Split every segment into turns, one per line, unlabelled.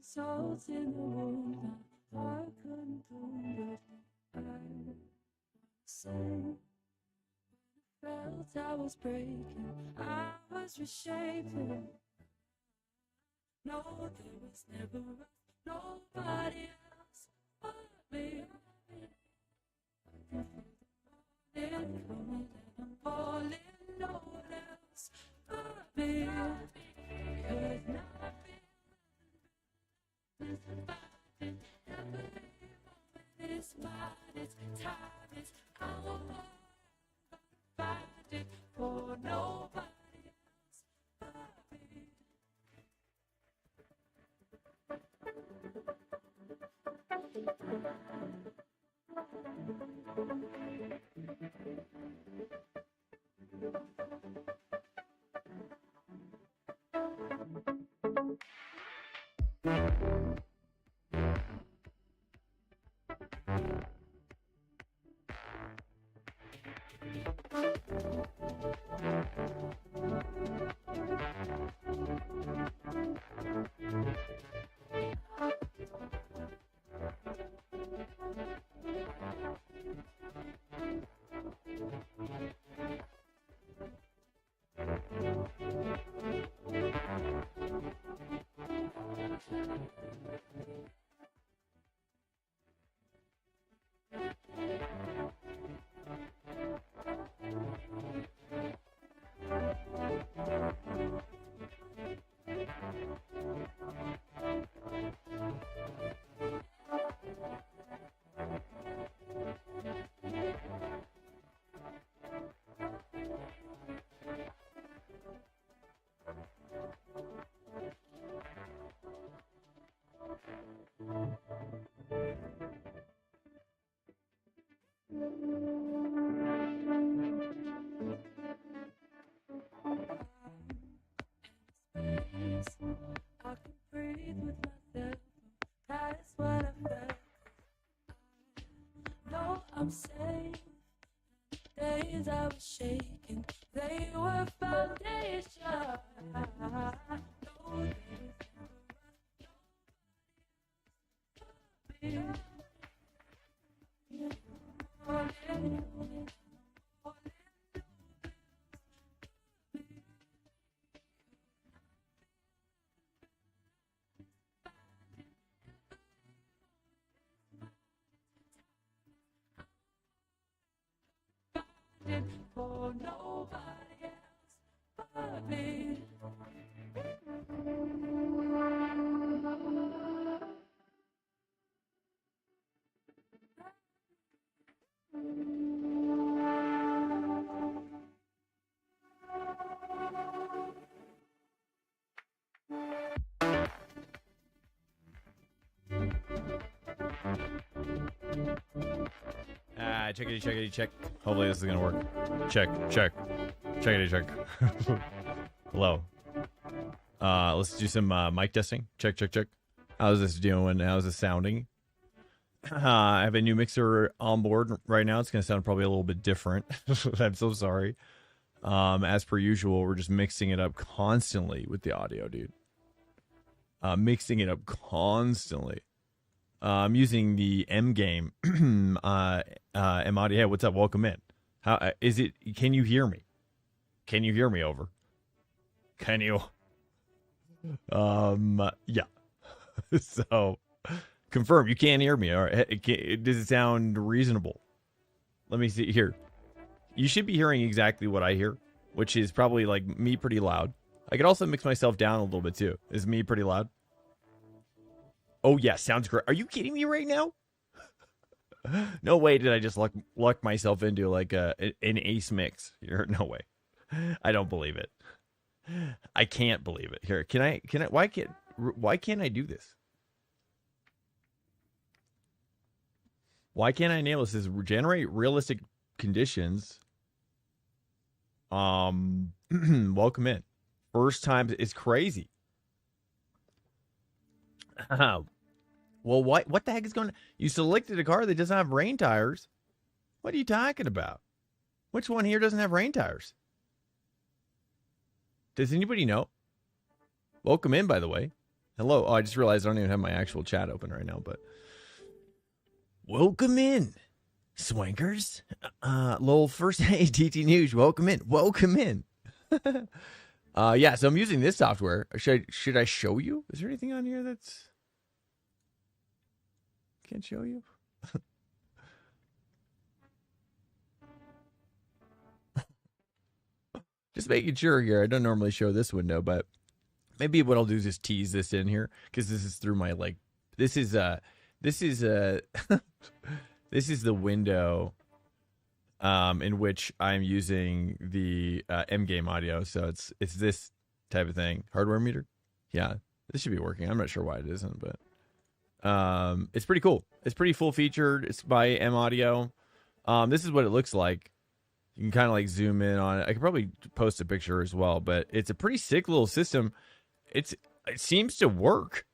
Salt in the wound, I couldn't do what I said. Felt I was breaking, I was reshaping. No, there was never nobody else but me. I can feel the coming and I'm falling, no one else but me. Could not be. It's mine, it's time, it's how I'm gonna find it for nobody else but me. I can breathe with myself. That's what I felt. No, I'm safe. Days I was shaking, they were foundation. No, for nobody else but me.
Check. Hopefully this is gonna work. Check. Check. Hello. Let's do some mic testing. Check. How's this doing? How's this sounding? I have a new mixer on board right now. It's gonna sound probably a little bit different. I'm so sorry. As per usual, we're just mixing it up constantly with the audio, dude. Mixing it up constantly. I'm using the M game. M audio. Hey, what's up? Welcome in. How is it? Can you hear me? Can you hear me? Over. Can you? Yeah. So, confirm you can't hear me. All right. Does it sound reasonable? Let me see here. You should be hearing exactly what I hear, which is probably like me pretty loud. I could also mix myself down a little bit too. Is me pretty loud? Oh, yeah, sounds great. Are you kidding me right now? No way did I just luck myself into like an ace mix. No way. I don't believe it. I can't believe it. Here, can I why can't I do this? Why can't I enable this? It says generate realistic conditions. Welcome in. First time is crazy. Well, Well, what the heck is going on? You selected a car that doesn't have rain tires. What are you talking about? Which one here doesn't have rain tires? Does anybody know? Welcome in, by the way. Hello. Oh, I just realized I don't even have my actual chat open right now, but welcome in, Swankers. Lol, first ATT News. Welcome in. Welcome in. Yeah, so I'm using this software. Should I show you? Is there anything on here that's can't show you? Just making sure here. I don't normally show this window, but maybe what I'll do is just tease this in here because this is through my this is this is the window in which I'm using the M game audio. So it's this type of thing. Hardware meter. Yeah, this should be working. I'm not sure why it isn't, but it's pretty cool. It's pretty full featured. It's by M Audio. This is what it looks like. You can kind of like zoom in on it. I could probably post a picture as well, but it's a pretty sick little system. It seems to work.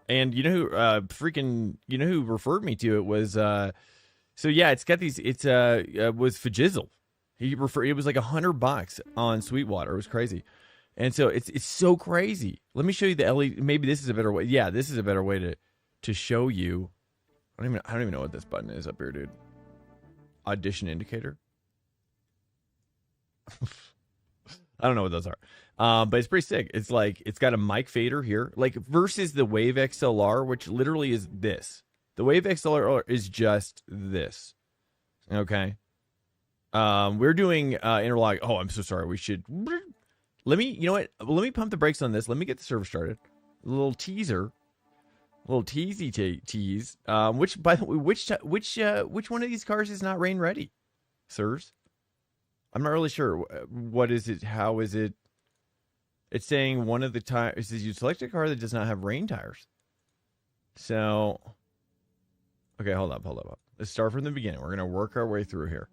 And you know who referred me to it was so yeah, it's got these was Fajizzle. It was like $100 on Sweetwater. It was crazy. And so it's so crazy. Let me show you the LED. Maybe this is a better way. Yeah, this is a better way to show you. I don't even know what this button is up here, dude. Audition indicator. I don't know what those are. But it's pretty sick. It's like it's got a mic fader here, like versus the Wave XLR, which literally is this. The Wave XLR is just this. Okay. We're doing interlog. Oh, I'm so sorry. We should. Let me. You know what? Let me pump the brakes on this. Let me get the server started. A little teaser. A little teasy tease. Which by the way, which one of these cars is not rain ready, sirs? I'm not really sure. What is it? How is it? It's saying one of the tires. It says you select a car that does not have rain tires. So, okay, hold up. Let's start from the beginning. We're gonna work our way through here.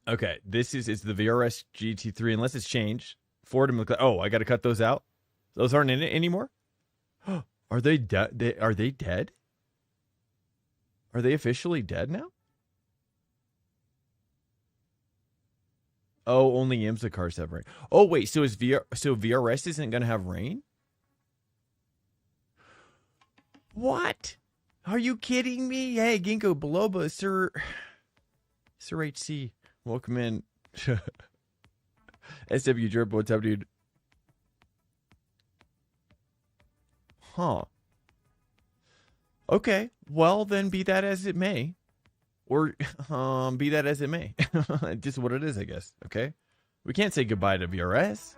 Okay, it's the VRS GT3 unless it's changed. Ford and McLaren. Oh, I got to cut those out. Those aren't in it anymore. Are they dead? Are they dead? Are they officially dead now? Oh, only IMSA cars have rain. Oh, wait. So VRS isn't going to have rain? What? Are you kidding me? Hey, Ginkgo Biloba, Sir HC. Welcome in. SW Drip, what's up, dude? Huh. Okay. Well, then be that as it may. Or be that as it may. Just what it is, I guess. Okay. We can't say goodbye to VRS.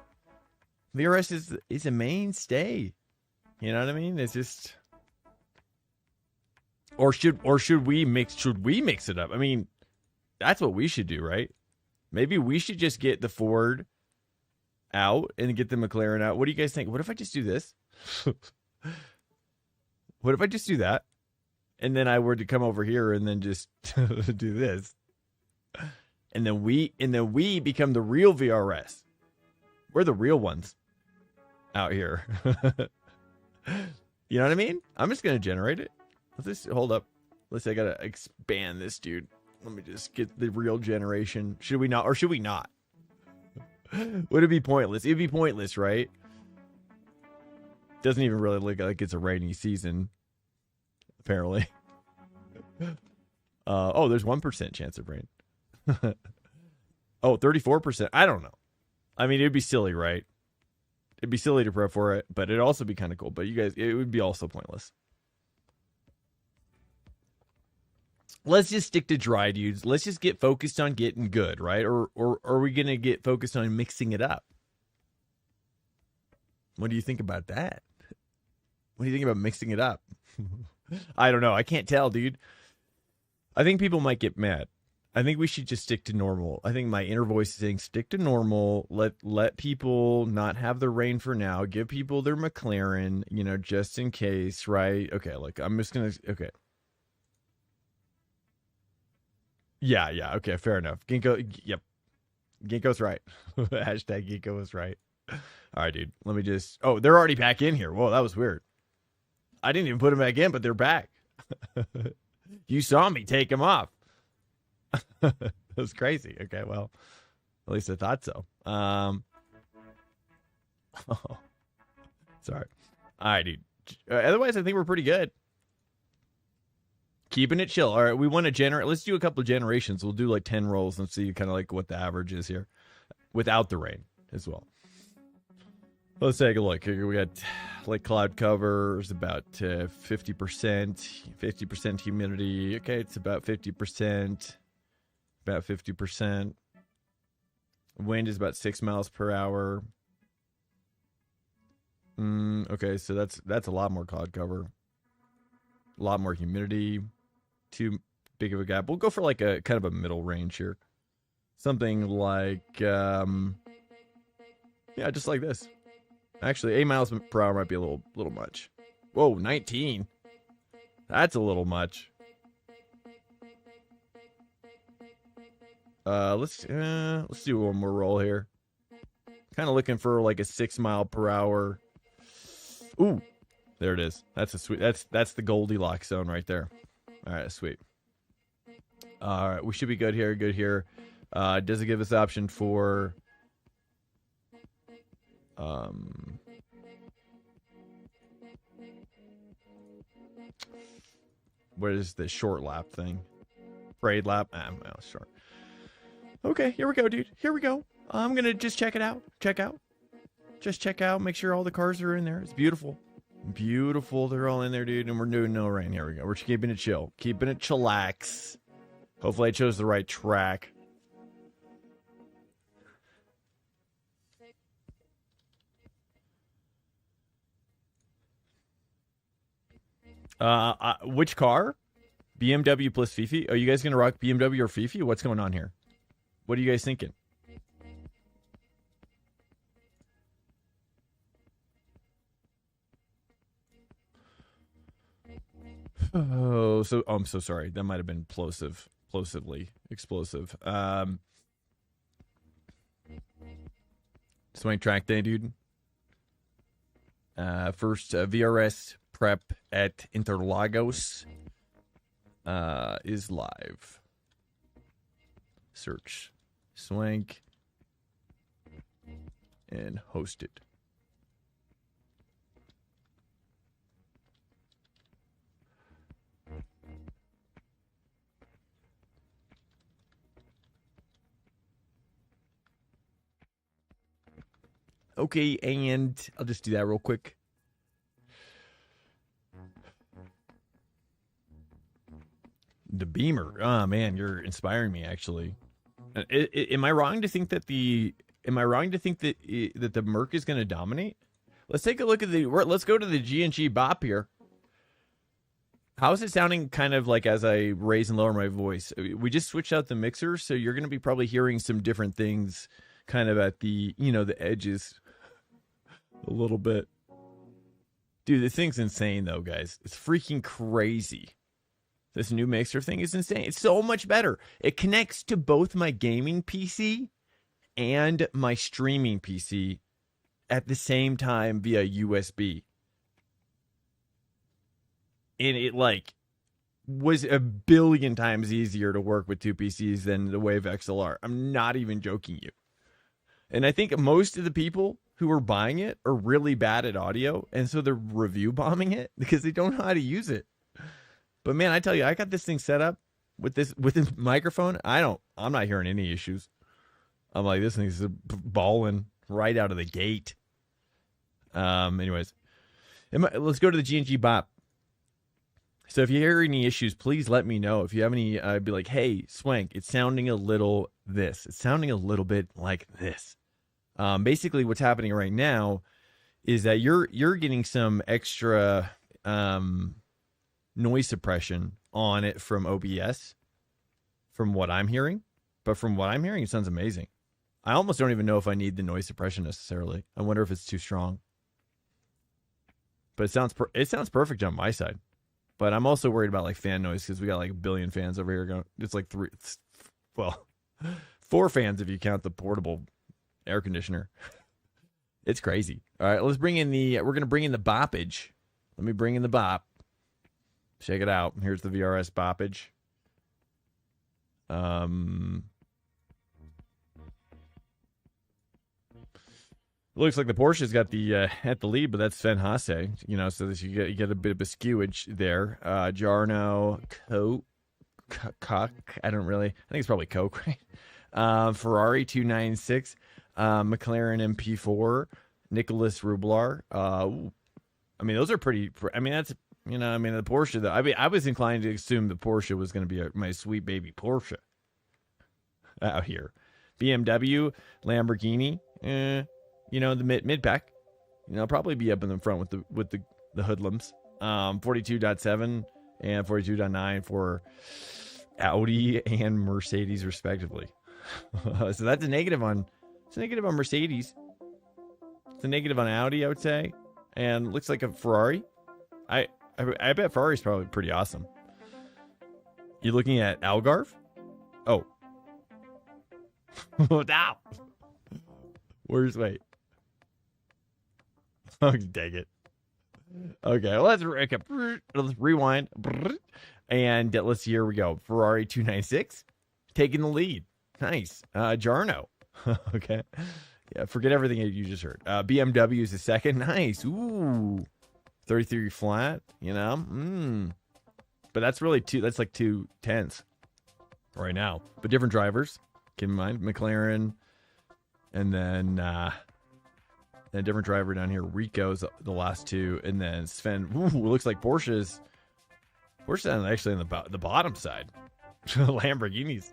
VRS is a mainstay. You know what I mean? It's just. Or should we mix it up? I mean, that's what we should do, right? Maybe we should just get the Ford out and get the McLaren out. What do you guys think? What if I just do this? What if I just do that? And then I were to come over here and then just do this. And then we become the real VRS. We're the real ones out here. You know what I mean? I'm just going to generate it. Let's just hold up. Let's say I got to expand this, dude. Let me just get the real generation. Should we not? Or should we not? Would it be pointless? It'd be pointless, right? Doesn't even really look like it's a rainy season. Apparently. Oh, there's 1% chance of rain. Oh, 34%. I don't know. I mean, it'd be silly, right? It'd be silly to prep for it, but it'd also be kind of cool. But you guys, it would be also pointless. Let's just stick to dry, dudes. Let's just get focused on getting good, right? Or are we going to get focused on mixing it up? What do you think about that? What do you think about mixing it up? I don't know. I can't tell, dude. I think people might get mad. I think we should just stick to normal. I think my inner voice is saying stick to normal. Let people not have their rain for now. Give people their McLaren, you know, just in case, right? Okay, look, I'm just going to, okay. Yeah, okay, fair enough. Ginkgo, yep. Ginkgo's right. Hashtag Ginkgo was right. All right, dude. Let me just, oh, they're already back in here. Whoa, that was weird. I didn't even put them back in, but they're back. You saw me take them off. That was crazy. Okay, well, at least I thought so. Oh, sorry. All right, dude. Otherwise, I think we're pretty good. Keeping it chill. All right, we want to generate. Let's do a couple of generations. We'll do like 10 rolls and see kind of like what the average is here without the rain as well. Let's take a look. Here we got like cloud cover is about 50% humidity. Okay, it's about 50%. About 50%. Wind is about 6 miles per hour. Okay, so that's a lot more cloud cover. A lot more humidity. Too big of a gap. We'll go for like a kind of a middle range here. Something like, yeah, just like this. Actually, 8 miles per hour might be a little much. Whoa, 19. That's a little much. Let's do one more roll here. Kind of looking for like a 6 mile per hour. Ooh, there it is. That's a sweet. That's the Goldilocks zone right there. All right, sweet. All right, we should be good here. Good here. Does it give us option for what is the short lap thing? Braid lap? No, short. Okay, here we go, dude. Here we go. I'm gonna just check it out. Just check out. Make sure all the cars are in there. It's beautiful. Beautiful. They're all in there, dude. And we're doing no rain. Here we go. We're keeping it chill. Keeping it chillax. Hopefully I chose the right track. Which car? BMW plus Fifi? Are you guys gonna rock BMW or Fifi? What's going on here? What are you guys thinking? Oh, I'm so sorry. That might have been explosively explosive. Swank Trackday, dude. First VRS prep at Interlagos is live. Search Swank and host it. Okay, and I'll just do that real quick. The Beamer. Oh man, you're inspiring me actually. Am I wrong to think that the Merc is going to dominate? Let's take a look at let's go to the G&G bop here. How is it sounding kind of like as I raise and lower my voice? We just switched out the mixer, so you're going to be probably hearing some different things kind of at the, the edges a little bit. Dude, this thing's insane though, guys. It's freaking crazy. This new mixer thing is insane. It's so much better. It connects to both my gaming PC and my streaming PC at the same time via USB. And it was a billion times easier to work with two PCs than the Wave XLR. I'm not even joking you. And I think most of the people who are buying it are really bad at audio, and so they're review bombing it because they don't know how to use it. But man, I tell you, I got this thing set up with this microphone. I'm not hearing any issues. I'm like, this thing's balling right out of the gate. Anyways, let's go to the G&G bop. So if you hear any issues, please let me know. If you have any, I'd be like, hey, Swank, it's sounding a little this. It's sounding a little bit like this. Basically, what's happening right now is that you're getting some extra noise suppression on it from OBS, from what I'm hearing. But from what I'm hearing, it sounds amazing. I almost don't even know if I need the noise suppression necessarily. I wonder if it's too strong. But it sounds perfect on my side. But I'm also worried about fan noise because we got a billion fans over here going. It's like 4 fans if you count the portable air conditioner. It's crazy. All right, we're going to bring in the boppage. Let me bring in the bop. Check it out. Here's the VRS boppage. Looks like the Porsche's got the at the lead, but that's Sven Hasse. You know, so this, you get a bit of a skewage there. Jarno, Koch. I think it's probably Coke, right? Ferrari 296, McLaren MP4, Nicholas Rublar. I mean, those are pretty. I mean, that's, you know, I mean, the Porsche, though. I mean, I was inclined to assume the Porsche was going to be my sweet baby Porsche out here. BMW, Lamborghini, you know, the mid pack, you know, probably be up in the front with the hoodlums. 42.7 and 42.9 for Audi and Mercedes respectively. So that's a negative on. It's a negative on Mercedes. It's a negative on Audi, I would say, and looks like a Ferrari. I bet Ferrari's probably pretty awesome. You're looking at Algarve? Oh. Now. Where's wait? Oh, dang it. Okay, let's rewind. And let's see, here we go. Ferrari 296 taking the lead. Nice. Jarno. Okay. Yeah, forget everything you just heard. BMW is the second. Nice. Ooh. 33 flat, you know? But that's really that's like 210s right now. But different drivers. Keep in mind, McLaren, and then a different driver down here. Rico's the last two, and then Sven. Ooh, looks like Porsche's actually on the bottom side. Lamborghinis.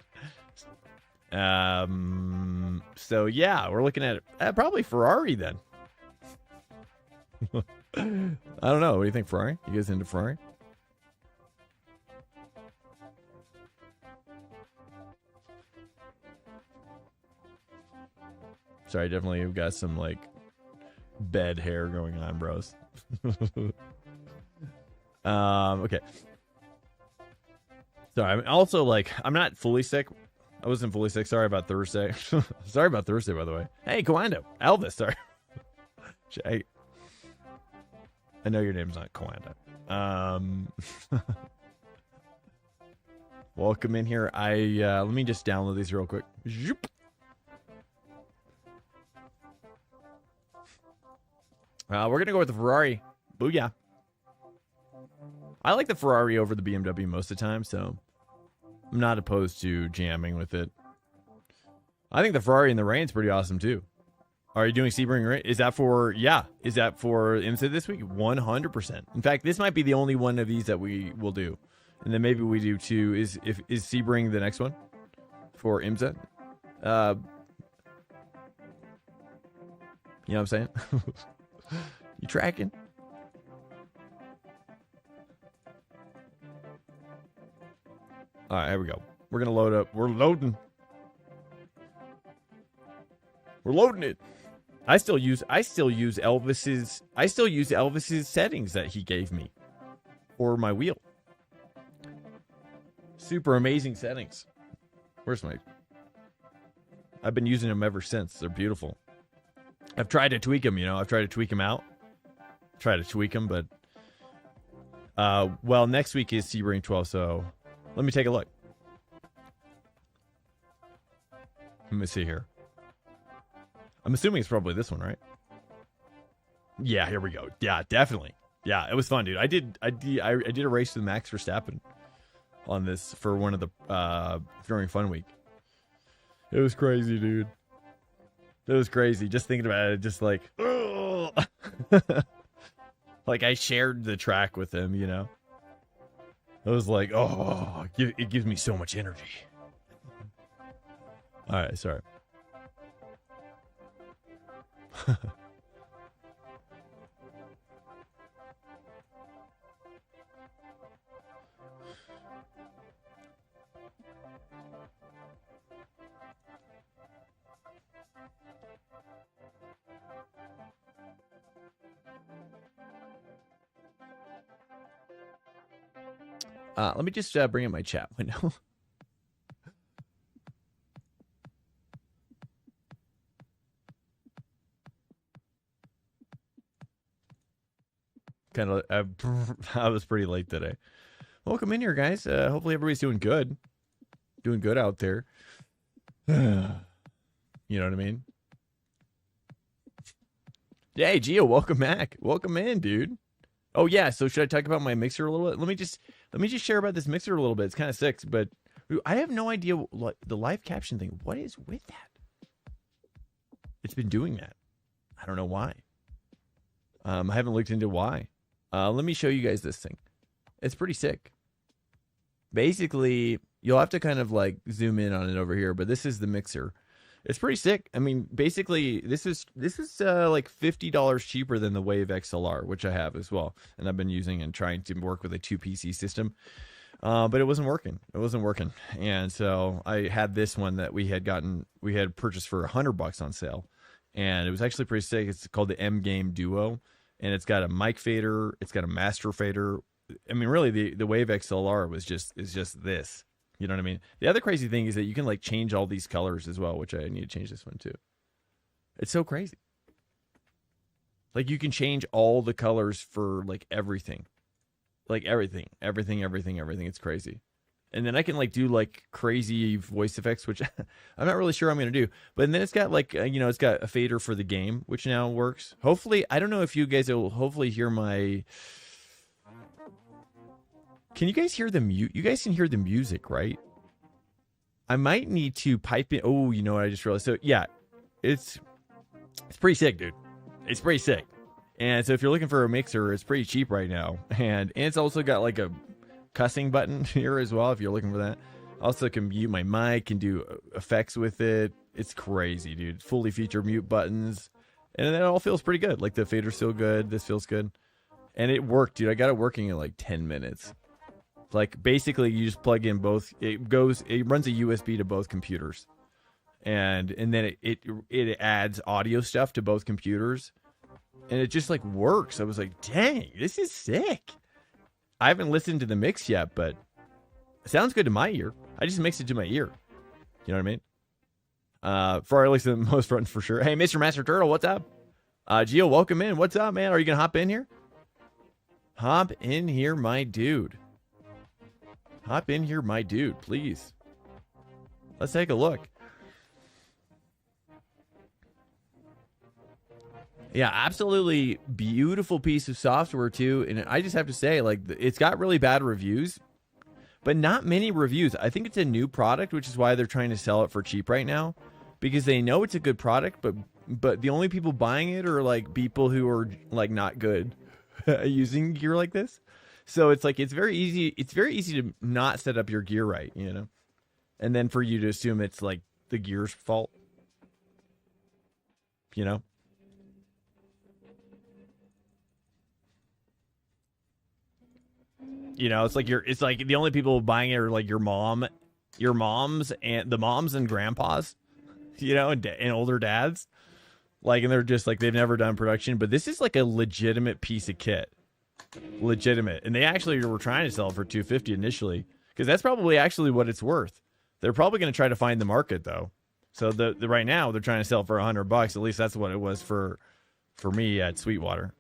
So yeah, we're looking at probably Ferrari then. I don't know. What do you think, Ferrari? You guys into Ferrari? Sorry, definitely you've got some like bed hair going on, bros. Okay. Sorry, I'm also like, I'm not fully sick. I wasn't fully sick. Sorry about Thursday. Sorry about Thursday, by the way. Hey, Coando. Elvis, sorry. I know your name's not Coanda. Welcome in here. Let me just download these real quick. Zoop. We're gonna go with the Ferrari. Booyah. I like the Ferrari over the BMW most of the time, so I'm not opposed to jamming with it. I think the Ferrari in the rain's pretty awesome too. Are you doing Sebring rain? Is that for IMSA this week? 100%. In fact, this might be the only one of these that we will do. And then maybe we do two. Is Sebring the next one for IMSA? You know what I'm saying? You tracking? All right, here we go. We're gonna load up. We're loading. We're loading it. I still use Elvis's settings that he gave me for my wheel. Super amazing settings. Where's my? I've been using them ever since. They're beautiful. I've tried to tweak them, I've tried to tweak them out. Try to tweak them, but well, next week is Sebring 12, so let me take a look. Let me see here. I'm assuming it's probably this one, right? Yeah, here we go. Yeah, definitely. Yeah, it was fun, dude. I did a race with Max Verstappen on this for one of the during Fun Week. It was crazy, dude. It was crazy. Just thinking about it, just like, like I shared the track with him, I was like, oh, it gives me so much energy. All right, sorry. Let me just bring in my chat window. kind of I was pretty late today. Welcome in here, guys. Hopefully everybody's doing good out there. You know what I mean? Yeah, hey, Gio, welcome back. Welcome in, dude. Oh yeah, so should I talk about my mixer a little bit? Let me just share about this mixer a little bit. It's kind of sick, but I have no idea what the live caption thing. What is with that? It's been doing that. I don't know why. I haven't looked into why. Let me show you guys this thing. It's pretty sick. Basically, you'll have to kind of like zoom in on it over here, but this is the mixer. It's pretty sick. I mean, basically, this is like $50 cheaper than the Wave XLR, which I have as well, and I've been using and trying to work with a 2PC system, but it wasn't working. It wasn't working, and so I had this one that we had purchased for $100 on sale, and it was actually pretty sick. It's called the M Game Duo, and it's got a mic fader, it's got a master fader. I mean, really, the Wave XLR is just this. You know what I mean? The other crazy thing is that you can like change all these colors as well, which I need to change this one too. It's so crazy. Like you can change all the colors for like everything. Like everything. It's crazy. And then I can like do like crazy voice effects, which I'm not really sure I'm going to do. But then it's got like, it's got a fader for the game, which now works. Hopefully, I don't know if you guys will hopefully hear my... Can you guys hear the mute? You guys can hear the music, right? I might need to pipe in. Oh, you know what I just realized? So yeah, it's pretty sick, dude. It's pretty sick. And so if you're looking for a mixer, it's pretty cheap right now. And it's also got like a cussing button here as well if you're looking for that. Also can mute my mic, can do effects with it. It's crazy, dude. Fully featured mute buttons. And it all feels pretty good. Like the fader's still good. This feels good. And it worked, dude. I got it working in like 10 minutes. Like basically you just plug in both, it runs a USB to both computers. And then it adds audio stuff to both computers. And it just like works. I was like, dang, this is sick. I haven't listened to the mix yet, but it sounds good to my ear. I just mixed it to my ear. You know what I mean? For at least the most front for sure. Hey, Mr. Master Turtle, what's up? Gio, welcome in. What's up, man? Are you going to hop in here? Hop in here, my dude. Hop in here, my dude, please. Let's take a look. Yeah, absolutely beautiful piece of software, too. And I just have to say, like, it's got really bad reviews, but not many reviews. I think it's a new product, which is why they're trying to sell it for cheap right now, because they know it's a good product, but the only people buying it are, like, people who are, like, not good using gear like this. So it's like it's very easy to not set up your gear right, you know? And then for you to assume it's like the gear's fault. You know? You know, it's like the only people buying it are like your moms and the moms and grandpas, you know, and older dads. Like, and they're just like, they've never done production, but this is like a legitimate piece of kit. Legitimate. And they actually were trying to sell it for $250 initially, because that's probably actually what it's worth. They're probably going to try to find the market though. So the right now they're trying to sell it for $100. At least that's what it was for me at Sweetwater.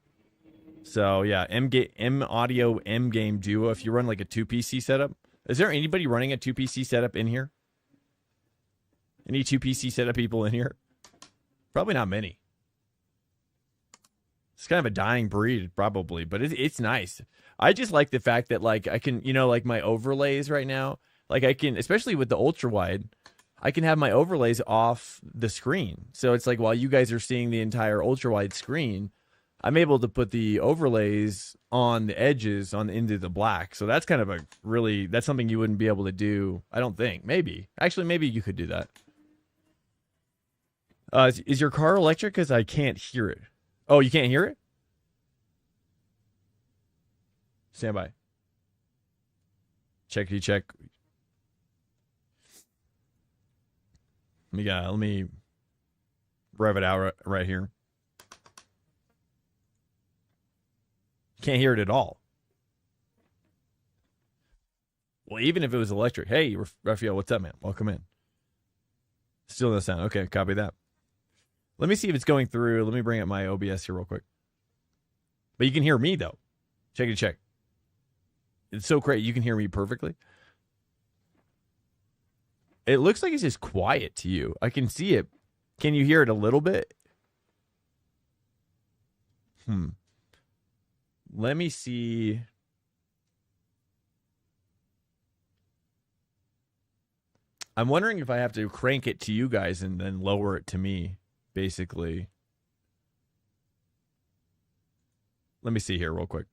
So yeah, M Audio M Game Duo. If you run like a 2PC setup, is there anybody running a 2PC setup in here? Any 2PC setup people in here? Probably not many. It's kind of a dying breed, probably, but it's nice. I just like the fact that, like, I can, like my overlays right now, like I can, especially with the ultra wide, I can have my overlays off the screen. So it's like while you guys are seeing the entire ultra wide screen, I'm able to put the overlays on the edges into the black. So that's kind of that's something you wouldn't be able to do. I don't think. Maybe you could do that. Is your car electric? Because I can't hear it. Oh, you can't hear it? Stand by. Checkity check. Let me rev it out right here. Can't hear it at all. Well, even if it was electric. Hey, Raphael, what's up, man? Welcome in. Still no sound. Okay, copy that. Let me see if it's going through. Let me bring up my OBS here real quick. But you can hear me, though. Check it, check. It's so great. You can hear me perfectly. It looks like it's just quiet to you. I can see it. Can you hear it a little bit? Let me see. I'm wondering if I have to crank it to you guys and then lower it to me, basically. Let me see here real quick.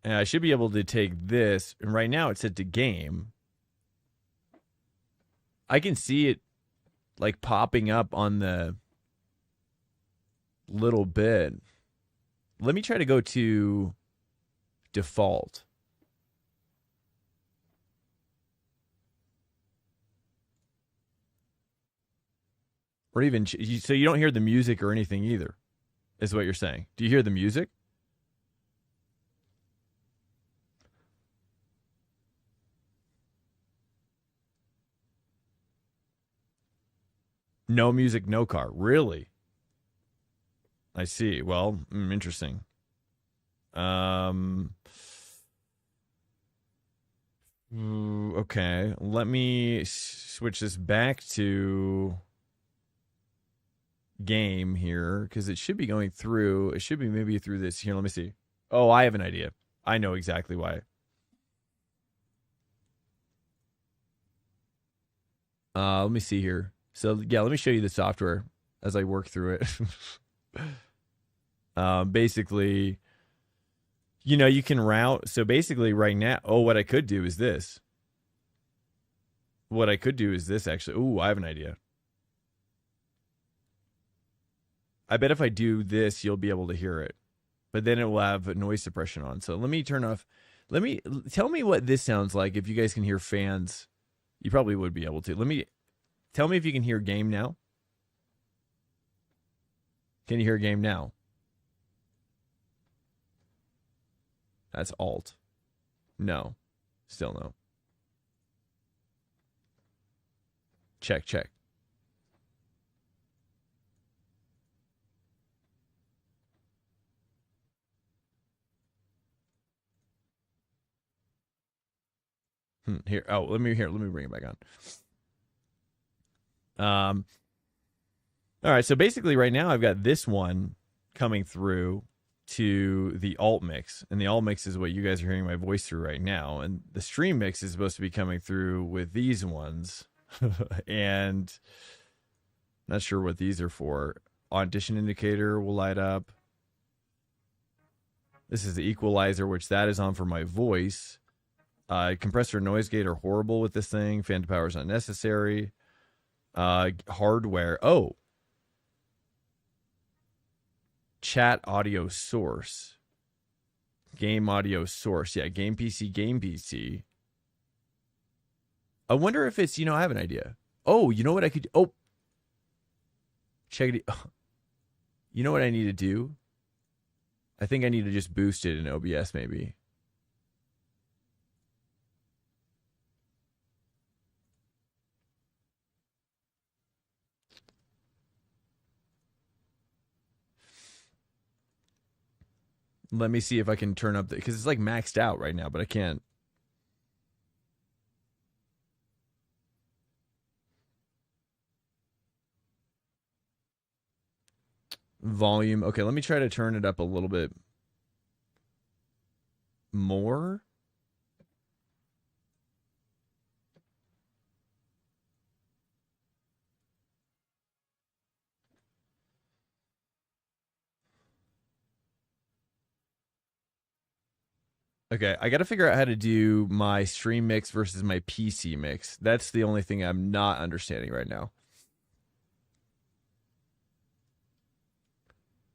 And I should be able to take this, and right now it's set to game. I can see it like popping up on the little bit. Let me try to go to default. Or even, so you don't hear the music or anything either, is what you're saying. Do you hear the music? No music, no car. Really? I see. Well, interesting. Okay. Let me switch this back to game here because it should be going through. It should be maybe through this here. Let me see. Oh, I have an idea. I know exactly why. Let me see here. So yeah, let me show you the software as I work through it. Basically, you know, you can route. So basically right now, what I could do is this. What I could do is this actually. Ooh, I have an idea. I bet if I do this, you'll be able to hear it. But then it will have noise suppression on. So let me turn off. Tell me what this sounds like if you guys can hear fans. You probably would be able to. Tell me if you can hear game now. Can you hear game now? That's alt. No. Still no. Check, check. Here. Oh, let me bring it back on. All right, so basically right now I've got this one coming through to the alt mix, and the alt mix is what you guys are hearing my voice through right now, and the stream mix is supposed to be coming through with these ones. And not sure what these are for. Audition indicator will light up. This is the equalizer, which that is on for my voice. Compressor noise gate are horrible with this thing. Fan to power is unnecessary. Hardware. Oh. Chat audio source. Game audio source. Yeah, game PC, game PC. I wonder if it's, I have an idea. Oh, you know what I could, check it. You know what I need to do? I think I need to just boost it in OBS maybe. Let me see if I can turn up because it's like maxed out right now, but I can't. Volume. Okay, let me try to turn it up a little bit more. Okay, I got to figure out how to do my stream mix versus my PC mix. That's the only thing I'm not understanding right now.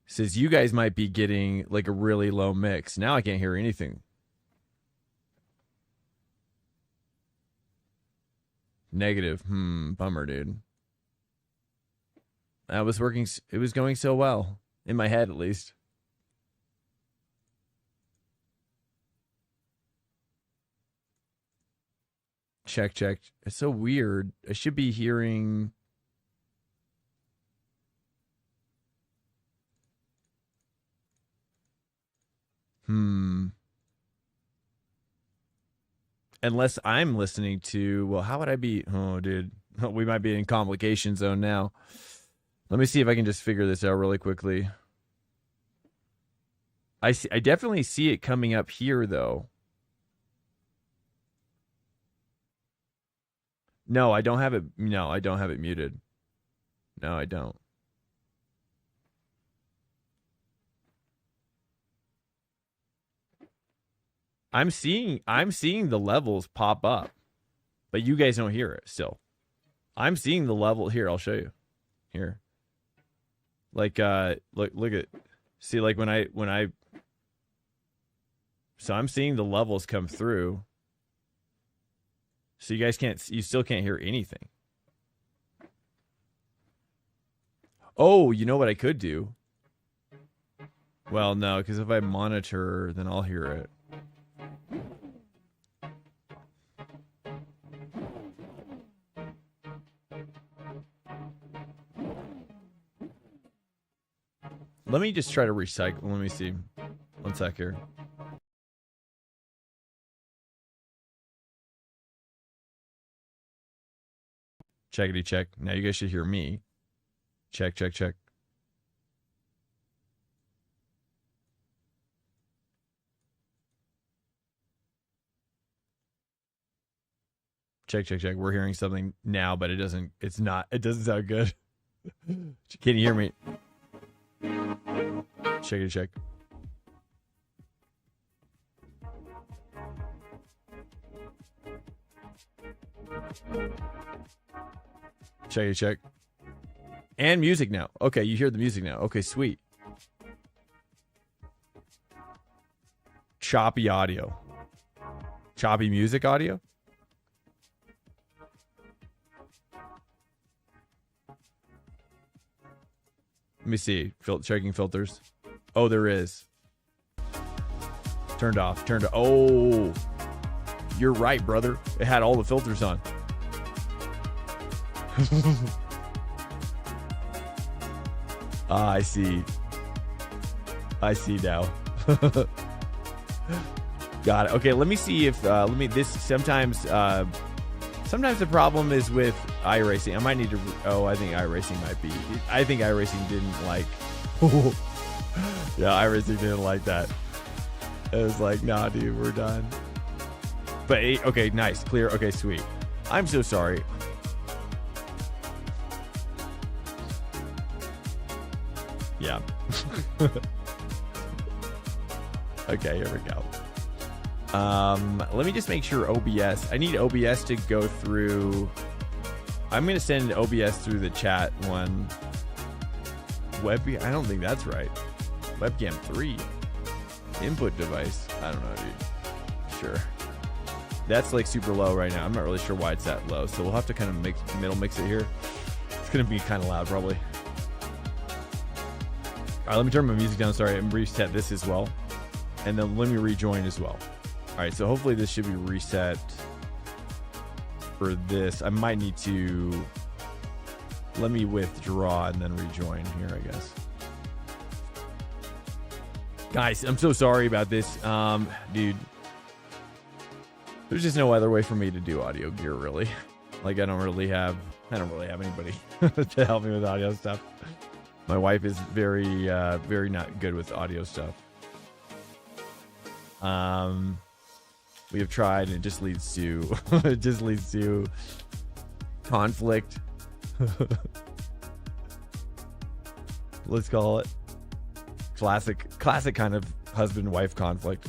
Says you guys might be getting like a really low mix. Now I can't hear anything. Negative. Bummer, dude. That was working. It was going so well. In my head, at least. Check, check. It's so weird. I should be hearing... Unless I'm listening to, well, how would I be? Oh, dude, we might be in complication zone now. Let me see if I can just figure this out really quickly. I definitely see it coming up here, though. No, I don't have it. No, I don't have it muted. No, I don't. I'm seeing the levels pop up, but you guys don't hear it still. I'm seeing the level here. I'll show you here. Like look at, see, like when I so I'm seeing the levels come through. So you still can't hear anything. Oh, you know what I could do? Well, no, because if I monitor, then I'll hear it. Let me just try to recycle. Let me see. One sec here. Checkity check. Now you guys should hear me. Check, check, check. Check, check, check. We're hearing something now, but it doesn't sound good. Can you hear me? Checkity check. Checkity check. And music now. Okay, you hear the music now. Okay, sweet. Choppy audio. Choppy music audio? Let me see. Checking filters. Oh, there is. Turned off. Oh, you're right, brother. It had all the filters on. I see. I see now. Got it. Okay, let me see if sometimes the problem is with iRacing. I might need to I think iRacing might be. I think iRacing didn't like yeah, iRacing didn't like that. It was like, nah, dude, we're done. But okay, nice, clear. Okay, sweet. I'm so sorry. Yeah. Okay, here we go. Let me just make sure OBS. I need OBS to go through. I'm gonna send OBS through the chat one. I don't think that's right. Webcam 3. Input device. I don't know, dude. Sure. That's like super low right now. I'm not really sure why it's that low. So we'll have to kind of mix it here. It's gonna be kind of loud probably. All right, let me turn my music down. Sorry, and reset this as well. And then let me rejoin as well. All right, so hopefully this should be reset for this. I might need to, let me withdraw and then rejoin here, I guess. Guys, I'm so sorry about this. Dude, there's just no other way for me to do audio gear, really. Like, I don't really have anybody to help me with audio stuff. My wife is very not good with audio stuff. We have tried, and it just leads to conflict. Let's call it classic kind of husband-wife conflict.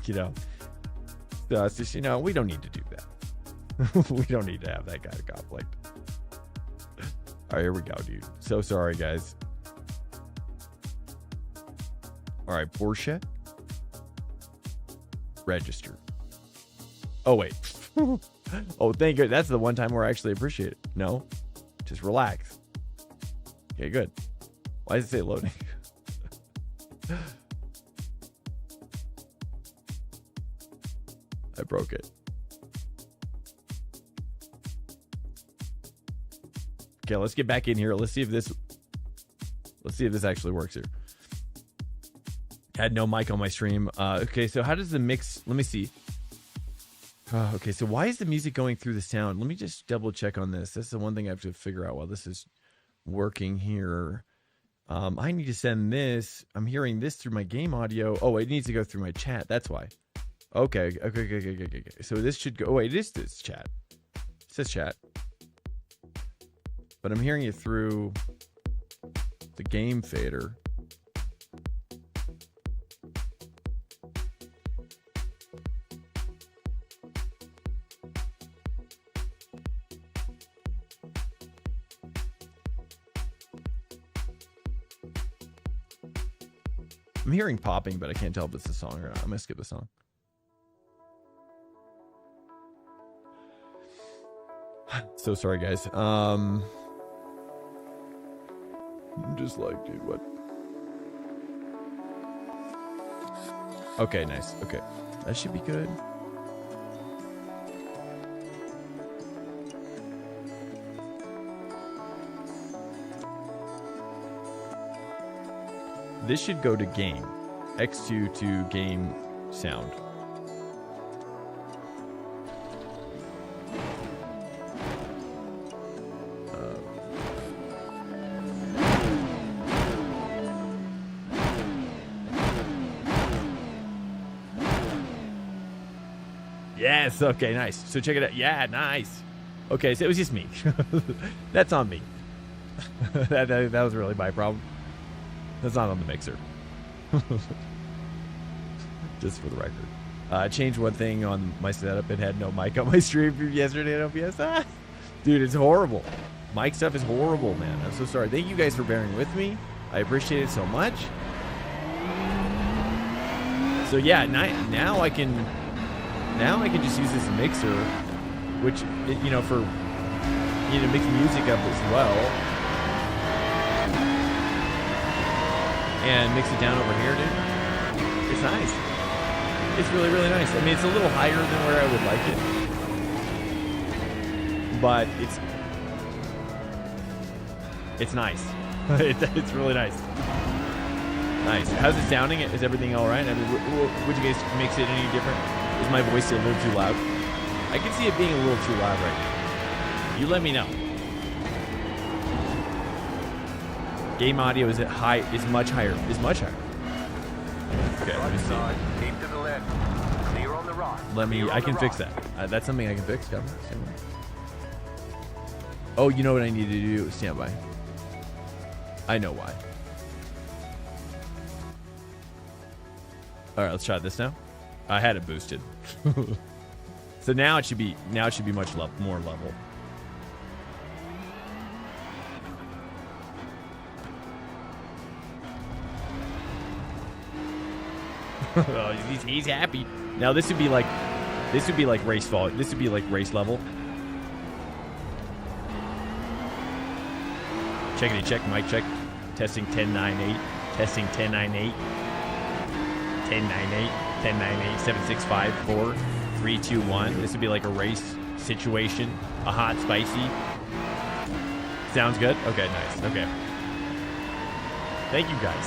You know, so it's just, you know, we don't need to do that. We don't need to have that kind of conflict. All right, here we go, dude. So sorry, guys. All right, Porsche. Register. Oh, wait. Oh, thank you. That's the one time where I actually appreciate it. No, just relax. Okay, good. Why does it say loading? I broke it. Okay, let's get back in here. Let's see if this actually works here. Had no mic on my stream. Okay, so how does the mix... Let me see. Okay, so why is the music going through the sound? Let me just double check on this. That's the one thing I have to figure out while this is working here. I need to send this. I'm hearing this through my game audio. Oh, it needs to go through my chat. That's why. Okay. So this should go... Oh, wait, it is this chat. It says chat. But I'm hearing it through the game fader. I'm hearing popping, but I can't tell if it's a song or not. I'm gonna skip the song. So sorry, guys. I'm just like, dude, what? Okay, nice. Okay, that should be good. This should go to game. X2 to game sound. Yes, okay, nice. So check it out. Yeah, nice. Okay, so it was just me. That's on me. that was really my problem. That's not on the mixer. Just for the record. Changed one thing on my setup. It had no mic on my stream from yesterday at OBS. Dude, it's horrible. Mic stuff is horrible, man. I'm so sorry. Thank you guys for bearing with me. I appreciate it so much. So yeah, now I can just use this mixer, which, you know, for, you know, mix music up as well. And mix it down over here, dude. It's nice. It's really, really nice. I mean, it's a little higher than where I would like it. But it's nice. It's really nice. Nice. How's it sounding? Is everything all right? I mean, would you guys mix it any different? Is my voice a little too loud? I can see it being a little too loud right now. You let me know. Game audio is much higher. Okay, let me see.
Keep to the left. Clear on the right.
I can fix that. That's something I can fix, Kevin. Oh, you know what I need to do? Stand by. I know why. All right, let's try this now. I had it boosted. So now it should be much more level. Oh, he's happy. Now this would be like race volume. This would be like race level. Checkity check, mic check. Testing 1098. Testing 1098. 1098. 1098. 765 4 3 2 1. This would be like a race situation. A hot spicy. Sounds good? Okay, nice. Okay. Thank you guys.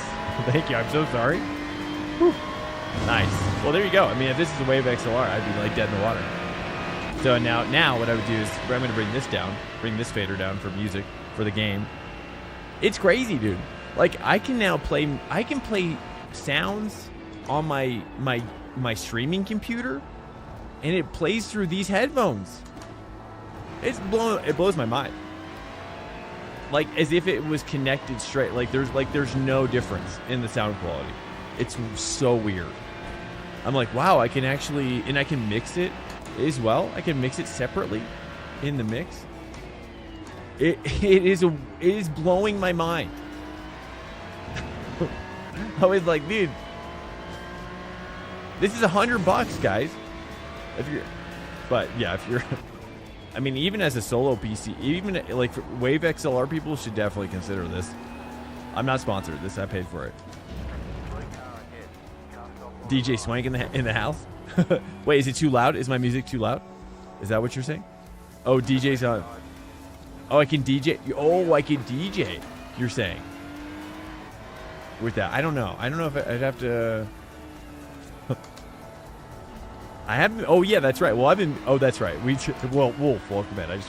Thank you. I'm so sorry. Whew. Nice. Well, there you go. I mean, if this is a Wave XLR, I'd be like dead in the water. So now what I would do is I'm going to bring this down, bring this fader down for music, for the game. It's crazy, dude. Like, I can play sounds on my streaming computer, and it plays through these headphones. It blows my mind. Like, as if it was connected straight. Like there's no difference in the sound quality. It's so weird. I'm like, wow, I can actually, and I can mix it as well. I can mix it separately in the mix. It is blowing my mind. I was like, dude, this is $100, guys. But I mean, even as a solo PC, even like Wave XLR people should definitely consider this. I'm not sponsored. I paid for it. DJ Swank in the house. Wait, is it too loud? Is my music too loud? Is that what you're saying? Oh, DJ's on. Oh, I can DJ. Oh, I can DJ. You're saying. with that. I don't know. I don't know if I'd have to. I haven't. Oh yeah, that's right. Well, I've been. Oh, that's right. Well, Wolf, welcome in.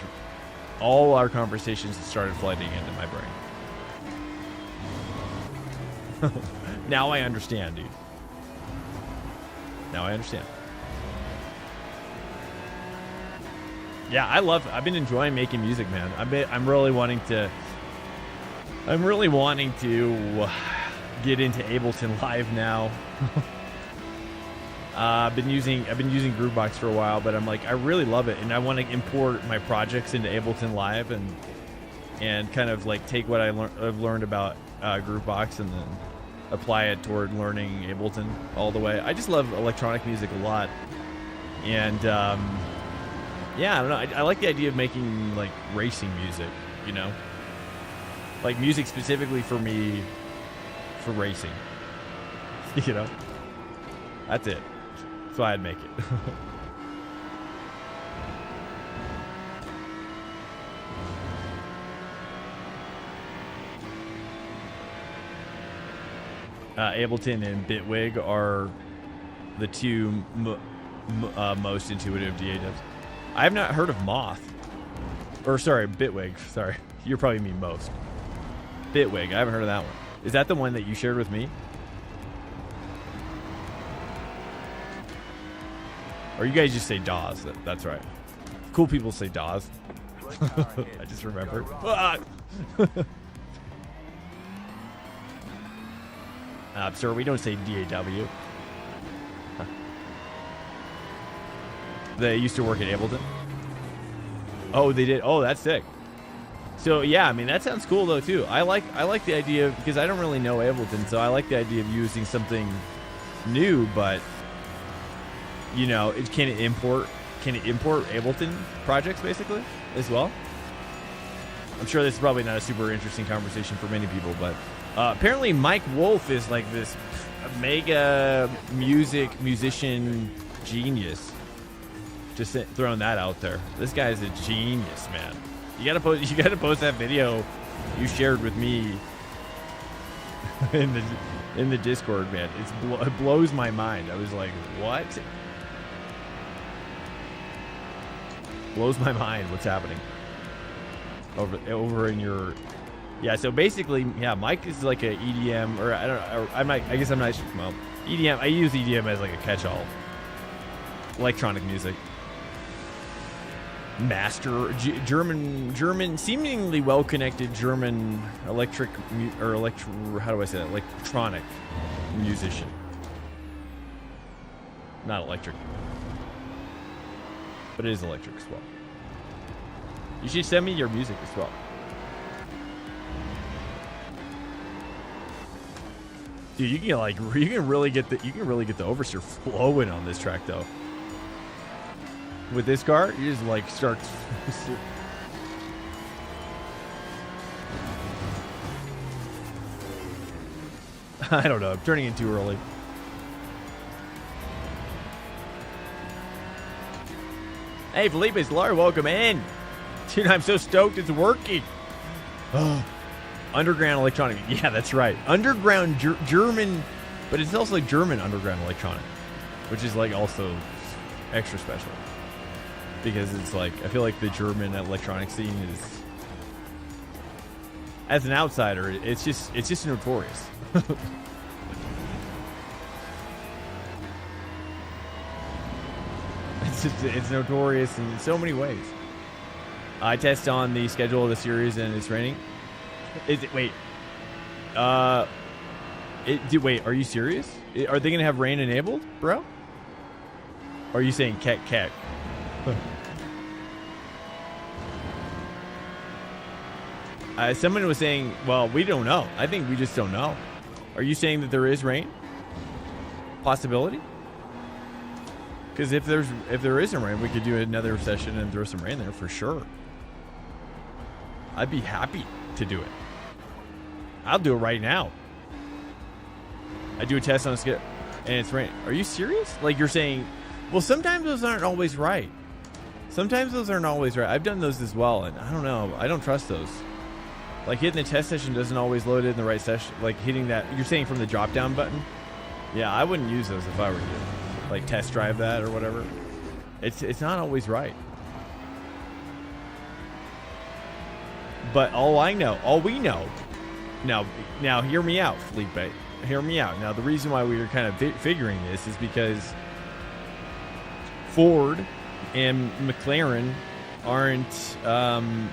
All our conversations started flooding into my brain. Now I understand, dude. Now I understand. Yeah, I've been enjoying making music, man. I'm really wanting to get into Ableton Live now. I've been using Groovebox for a while, but I'm like, I really love it, and I want to import my projects into Ableton Live and kind of like take what I've learned about Groovebox and then apply it toward learning Ableton all the way. I just love electronic music a lot, and yeah, I don't know. I like the idea of making like racing music, you know, like music specifically for me for racing. You know, that's it. That's why I'd make it. Ableton and Bitwig are the two most intuitive DAWs. I have not heard of Moth. Or, sorry, Bitwig. Sorry. You probably mean most. Bitwig. I haven't heard of that one. Is that the one that you shared with me? Or you guys just say DAWs. That's right. Cool people say DAWs. I just remembered. Sir, we don't say DAW. They used to work at Ableton. Oh, they did. Oh, that's sick. So yeah, I mean that sounds cool though too. I like the idea of, because I don't really know Ableton, so I like the idea of using something new. But you know, can it import Ableton projects basically as well? I'm sure this is probably not a super interesting conversation for many people, but apparently Mike Wolf is like this mega musician genius. Just throwing that out there. This guy's a genius, man. You gotta post that video you shared with me in the Discord, man. It blows my mind. I was like, what? Blows my mind. What's happening over in your? Yeah. So basically, yeah, Mike is like a EDM, or I don't know. I guess I'm not. Well, EDM. I use EDM as like a catch-all. Electronic music. Master German, seemingly well-connected German how do I say that? Electronic musician. Not electric, but it is electric as well. You should send me your music as well. Dude, you can really get the oversteer flowing on this track though. With this car, you just like start. I don't know. I'm turning in too early. Hey, Felipe Solar, welcome in. Dude, I'm so stoked it's working. Oh, underground electronic. Yeah, that's right. Underground German, but it's also like German underground electronic, which is like also extra special. Because it's like, I feel like the German electronic scene is, as an outsider, it's just notorious. It's notorious in so many ways. I test on the schedule of the series and it's raining. Wait, are you serious? Are they gonna have rain enabled, bro? Or are you saying keck? Someone was saying, well, we don't know. I think we just don't know. Are you saying that there is rain? Possibility? Because if there isn't rain, we could do another session and throw some rain there for sure. I'd be happy to do it. I'll do it right now. I do a test on a skip and it's rain. Are you serious? Like you're saying, well, sometimes those aren't always right. Sometimes those aren't always right. I've done those as well, and I don't know. I don't trust those. Like hitting the test session doesn't always load it in the right session. Like hitting that, you're saying from the drop down button? Yeah, I wouldn't use those if I were you. Like test drive that or whatever. It's not always right. But all we know. Now hear me out, Felipe. Hear me out. Now the reason why we were kind of figuring this is because Ford and McLaren aren't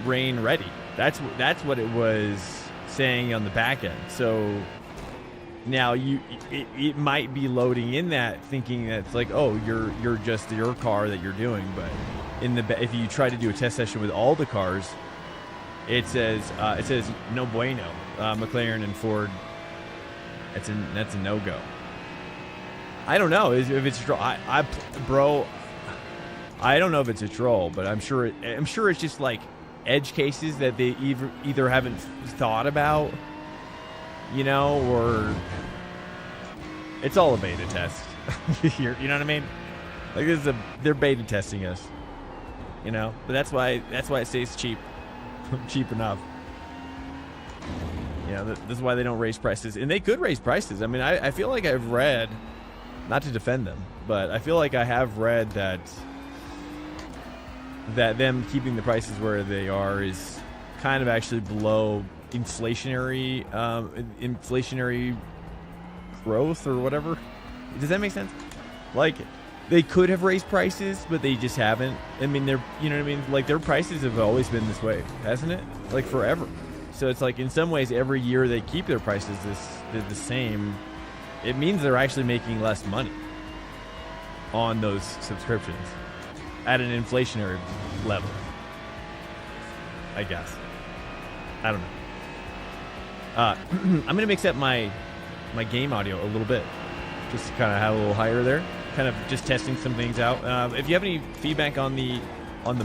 rain ready. That's what it was saying on the back end. So now it might be loading in that thinking that it's like, oh, you're just your car that you're doing, but if you try to do a test session with all the cars, it says no bueno. McLaren and Ford, that's a no-go. I don't know if it's bro. I don't know if it's a troll, but I'm sure it's just like edge cases that they either haven't thought about, you know, or it's all a beta test. Here, you know what I mean? Like they're beta testing us, you know. But that's why it stays cheap, cheap enough. You know, this is why they don't raise prices, and they could raise prices. I mean, I feel like I've read, not to defend them, but I feel like I have read that them keeping the prices where they are is kind of actually below inflationary growth or whatever. Does that make sense? Like, they could have raised prices, but they just haven't. I mean, you know what I mean? Like, their prices have always been this way, hasn't it? Like, forever. So it's like, in some ways, every year they keep their prices the same. It means they're actually making less money on those subscriptions at an inflationary level, I guess. I don't know. I'm gonna mix up my game audio a little bit, just to kind of have a little higher there, kind of just testing some things out. If you have any feedback on the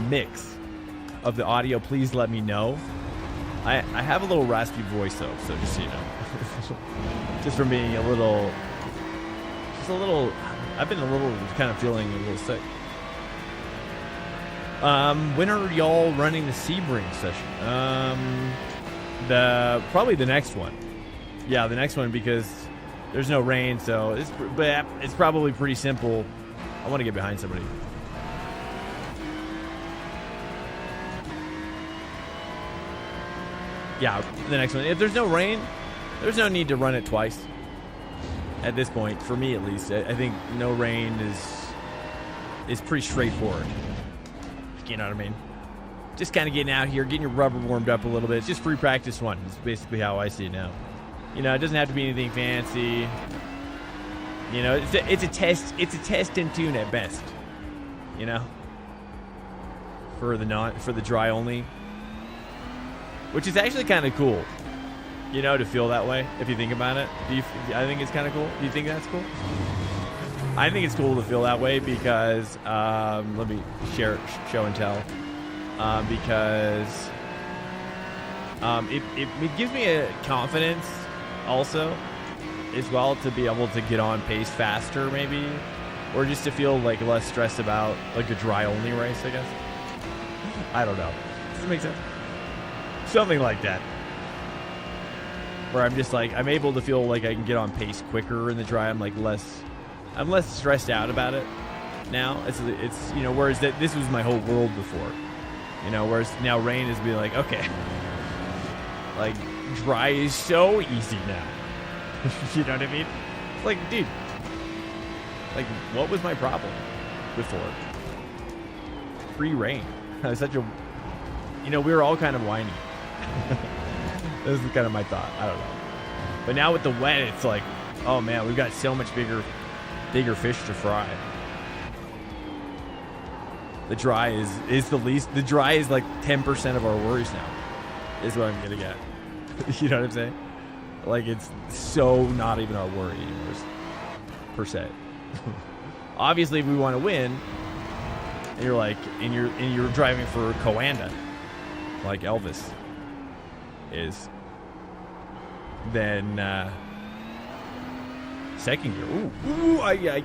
mix of the audio, please let me know. I have a little raspy voice though, so just so you know, just from being a little, I've been a little kind of feeling a little sick. When are y'all running the Sebring session? Probably the next one. Yeah, the next one, because there's no rain, so it's probably pretty simple. I want to get behind somebody. Yeah, the next one. If there's no rain, there's no need to run it twice. At this point, for me at least, I think no rain is pretty straightforward. You know what I mean? Just kind of getting out here, getting your rubber warmed up a little bit. It's just free practice one. It's basically how I see it now. You know, it doesn't have to be anything fancy. You know, it's a test. It's a test and tune at best. You know, for the dry only, which is actually kind of cool. You know, to feel that way if you think about it. I think it's kind of cool. Do you think that's cool? I think it's cool to feel that way because let me show and tell. Because it gives me a confidence also as well to be able to get on pace faster maybe, or just to feel like less stressed about like a dry only race, I guess. I don't know. Does it make sense? Something like that. Where I'm just like, I'm able to feel like I can get on pace quicker in the dry. I'm less stressed out about it now. It's you know, whereas this was my whole world before. You know, whereas now rain is be like, okay, like dry is so easy now. You know what I mean? It's like, dude, like what was my problem before? Pre-rain. I was such a, you know, we were all kind of whiny. This is kind of my thought. I don't know. But now with the wet, it's like, oh man, we've got so much bigger fish to fry. The dry is the least. The dry is like 10% of our worries now. Is what I'm getting at. You know what I'm saying? Like it's so not even our worry anymore, per se. Obviously, if we want to win, and you're like, and you're driving for Coanda, like Elvis is, then second gear. Ooh, yeah.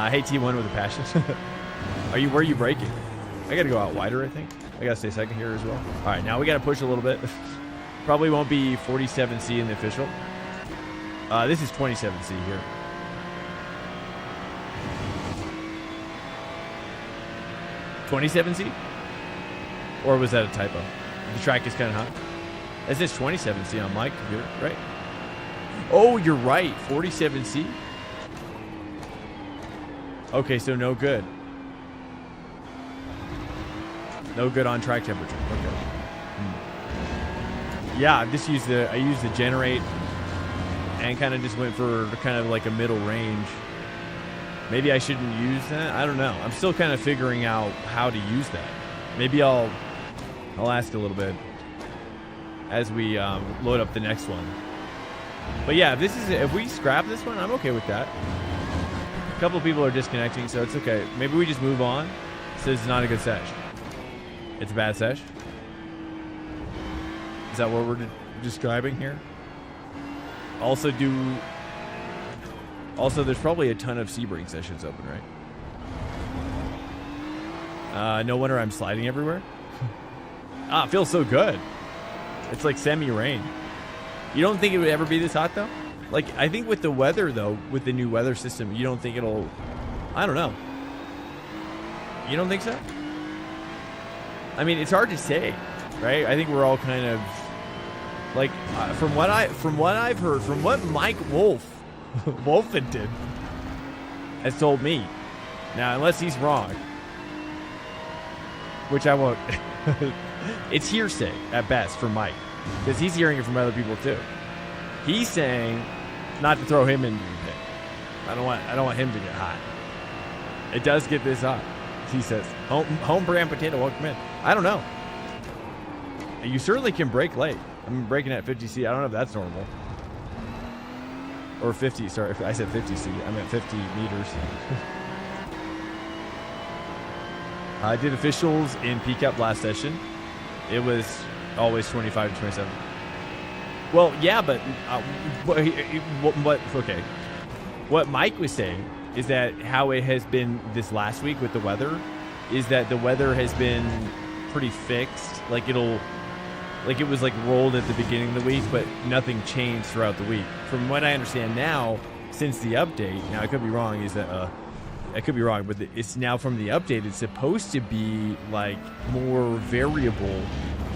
Hey, T1 with a passion. Where are you braking? I gotta go out wider, I think. I gotta stay second here as well. All right, now we gotta push a little bit. Probably won't be 47C in the official. This is 27C here. (27C) Or was that a typo? The track is kind of hot. It says 27C on my computer, right? Oh, you're right. 47C. Okay, so no good. No good on track temperature. Okay. Yeah, I used the generate and kind of just went for kind of like a middle range. Maybe I shouldn't use that. I don't know. I'm still kind of figuring out how to use that. Maybe I'll ask a little bit as we load up the next one. But yeah, if we scrap this one, I'm okay with that. A couple of people are disconnecting, so it's okay. Maybe we just move on. So it's not a good sesh. It's a bad sesh. Is that what we're describing here? Also, there's probably a ton of Sebring sessions open, right? No wonder I'm sliding everywhere. It feels so good. It's like semi-rain. You don't think it would ever be this hot, though? Like, I think with the weather, though, with the new weather system, you don't think it'll... I don't know. You don't think so? I mean, it's hard to say, right? I think we're all kind of... Like, from what I've heard, from what Mike Wolfenton has told me. Now, unless he's wrong, which I won't... It's hearsay at best from Mike, because he's hearing it from other people too. He's saying not to throw him in the pit. I don't want him to get hot. It does get this hot, he says. Home brand potato won't come in. I don't know. You certainly can brake late. I'm braking at 50C. I don't know if that's normal. Or 50. Sorry, I said 50C. I meant 50 meters. I did officials in PCAP last session. It was always 25 to 27. Well, yeah, but okay. What Mike was saying is that how it has been this last week with the weather is that the weather has been pretty fixed. Like it was like rolled at the beginning of the week, but nothing changed throughout the week. From what I understand now, since the update, now I could be wrong, is that I could be wrong, but it's now from the update, it's supposed to be like more variable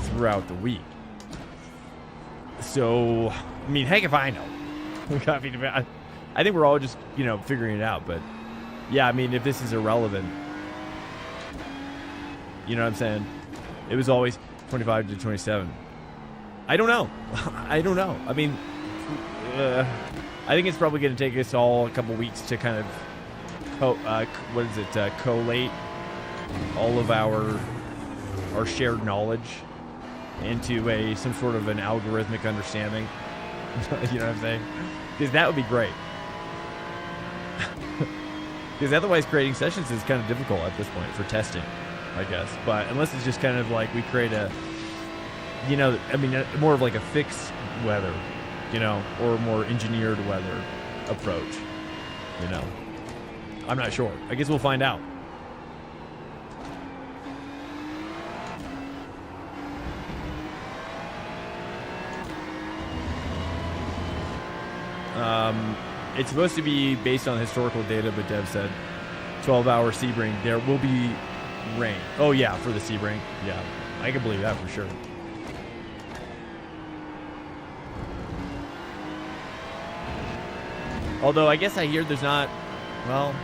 throughout the week. So, I mean, heck if I know. I think we're all just, figuring it out. But yeah, I mean, if this is irrelevant, you know what I'm saying? It was always 25 to 27. I don't know. I don't know. I mean, I think it's probably going to take us all a couple weeks to kind of collate all of our shared knowledge into some sort of an algorithmic understanding. You know what I'm saying? Because that would be great. Because otherwise creating sessions is kind of difficult at this point for testing, I guess. But unless it's just kind of like we create more of like a fixed weather, or more engineered weather approach, I'm not sure. I guess we'll find out. It's supposed to be based on historical data, but Dev said 12-hour Sebring. There will be rain. Oh, yeah, for the Sebring. Yeah, I can believe that for sure. Although, I guess I hear there's not... Well,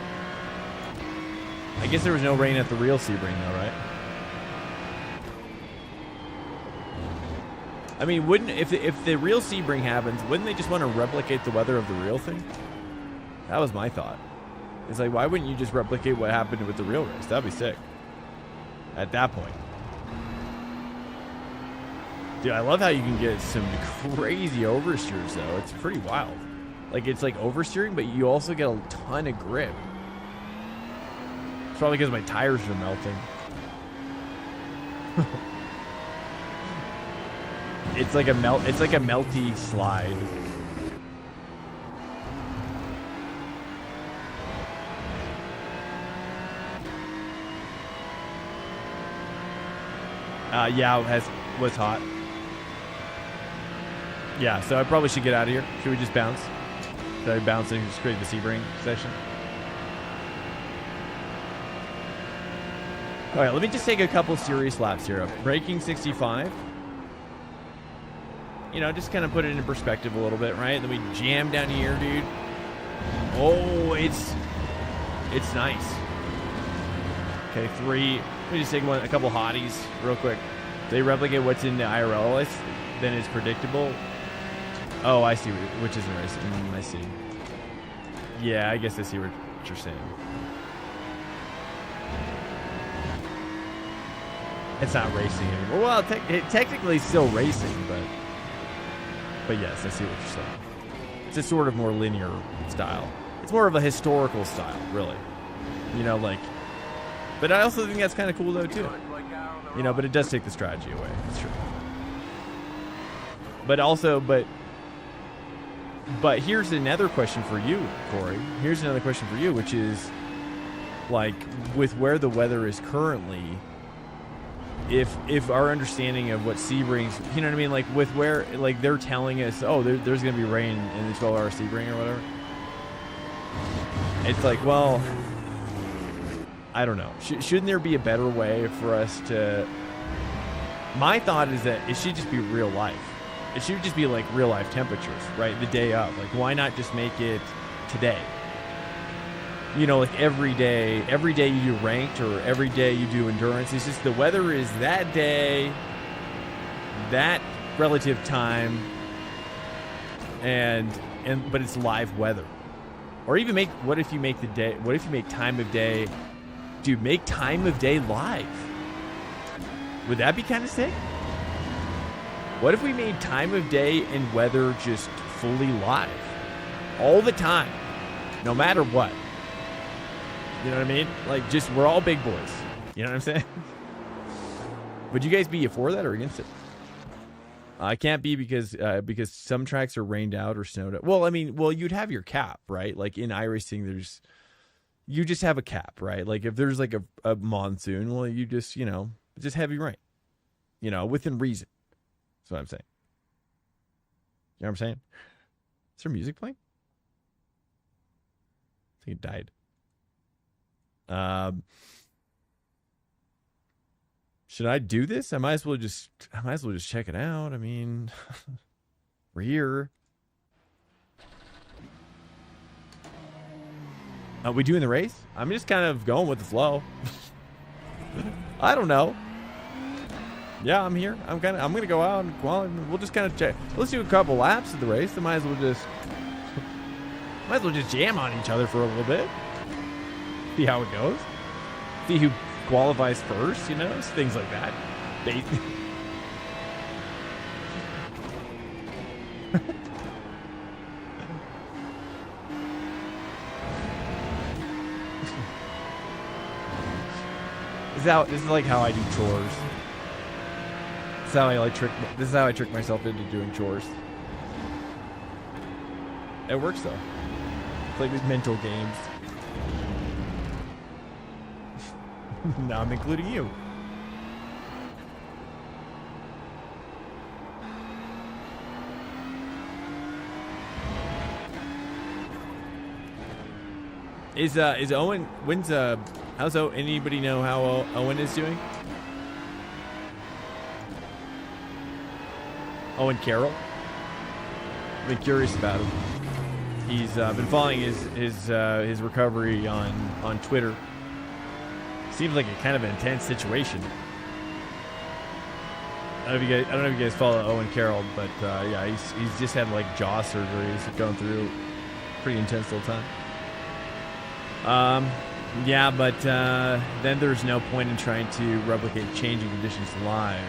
I guess there was no rain at the real Sebring, though, right? I mean, if the real Sebring happens, wouldn't they just want to replicate the weather of the real thing? That was my thought. It's like, why wouldn't you just replicate what happened with the real race? That'd be sick. At that point. Dude, I love how you can get some crazy oversteers, though. It's pretty wild. Like, it's like oversteering, but you also get a ton of grip. It's probably because my tires are melting. It's like a melty slide. Yeah, was hot. Yeah, so I probably should get out of here. Should we just bounce? Should I bounce and just create the Sebring session? All right, let me just take a couple serious laps here. Braking 65. You know, just kind of put it in perspective a little bit, right? Then we jam down here, dude. Oh, it's nice. Okay, 3. Let me just take a couple hotties real quick. They replicate what's in the IRL, then it's predictable. Oh, I see, which isn't racing. I see. Yeah, I guess I see what you're saying. It's not racing anymore. Well, it technically is still racing, but yes, I see what you're saying. It's a sort of more linear style. It's more of a historical style, really. You know, like. But I also think that's kind of cool though too. You know, but it does take the strategy away. It's true. But here's another question for you, Corey. Here's another question for you, which is, like, with where the weather is currently, if our understanding of what Sebring's, you know what I mean, like with where, like they're telling us, oh, there's going to be rain in the 12-hour Sebring or whatever. It's like, well, I don't know. Shouldn't there be a better way for us to? My thought is that it should just be real life. It should just be like real life temperatures, right? The day of. Like, why not just make it today? You know, like every day you do ranked or every day you do endurance. It's just the weather is that day, that relative time, but it's live weather. Or even what if you make time of day, dude, make time of day live. Would that be kind of sick? What if we made time of day and weather just fully live? All the time. No matter what. You know what I mean? Like, just, we're all big boys. You know what I'm saying? Would you guys be for that or against it? I can't be because some tracks are rained out or snowed out. Well, I mean, you'd have your cap, right? Like in iRacing, you just have a cap, right? Like if there's like a monsoon, well, you just, you know, just heavy rain. You know, within reason. That's what I'm saying. You know what I'm saying? Is there music playing? I think it died. Should I do this? I might as well just check it out. I mean, we're here. Are we doing the race? I'm just kind of going with the flow. I don't know. Yeah, I'm here. I'm gonna go out and we'll just kind of check. Let's do a couple laps of the race. I might as well just jam on each other for a little bit. See how it goes. See who qualifies first, you know, things like that. This is like how I do chores. This is how I trick myself into doing chores. It works though. It's like these mental games. Now I'm including you. Is Owen, anybody know how Owen is doing? Owen Carroll? I've been curious about him. He's been following his recovery on Twitter. Seems like a kind of an intense situation. I don't know if you guys follow Owen Carroll, but yeah, he's just had like jaw surgery. He's going through a pretty intense little time. Yeah, but then there's no point in trying to replicate changing conditions live.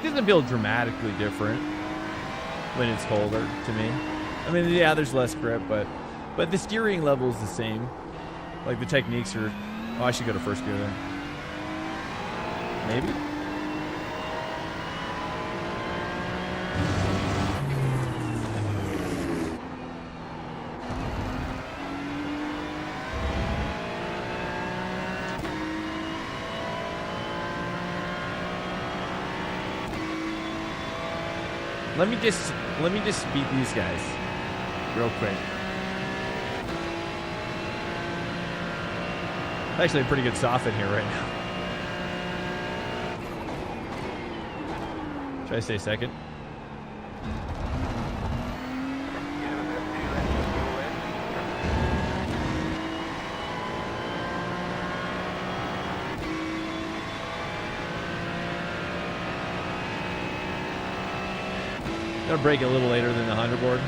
It doesn't feel dramatically different when it's colder to me. I mean, yeah, there's less grip, but the steering level is the same. Like the techniques are. Oh, I should go to first gear there. Maybe. Let me just beat these guys real quick. Actually, a pretty good soft in here right now. Should I say second? Gonna break it a little later than the 100 board.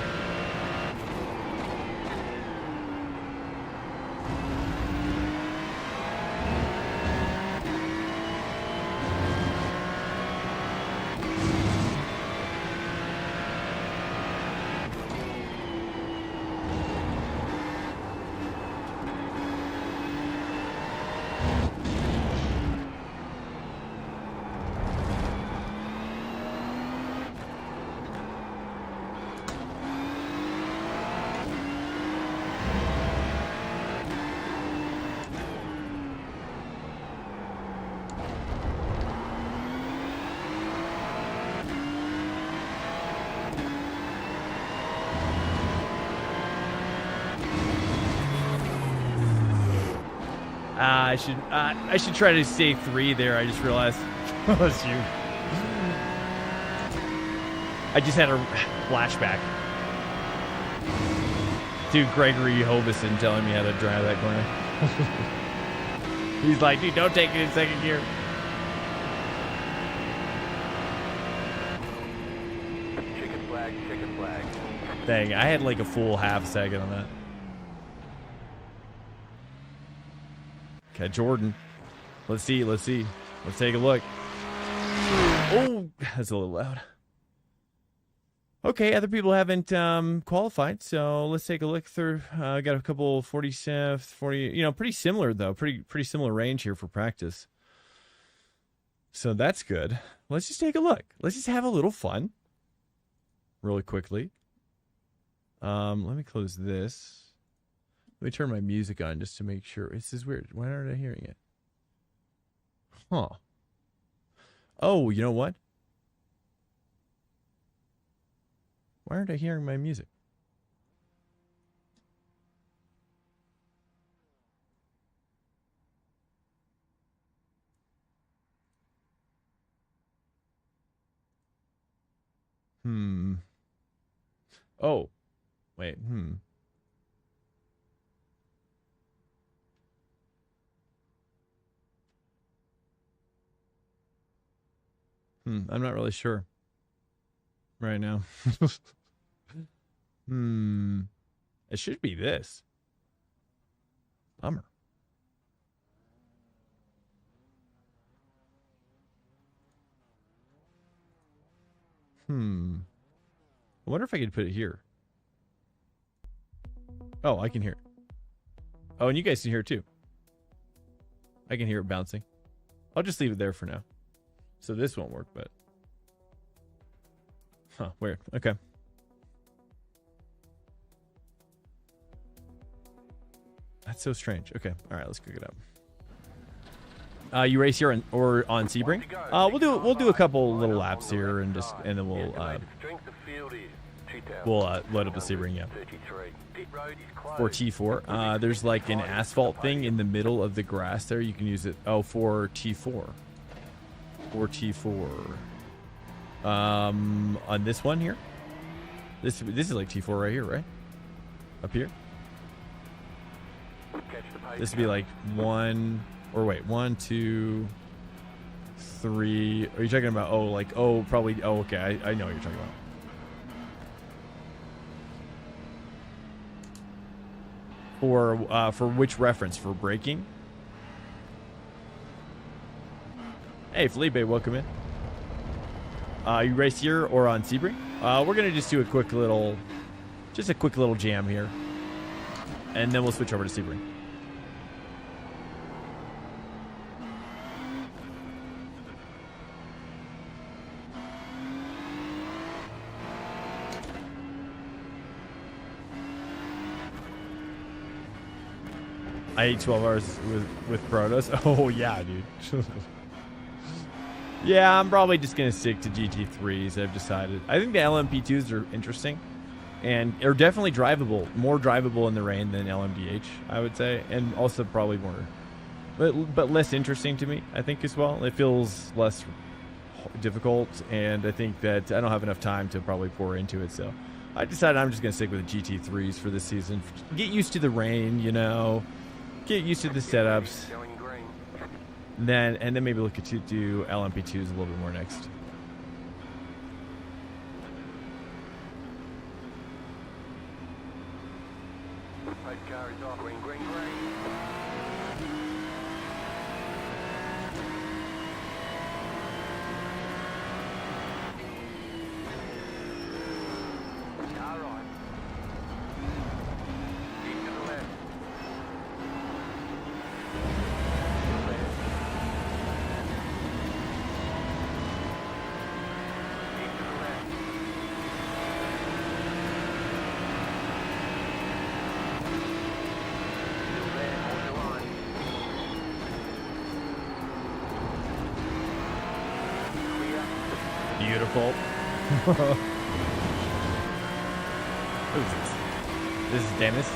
I should try to say 3 there. I just realized. Oh, shoot. I just had a flashback to Gregory Hobison telling me how to drive that corner. He's like, dude, don't take it in second gear.
Chicken flag, chicken flag.
Dang, I had like a full half second on that. Okay, Jordan. Let's see. Let's take a look. Oh, that's a little loud. Okay, other people haven't qualified, so let's take a look through. Got a couple 47th, 40, pretty similar though. Pretty similar range here for practice. So that's good. Let's just take a look. Let's just have a little fun. Really quickly. Let me close this. Let me turn my music on just to make sure. This is weird. Why aren't I hearing it? Huh. Oh, you know what? Why aren't I hearing my music? Oh, wait. I'm not really sure right now. It should be this. Bummer. I wonder if I could put it here. Oh, I can hear it. Oh, and you guys can hear it too. I can hear it bouncing. I'll just leave it there for now. So this won't work, but... Huh, weird. Okay. That's so strange. Okay, all right, let's cook it up. You race here or on Sebring? We'll do a couple little laps here and then we'll load up the Sebring. Yeah. For T4, there's like an asphalt thing in the middle of the grass there. You can use it. Oh, for T4. For T4. On this one here. This is like T4 right here, right? Up here. This would be like 1, 2, 3. Are you talking about? Oh, like probably. Oh, okay. I know what you're talking about. For which reference? For braking? Hey, Felipe, welcome in. You race here or on Sebring? We're gonna just do a quick little jam here, and then we'll switch over to Sebring. I ate 12 hours with Protos. Oh yeah, dude. Yeah, I'm probably just gonna stick to GT3s. I've decided. I think the LMP2s are interesting, and are definitely drivable, more drivable in the rain than LMDH, I would say, and also probably more, but less interesting to me, I think, as well. It feels less difficult, and I think that I don't have enough time to probably pour into it. So I decided I'm just gonna stick with the GT3s for this season. Get used to the rain, you know. Get used to the setups. And then maybe look at to do LMP2s a little bit more next.
Red car is off. Green, green, green. Car right. Keep to the left.
Beautiful. Who's this? This is Dennis.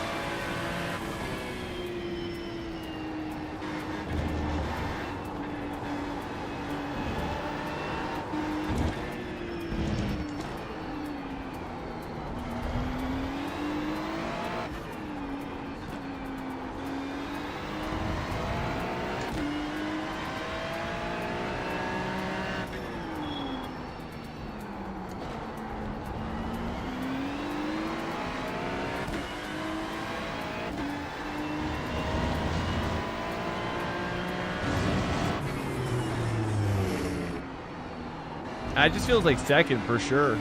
I just feels like second for sure.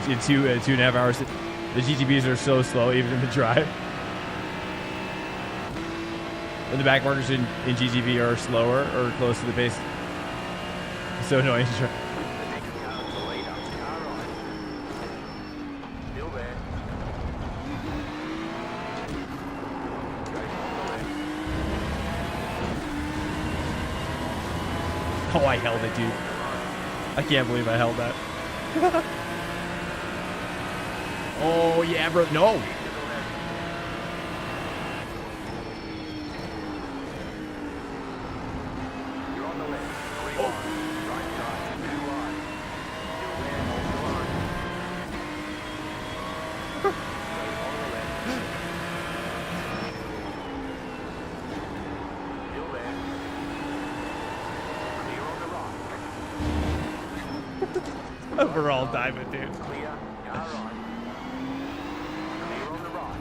In 2.5 hours, the GTBs are so slow even in the drive. When the back markers in GTB are slower or close to the pace. It's so annoying. Oh, I held it, dude. I can't believe I held that. Oh, yeah, bro. No. Overall diamond, dude.
Clear. Car right. Clear on the right.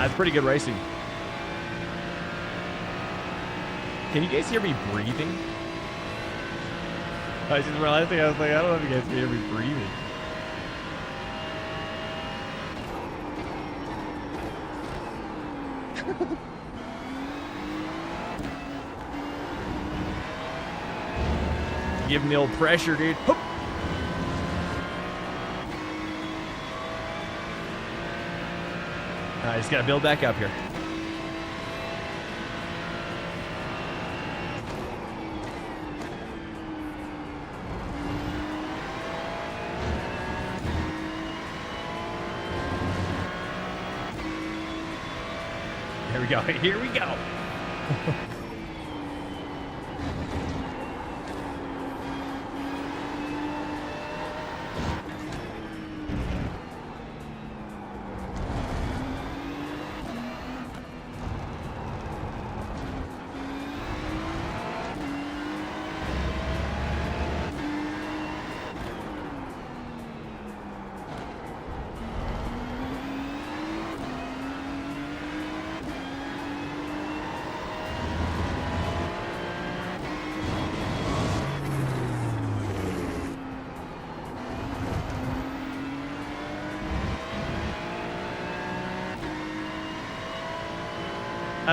It's pretty good racing. Can you guys hear me breathing? I just realized I was like, I don't know if you guys can hear me breathing. Give him the old pressure, dude. Hoop. I just gotta build back up here. Here we go. Here we go.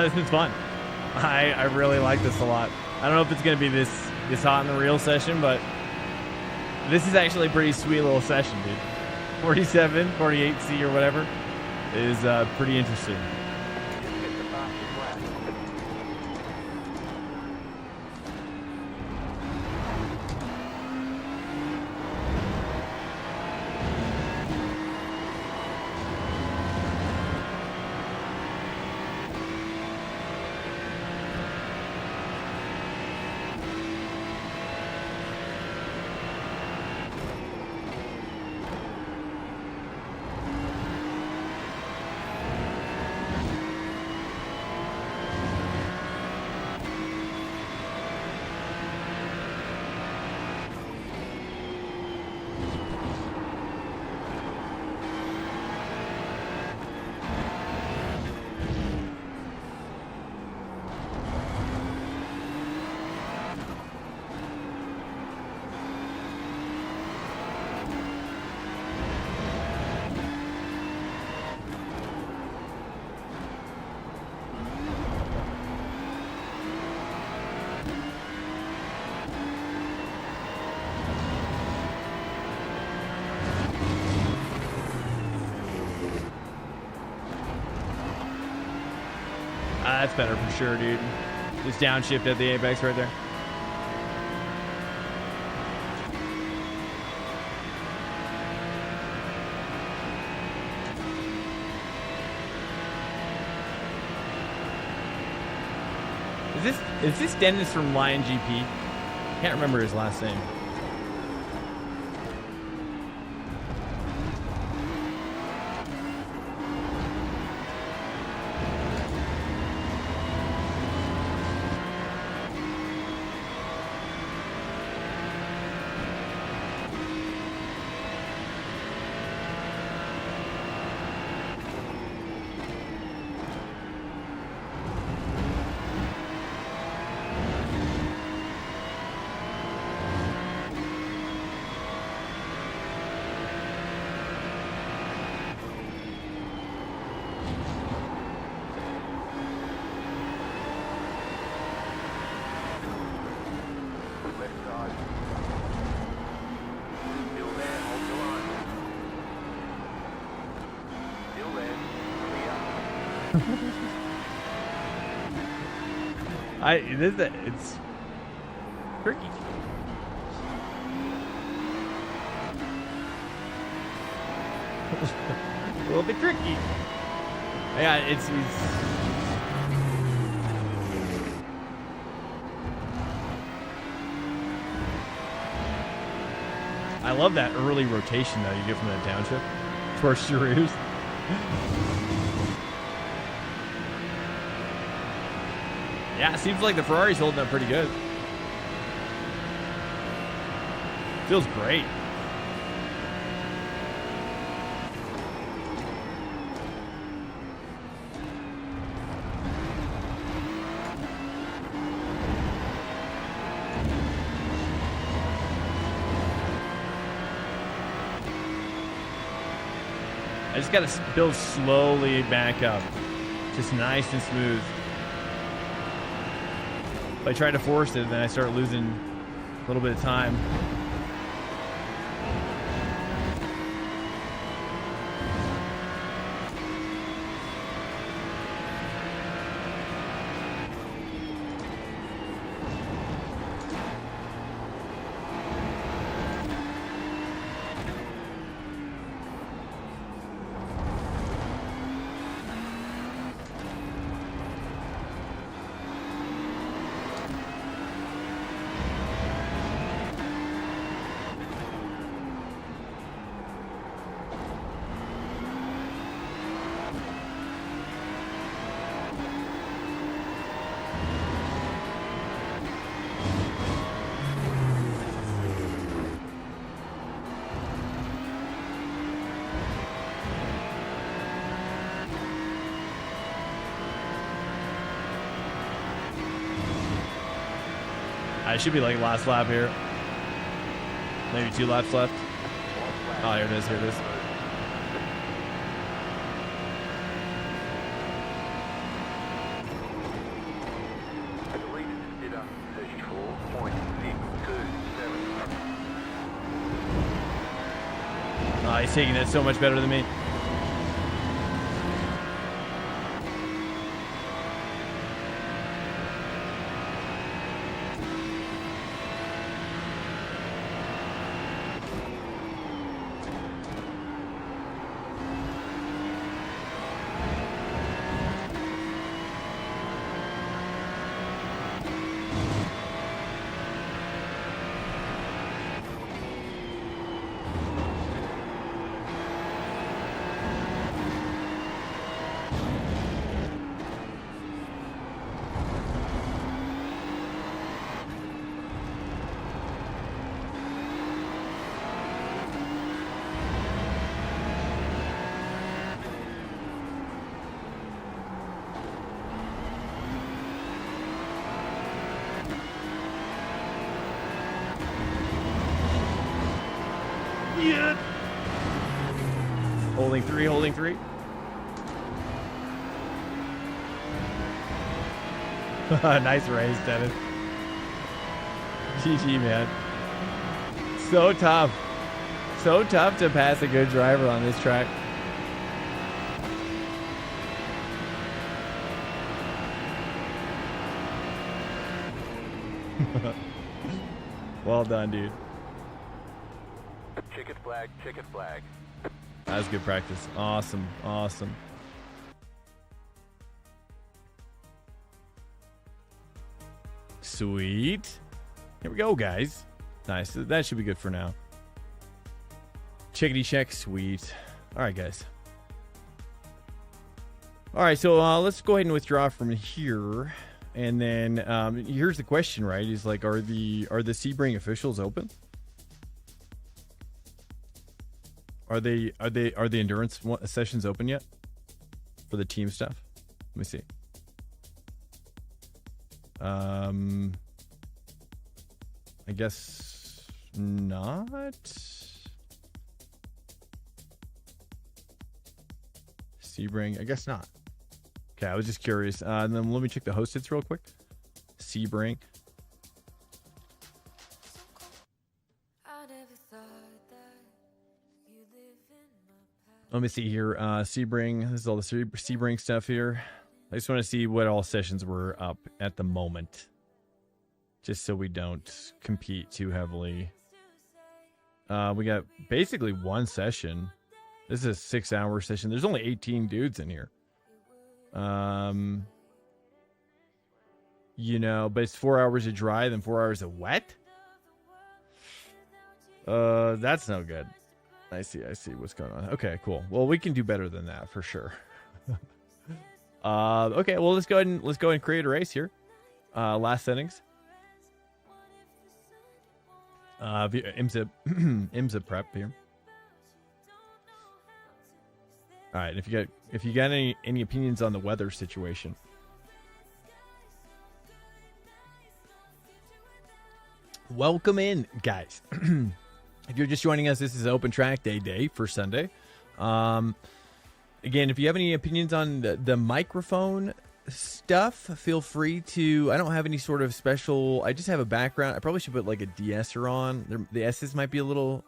This is fun. I really like this a lot. I don't know if it's going to be this hot in the real session, but this is actually a pretty sweet little session, dude. 47, 48C or whatever is pretty interesting.
Hit the fastest lap.
That's better for sure, dude. Just downshift at the apex right there. Is this Dennis from Lion GP? Can't remember his last name.
Left side. Still there, hold your line. Still there, clear.
It's tricky. A little bit tricky. Yeah, it's I love that early rotation though you get from that downshift towards Giroux. Yeah, it seems like the Ferrari's holding up pretty good. Feels great. I just got to build slowly back up. Just nice and smooth. If I try to force it, then I start losing a little bit of time. I should be like last lap here. Maybe 2 laps left. Oh, here it is. Here it is. Oh, he's taking that so much better than me. Yeah. Holding 3, holding 3. Nice race, Dennis. GG, man. So tough. So tough to pass a good driver on this track. Well done, dude.
Chicken flag, chicken flag.
That was good practice. Awesome, awesome. Sweet. Here we go, guys. Nice. That should be good for now. Chickadee check. Sweet. All right, guys. All right, so let's go ahead and withdraw from here. And then here's the question, right? Is like, are the Sebring officials open? Are the endurance sessions open yet for the team stuff? Let me see. I guess not. Sebring, I guess not. Okay, I was just curious. And then let me check the host hits real quick. Sebring. Let me see here. Sebring. This is all the Sebring stuff here. I just want to see what all sessions were up at the moment, just so we don't compete too heavily. We got basically one session. This is a 6-hour session. There's only 18 dudes in here. You know, but it's 4 hours of dry, then 4 hours of wet. That's no good. I see what's going on. Okay, cool. Well, we can do better than that for sure. Okay, well, let's go ahead and create a race here. Last settings. IMSA IMSA prep here. All right, if you got any opinions on the weather situation. Welcome in, guys. If you're just joining us, this is OpenTrackday day for Sunday. Again, if you have any opinions on the microphone stuff, feel free to. I don't have any sort of special. I just have a background. I probably should put like a de-esser on. The S's might be a little.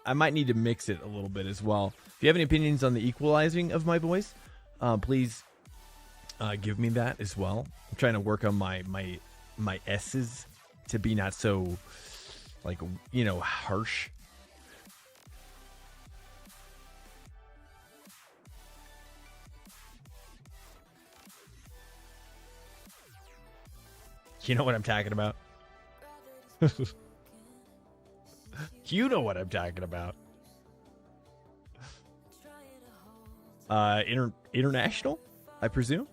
I might need to mix it a little bit as well. If you have any opinions on the equalizing of my voice, please give me that as well. I'm trying to work on my S's to be not so, like, you know, harsh. You know what I'm talking about? You know what I'm talking about. International, I presume.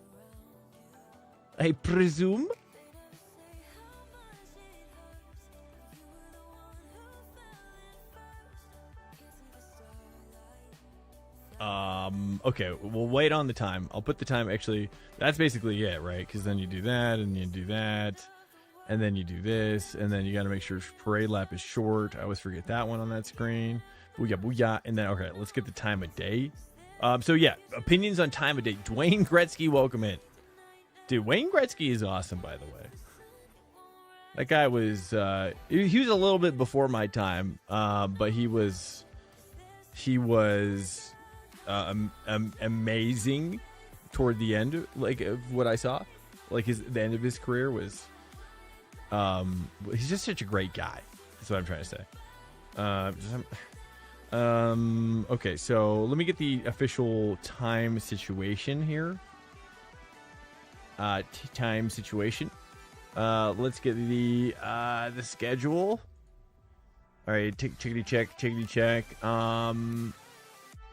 Okay, we'll wait on the time. I'll put the time. Actually, that's basically it, right? Because then you do that and you do that. And then you do this, and then you got to make sure parade lap is short. I always forget that one on that screen. Booyah, booyah. And then, okay, let's get the time of day. So, yeah, opinions on time of day. Dwayne Gretzky, welcome in. Dude, Wayne Gretzky is awesome, by the way. That guy was, he was a little bit before my time, but he was amazing toward the end, like, of what I saw. Like, the end of his career was, he's just such a great guy. That's what I'm trying to say. Okay, so let me get the official time situation here. Time situation. Let's get the schedule. All right, chickadee check.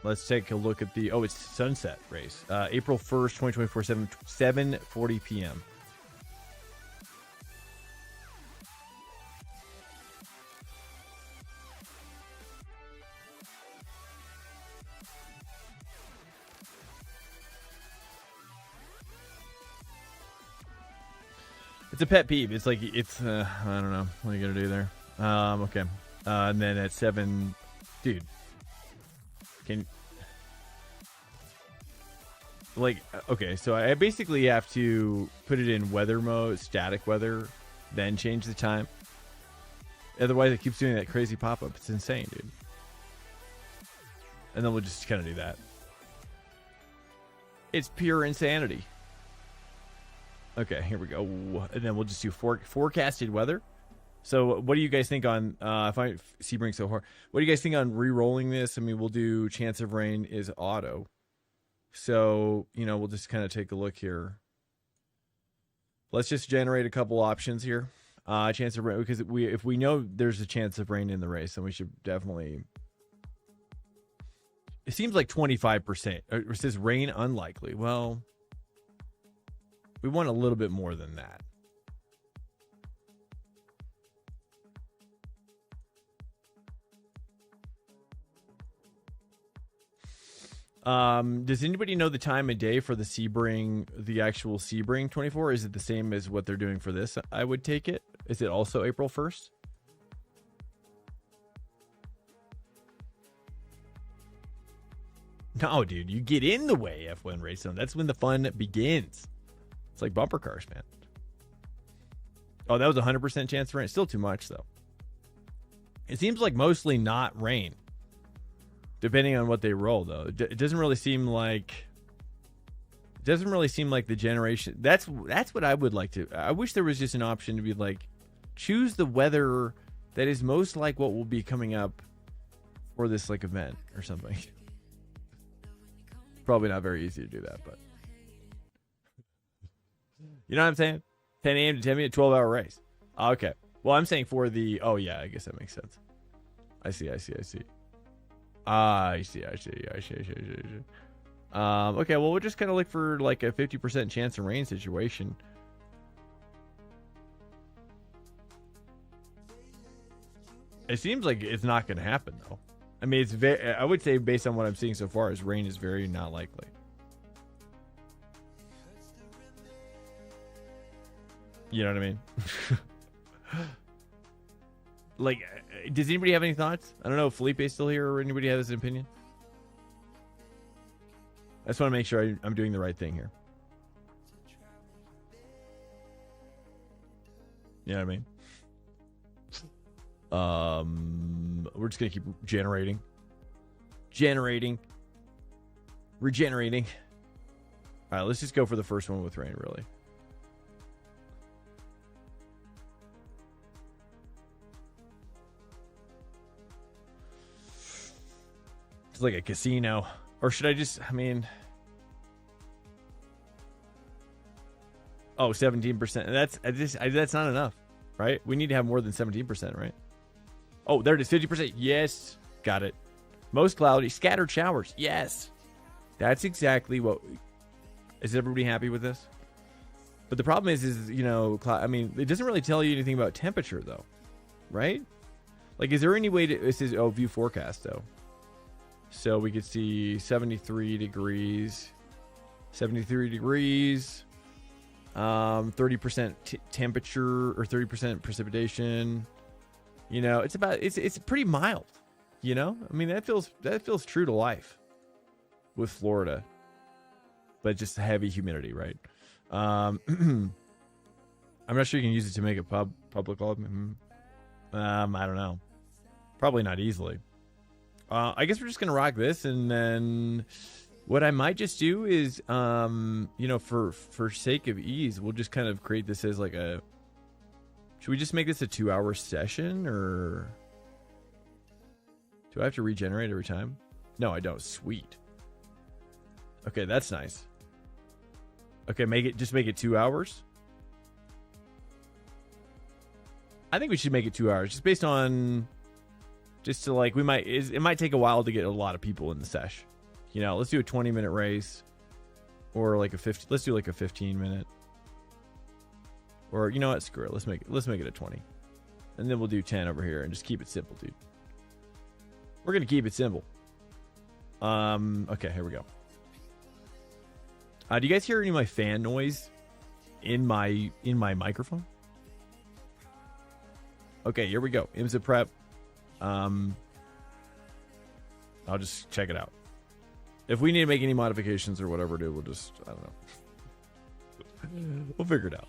Let's take a look at the it's sunset race. April 1st, 2024, 7:40 p.m. It's a pet peeve. It's like, I don't know. What are you going to do there? Okay. And then at 7, dude. Okay, so I basically have to put it in weather mode, static weather, then change the time. Otherwise, it keeps doing that crazy pop-up. It's insane, dude. And then we'll just kind of do that. It's pure insanity. Okay, here we go. And then we'll just do forecasted weather. So what do you guys think on, if I Sebring so hard, what do you guys think on re-rolling this? I mean, we'll do chance of rain is auto. So, we'll just kind of take a look here. Let's just generate a couple options here. Chance of rain, because if we know there's a chance of rain in the race, then we should definitely. It seems like 25%. It says rain unlikely. Well, we want a little bit more than that. Does anybody know the time of day for the Sebring, the actual Sebring 24? Is it the same as what they're doing for this? I would take it. Is it also April 1st? No, dude, you get in the way, F1 Race Zone. That's when the fun begins. It's like bumper cars, man. Oh, that was 100% chance of rain. Still too much, though. It seems like mostly not rain. Depending on what they roll, though. It doesn't really seem like... It doesn't really seem like the generation... That's what I would like to... I wish there was just an option to be like, choose the weather that is most like what will be coming up for this like event or something. Probably not very easy to do that, but... You know what I'm saying? 10 a.m. to 10 a.m., 12-hour race. Okay. Well, I'm saying for the... Oh, yeah, I guess that makes sense. I see. I see. Okay, well, we'll just kind of look for like a 50% chance of rain situation. It seems like it's not going to happen, though. I mean, it's very... I would say, based on what I'm seeing so far, is rain is very not likely. You know what I mean? Like, does anybody have any thoughts? I don't know if Felipe's still here or anybody has an opinion. I just want to make sure I'm doing the right thing here. You know what I mean? We're just going to keep generating. Regenerating. All right, let's just go for the first one with rain, really. It's like a casino. Or should I just, I mean... Oh, 17%. That's not enough, right? We need to have more than 17%, right? Oh, there it is, 50%. Yes. Got it. Most cloudy. Scattered showers. Yes. That's exactly what... Is everybody happy with this? But the problem is I mean, it doesn't really tell you anything about temperature, though. Right? Like, is there any way to... This is, view forecast, though. So we could see 73 degrees. 73 degrees. 30% temperature or 30% precipitation. You know, it's pretty mild. You know, I mean that feels true to life with Florida, but just heavy humidity, right? I'm not sure you can use it to make a public log. I don't know. Probably not easily. I guess we're just gonna rock this, and then what I might just do is, you know, for sake of ease, we'll just kind of create this as like a. Should we just make this a 2-hour session, or do I have to regenerate every time? No, I don't. Sweet. Okay, that's nice. Okay, make it 2 hours. I think we should make it 2 hours, just based on, just to like, it might take a while to get a lot of people in the sesh. You know, let's do a 20-minute race, or like let's do like a 15-minute, or you know what, screw it. Let's make it a 20, and then we'll do 10 over here and just keep it simple, dude. We're gonna keep it simple. Okay, here we go. Do you guys hear any of my fan noise in my microphone? Okay, here we go. IMSA prep. I'll just check it out. If we need to make any modifications or whatever, dude, we'll just, I don't know. We'll figure it out.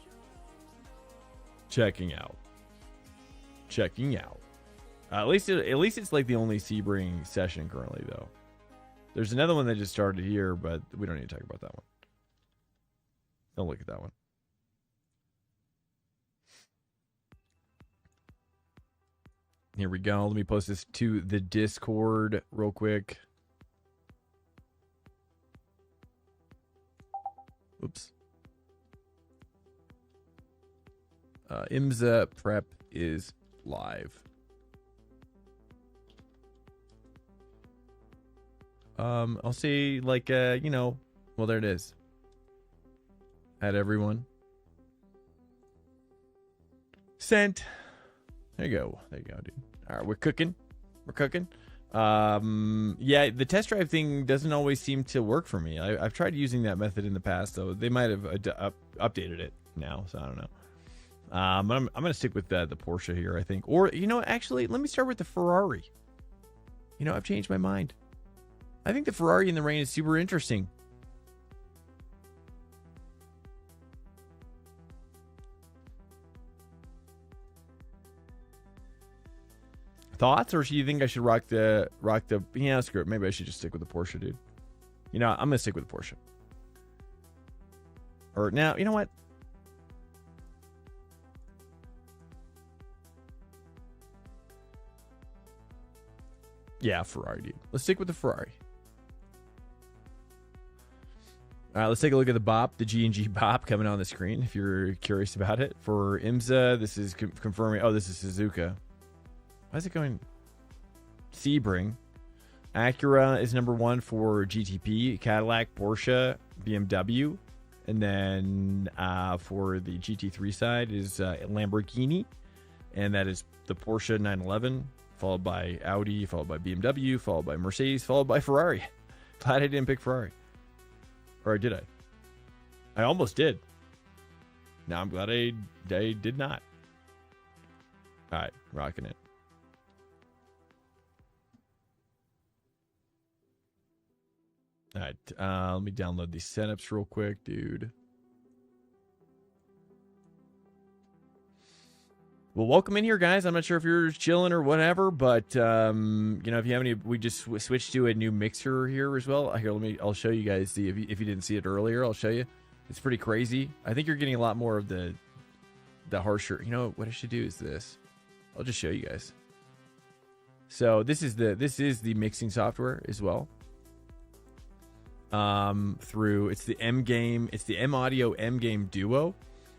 Checking out. At least it's like the only Sebring session currently, though. There's another one that just started here, but we don't need to talk about that one. Don't look at that one. Here we go. Let me post this to the Discord real quick. Oops. IMSA prep is live. I'll say like, you know, well, there it is. Add everyone. Sent. There you go. There you go, dude. All right, we're cooking. Yeah, the test drive thing doesn't always seem to work for me. I've tried using that method in the past, though. They might have updated it now, so I don't know. But I'm going to stick with the Porsche here, I think. Or, you know, actually, let me start with the Ferrari. You know, I've changed my mind. I think the Ferrari in the rain is super interesting. Thoughts, or do you think I should rock the yeah, screw it. Maybe I should just stick with the Porsche, dude. You know, I'm gonna stick with the Porsche. Or now, you know what? Yeah, Ferrari, dude. Let's stick with the Ferrari. All right, let's take a look at the BOP, the G&G BOP coming on the screen if you're curious about it. For IMSA, this is confirming. Oh, this is Suzuka. Why is it going? Sebring. Acura is number 1 for GTP. Cadillac, Porsche, BMW. And then for the GT3 side is Lamborghini. And that is the Porsche 911, followed by Audi, followed by BMW, followed by Mercedes, followed by Ferrari. Glad I didn't pick Ferrari. Or did I? I almost did. Now I'm glad I did not. All right, rocking it. All right, let me download these setups real quick, dude. Well, welcome in here, guys. I'm not sure if you're chilling or whatever, but you know, if you have any, we just switched to a new mixer here as well. Here, I'll show you guys. See if you didn't see it earlier, I'll show you. It's pretty crazy. I think you're getting a lot more of the harsher. You know what I should do is this. I'll just show you guys. So this is the mixing software as well. Through it's the M Audio M Game Duo.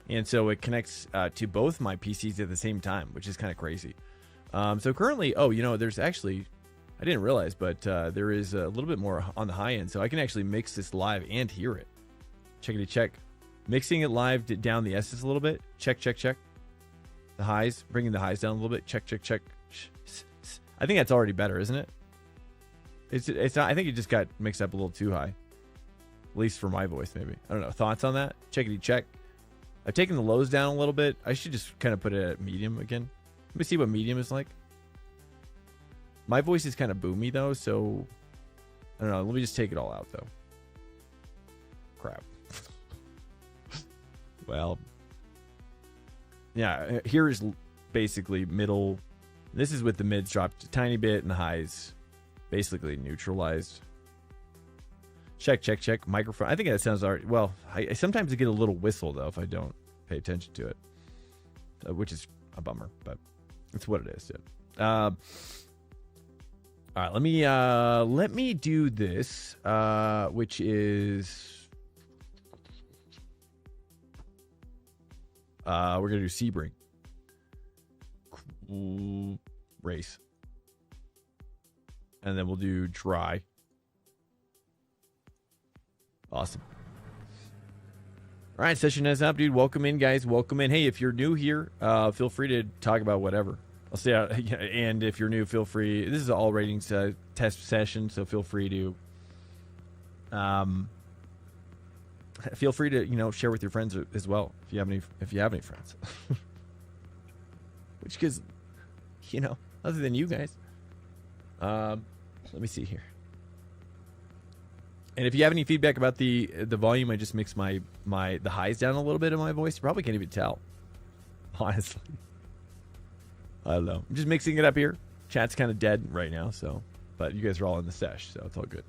And so it connects to both my PCs at the same time, which is kind of crazy. So currently, oh, you know, there's actually, I didn't realize, but there is a little bit more on the high end. So I can actually mix this live and hear it. Check. Mixing it live down the S's a little bit. Check. The highs, bringing the highs down a little bit. Check. I think that's already better, isn't it? It's not, I think it just got mixed up a little too high. At least for my voice, maybe. I don't know. Thoughts on that? Check. I've taken the lows down a little bit. I should just kind of put it at medium again. Let me see what medium is like. My voice is kind of boomy though, so I don't know. Let me just take it all out though. Crap. Well, yeah, here is basically middle. This is with the mids dropped a tiny bit and the highs basically neutralized. Check, check, check. Microphone. I think that sounds all right. Well, I sometimes get a little whistle though if I don't pay attention to it, which is a bummer, but it's what it is. All right, let me do this, which is we're gonna do Sebring race, and then we'll do dry. Awesome. All right, session is up, dude. Welcome in, guys. Welcome in. Hey, if you're new here, feel free to talk about whatever. I'll say, and if you're new, feel free. This is an all ratings test session, so feel free to, share with your friends as well if you have any friends. Which, because, other than you guys, let me see here. And if you have any feedback about the volume, I just mix the highs down a little bit in my voice. You probably can't even tell, honestly. I don't know. I'm just mixing it up here. Chat's kind of dead right now, but you guys are all in the sesh, so it's all good.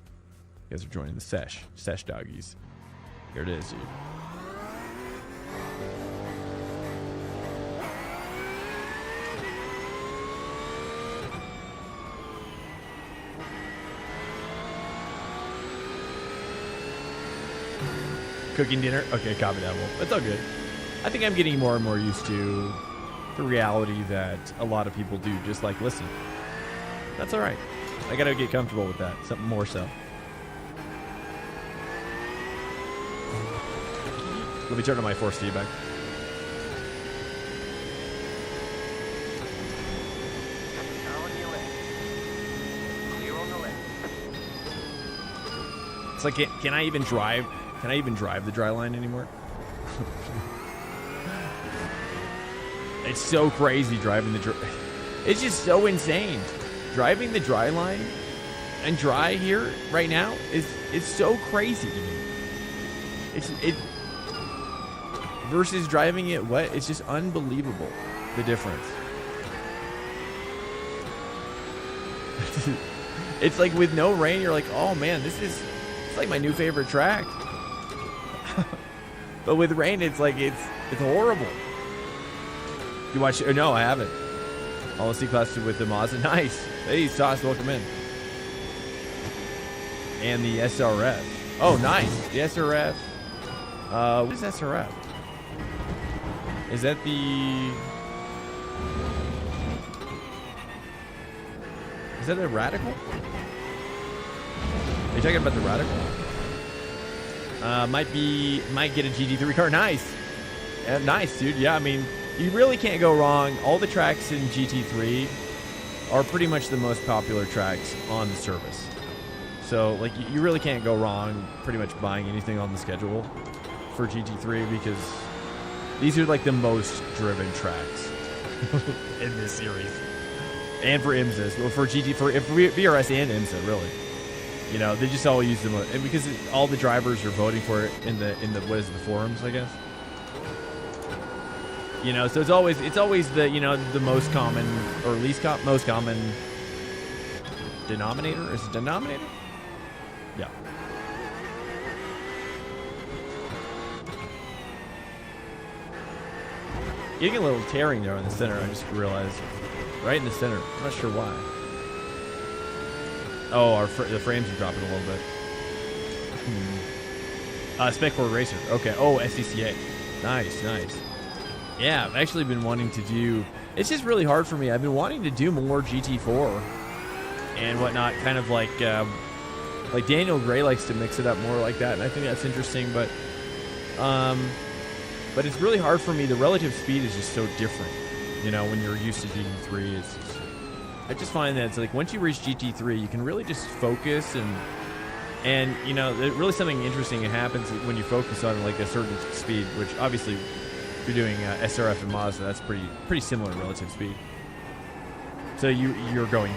You guys are joining the sesh doggies. Here it is, dude. Cooking dinner? Okay, copy that. Well, it's all good. I think I'm getting more and more used to the reality that a lot of people do, just like listen. That's all right. I gotta get comfortable with that. Something more so. Let me turn on my force feedback. It's like, can I even drive? Can I even drive the dry line anymore? It's so crazy driving the it's just so insane. Driving the dry line and dry here right now is so crazy to me. It versus driving it wet, it's just unbelievable the difference. It's like with no rain, you're like, oh man, it's like my new favorite track. But with rain, it's like it's horrible. You watch it? No, I haven't. All C class with the Mazda. Nice. Hey, Sauce, welcome in. And the SRF. Oh, nice. The SRF. What is SRF? Is that the? Is that a Radical? Are you talking about the Radical? Might get a GT3 car. Nice. Yeah, nice, dude. Yeah, I mean, you really can't go wrong. All the tracks in GT3 are pretty much the most popular tracks on the service. So, like, you really can't go wrong pretty much buying anything on the schedule for GT3 because these are, like, the most driven tracks in this series. And for IMSA. Well, for VRS and IMSA, really. You know, they just all use them, and because all the drivers are voting for it in the what is it, the forums, I guess. You know, so it's always the the most common or most common denominator. Is it denominator? Yeah. Getting a little tearing there in the center. I just realized, right in the center. I'm not sure why. Oh, the frames are dropping a little bit. Spec 4 Racer. Okay. Oh, SCCA. Nice. Yeah, I've actually been wanting to do... It's just really hard for me. I've been wanting to do more GT4 and whatnot, kind of like Daniel Gray likes to mix it up more like that, and I think that's interesting, but it's really hard for me. The relative speed is just so different, when you're used to GT3. I just find that it's like once you reach GT3, you can really just focus and really something interesting happens when you focus on like a certain speed, which obviously you're doing SRF and Mazda, that's pretty similar relative speed. So you're going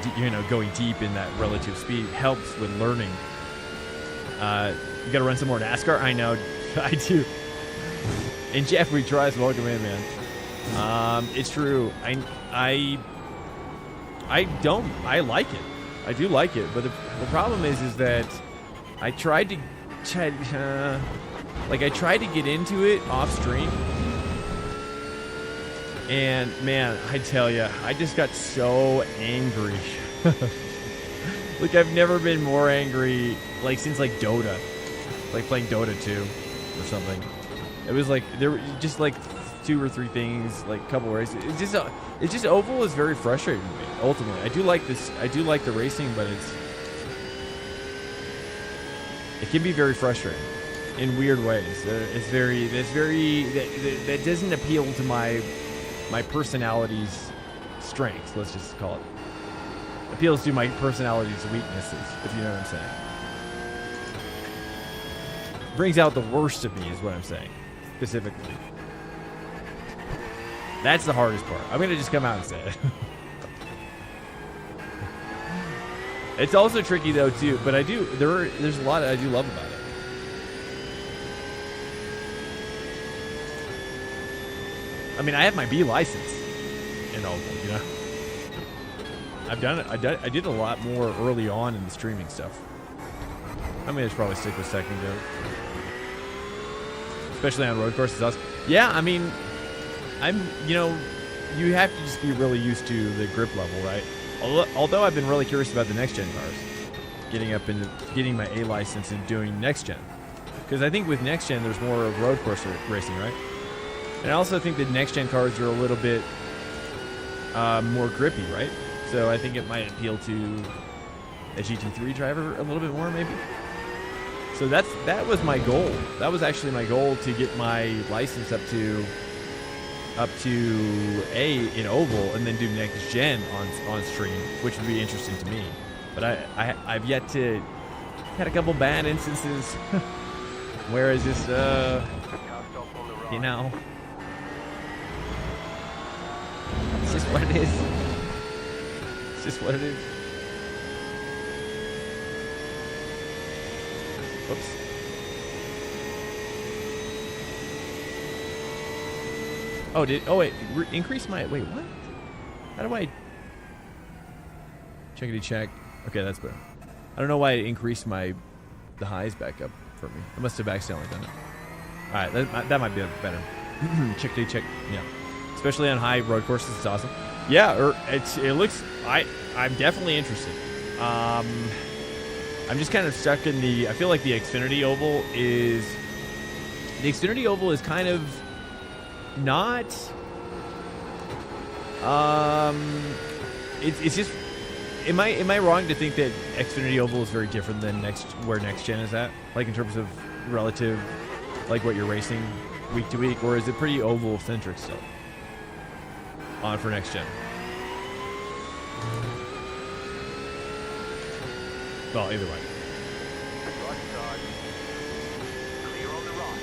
going deep in that relative speed helps with learning. You got to run some more NASCAR. I know, I do. And Jeffrey tries. Welcome in, man. It's true. I like it. I do like it, but the problem is that I tried to get into it off stream, and man, I tell you, I just got so angry. Like I've never been more angry, like since like Dota, like playing Dota 2 or something. It was like there were just like 2 or 3 things, like a couple races. It's just Oval is very frustrating to me. Ultimately, I do like this. I do like the racing, but it can be very frustrating in weird ways. That doesn't appeal to my personality's strengths. Let's just call it. Appeals to my personality's weaknesses, if you know what I'm saying. Brings out the worst of me, is what I'm saying, specifically. That's the hardest part. I'm gonna just come out and say it. It's also tricky though too, but there's a lot I do love about it. I mean, I have my B license in Oval, you know. I've done it. I did a lot more early on in the streaming stuff. I mean, I should probably stick with second go, especially on road courses. Yeah, I mean, you have to just be really used to the grip level, right? Although I've been really curious about the next gen cars, getting my A license and doing next gen, because I think with next gen there's more of road course racing, right? And I also think that next gen cars are a little bit more grippy, right? So I think it might appeal to a GT3 driver a little bit more, maybe. So that was my goal. That was actually my goal, to get my license up to A in Oval, and then do next gen on stream, which would be interesting to me. But I've yet to had a couple bad instances where it's just it's just what it is. It's just what it is. Whoops. Increase my, wait, what? How do I, checkity check. Okay, that's better. I don't know why it increased the highs back up for me. I must have accidentally done it. Alright, that might be better. Checkity check, yeah. Especially on high road courses, it's awesome. Yeah, it looks, I'm definitely interested. I'm just kind of stuck in I feel like the Xfinity Oval is kind of not, it's just, am I wrong to think that Xfinity Oval is very different than where next gen is at, like in terms of relative, like what you're racing week to week, or is it pretty Oval centric still on for next gen? Well, either way.
Clear on the right.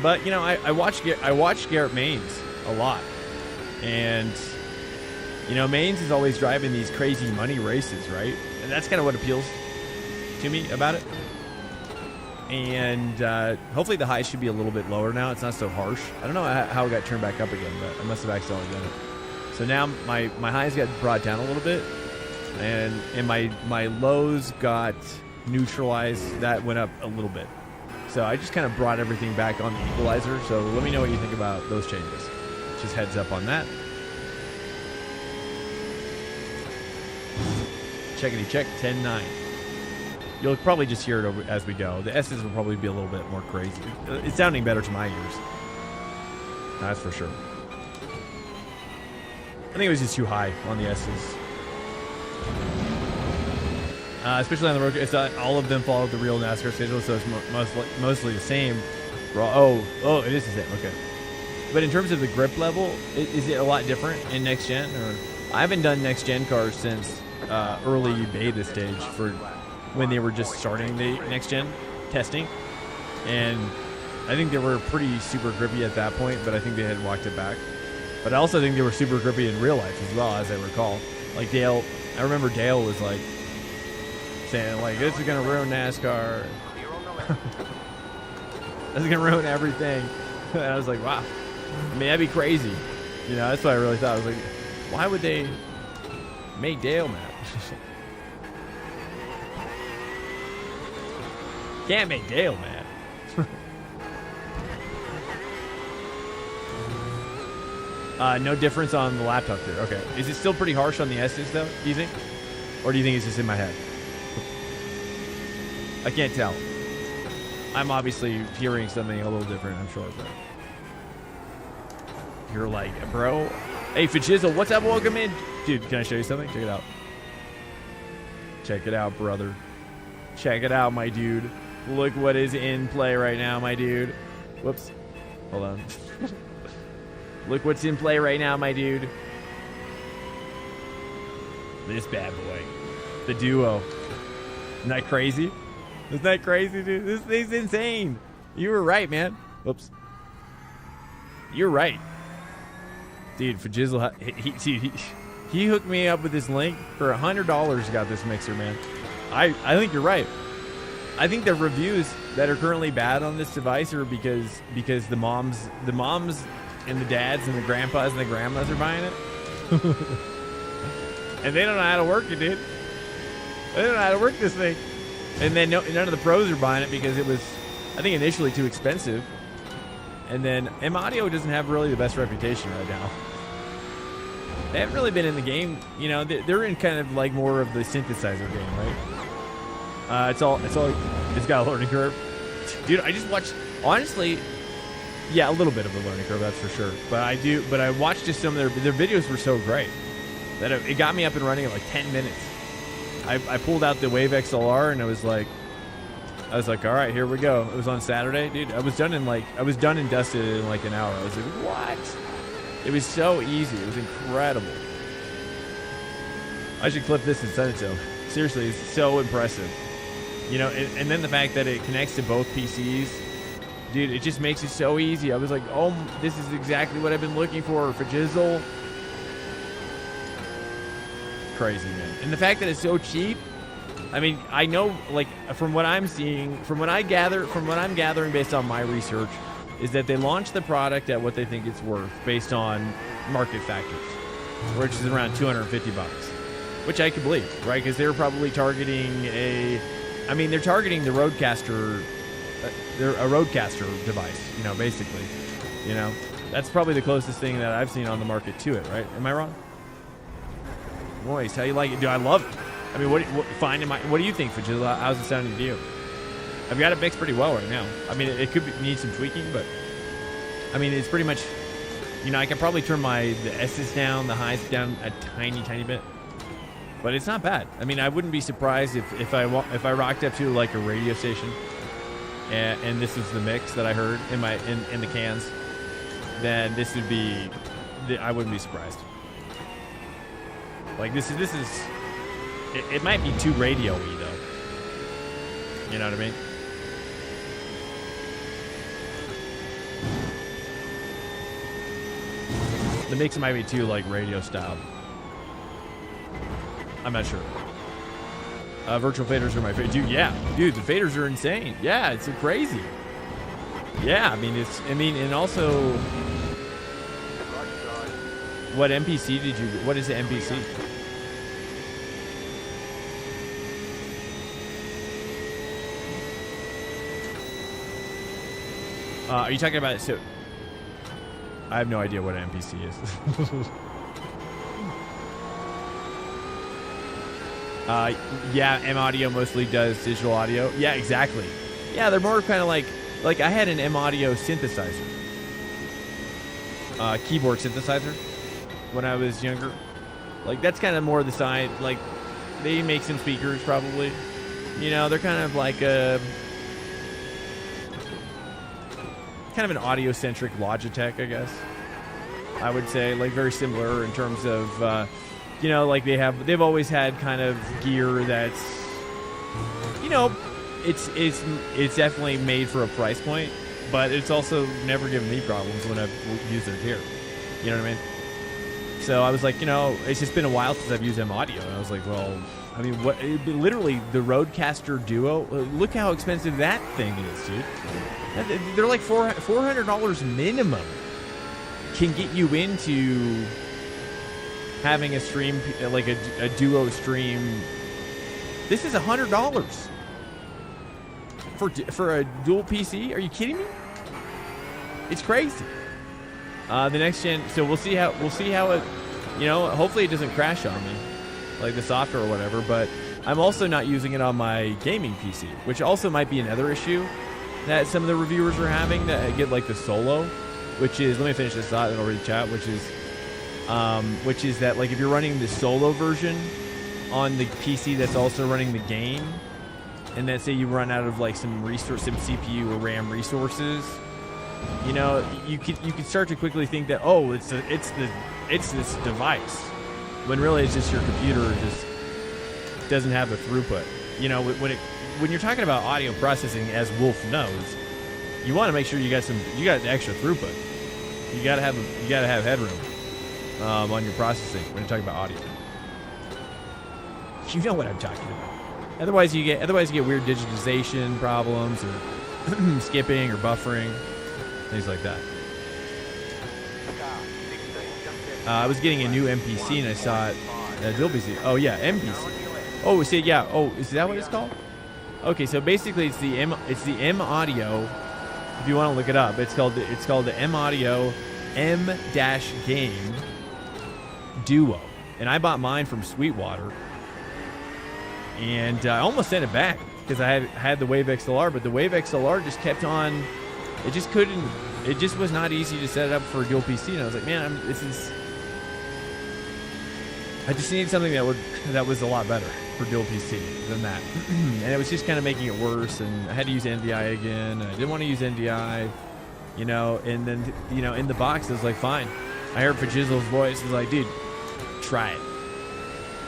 But you know, I watched Garrett Maines a lot, and you know, Maines is always driving these crazy money races, right? And that's kind of what appeals to me about it. And hopefully the highs should be a little bit lower now. It's not so harsh. I don't know how it got turned back up again, but I must have accidentally done it. So now my highs got brought down a little bit, and my lows got neutralized. That went up a little bit. So I just kind of brought everything back on the equalizer. So let me know what you think about those changes. Just heads up on that. Checkity check, 10-9. You'll probably just hear it over as we go. The S's will probably be a little bit more crazy. It's sounding better to my ears. That's for sure. I think it was just too high on the S's. Especially on the road. It's all of them follow the real NASCAR schedule, so it's mostly the same. Oh, it is the same. Okay. But in terms of the grip level, is it a lot different in next gen? Or I haven't done next gen cars since early beta stage for when they were just starting the next gen testing, and I think they were pretty super grippy at that point, but I think they had walked it back. But I also think they were super grippy in real life as well, as I recall. Like Dale, I remember Dale was like saying like, "This is gonna ruin NASCAR. This is gonna ruin everything." And I was like, "Wow, I mean that'd be crazy." You know, that's what I really thought. I was like, "Why would they make Dale mad?" Can't make Dale mad. No difference on the laptop there. Okay. Is it still pretty harsh on the S's though, do you think? Or do you think it's just in my head? I can't tell. I'm obviously hearing something a little different, I'm sure. But you're like, bro. Hey, Fajizzle, what's up? Welcome in. Dude, can I show you something? Check it out. Check it out, brother. Check it out, my dude. Look what is in play right now, my dude. Whoops. Hold on. Look what's in play right now, my dude. This bad boy. The duo. Isn't that crazy? Isn't that crazy, dude? This thing's insane. You were right, man. Whoops. You're right. Dude, for Jizzle, he hooked me up with this link for $100. Got this mixer, man. I think you're right. I think the reviews that are currently bad on this device are because the moms and the dads and the grandpas and the grandmas are buying it. And they don't know how to work it, dude. They don't know how to work this thing. And then none of the pros are buying it because it was, I think, initially too expensive. And then M-Audio doesn't have really the best reputation right now. They haven't really been in the game. You know, they're in kind of like more of the synthesizer game, right? It's got a learning curve. Dude, I just watched, honestly, yeah, a little bit of a learning curve, that's for sure. But I watched just some of their videos were so great that it got me up and running in like 10 minutes. I pulled out the Wave XLR and I was like, all right, here we go. It was on Saturday, dude. I was done and dusted in like an hour. I was like, what? It was so easy. It was incredible. I should clip this and send it to him. Seriously, it's so impressive. You know, and then the fact that it connects to both PCs, dude, it just makes it so easy. I was like, oh, this is exactly what I've been looking for Jizzle. Crazy, man. And the fact that it's so cheap, I mean, I know, like, from what I'm seeing, from what I'm gathering based on my research, is that they launched the product at what they think it's worth based on market factors, which is around $250, which I can believe, right? Because they're probably targeting they're targeting the Roadcaster, they're a Roadcaster device, you know, basically, you know, that's probably the closest thing that I've seen on the market to it, right? Am I wrong? Royce, how you like it? Dude, I love it. I mean, what do you think, Fajil? How's it sounding to you? I've got it mixed pretty well right now. I mean, it could need some tweaking, but I mean, it's pretty much, you know, I can probably turn the S's down, the highs down a tiny bit, but it's not bad. I mean, I wouldn't be surprised if I rocked up to like a radio station, and this is the mix that I heard in the cans, then this would be, I wouldn't be surprised. Like this is. It might be too radio-y, though. You know what I mean? The mix might be too, like, radio style. I'm not sure. Virtual faders are my favorite. Dude, the faders are insane. Yeah, it's crazy. Yeah, and also... What MPC what is the MPC? Are you talking about, so I have no idea what an MPC is. Yeah, M-Audio mostly does digital audio. Yeah, exactly. Yeah, they're more kind of like I had an M-Audio synthesizer. Keyboard synthesizer when I was younger. Like, that's kind of more the side, like, they make some speakers probably. You know, they're kind of like a... kind of an audio-centric Logitech, I guess. I would say, like, very similar in terms of you know, like they've always had kind of gear that's, you know, it's definitely made for a price point, but it's also never given me problems when I've used their gear. You know what I mean? So I was like, you know, it's just been a while since I've used M Audio, and I was like, well, I mean, what? Literally, the Rodecaster Duo. Look how expensive that thing is, dude. They're like $400 minimum. Can get you into having a stream, like a duo stream. This is $100 for a dual PC. Are you kidding me? It's crazy. The next gen. So we'll see how it. You know, hopefully it doesn't crash on me, like the software or whatever. But I'm also not using it on my gaming PC, which also might be another issue that some of the reviewers are having that get like the solo, which is, let me finish this thought and I'll read the chat, which is that like if you're running the solo version on the PC that's also running the game, and then say you run out of like some CPU or RAM resources, you know, you could start to quickly think that, oh, it's this device, when really it's just your computer just doesn't have the throughput. You know, when you're talking about audio processing, as Wolf knows, you want to make sure you got extra throughput. You gotta have headroom on your processing when you're talking about audio. You know what I'm talking about. Otherwise you get weird digitization problems or skipping or buffering, things like that. I was getting a new MPC and I saw it. Dual PC. Oh yeah, MPC. Oh, see, yeah. Oh, is that what it's called? Okay, so basically it's the M Audio. If you want to look it up, it's called the M Audio M-Game Duo, and I bought mine from Sweetwater, and I almost sent it back because I had the Wave XLR, but the Wave XLR just kept on. It just couldn't. It just was not easy to set it up for a dual PC, and I was like, man, I just needed something that was a lot better for dual PC than that. And it was just kind of making it worse, and I had to use NDI again, and I didn't want to use NDI, you know, and then, you know, in the box, I was like, fine. I heard Fajizzle's voice. He's like, dude, try it.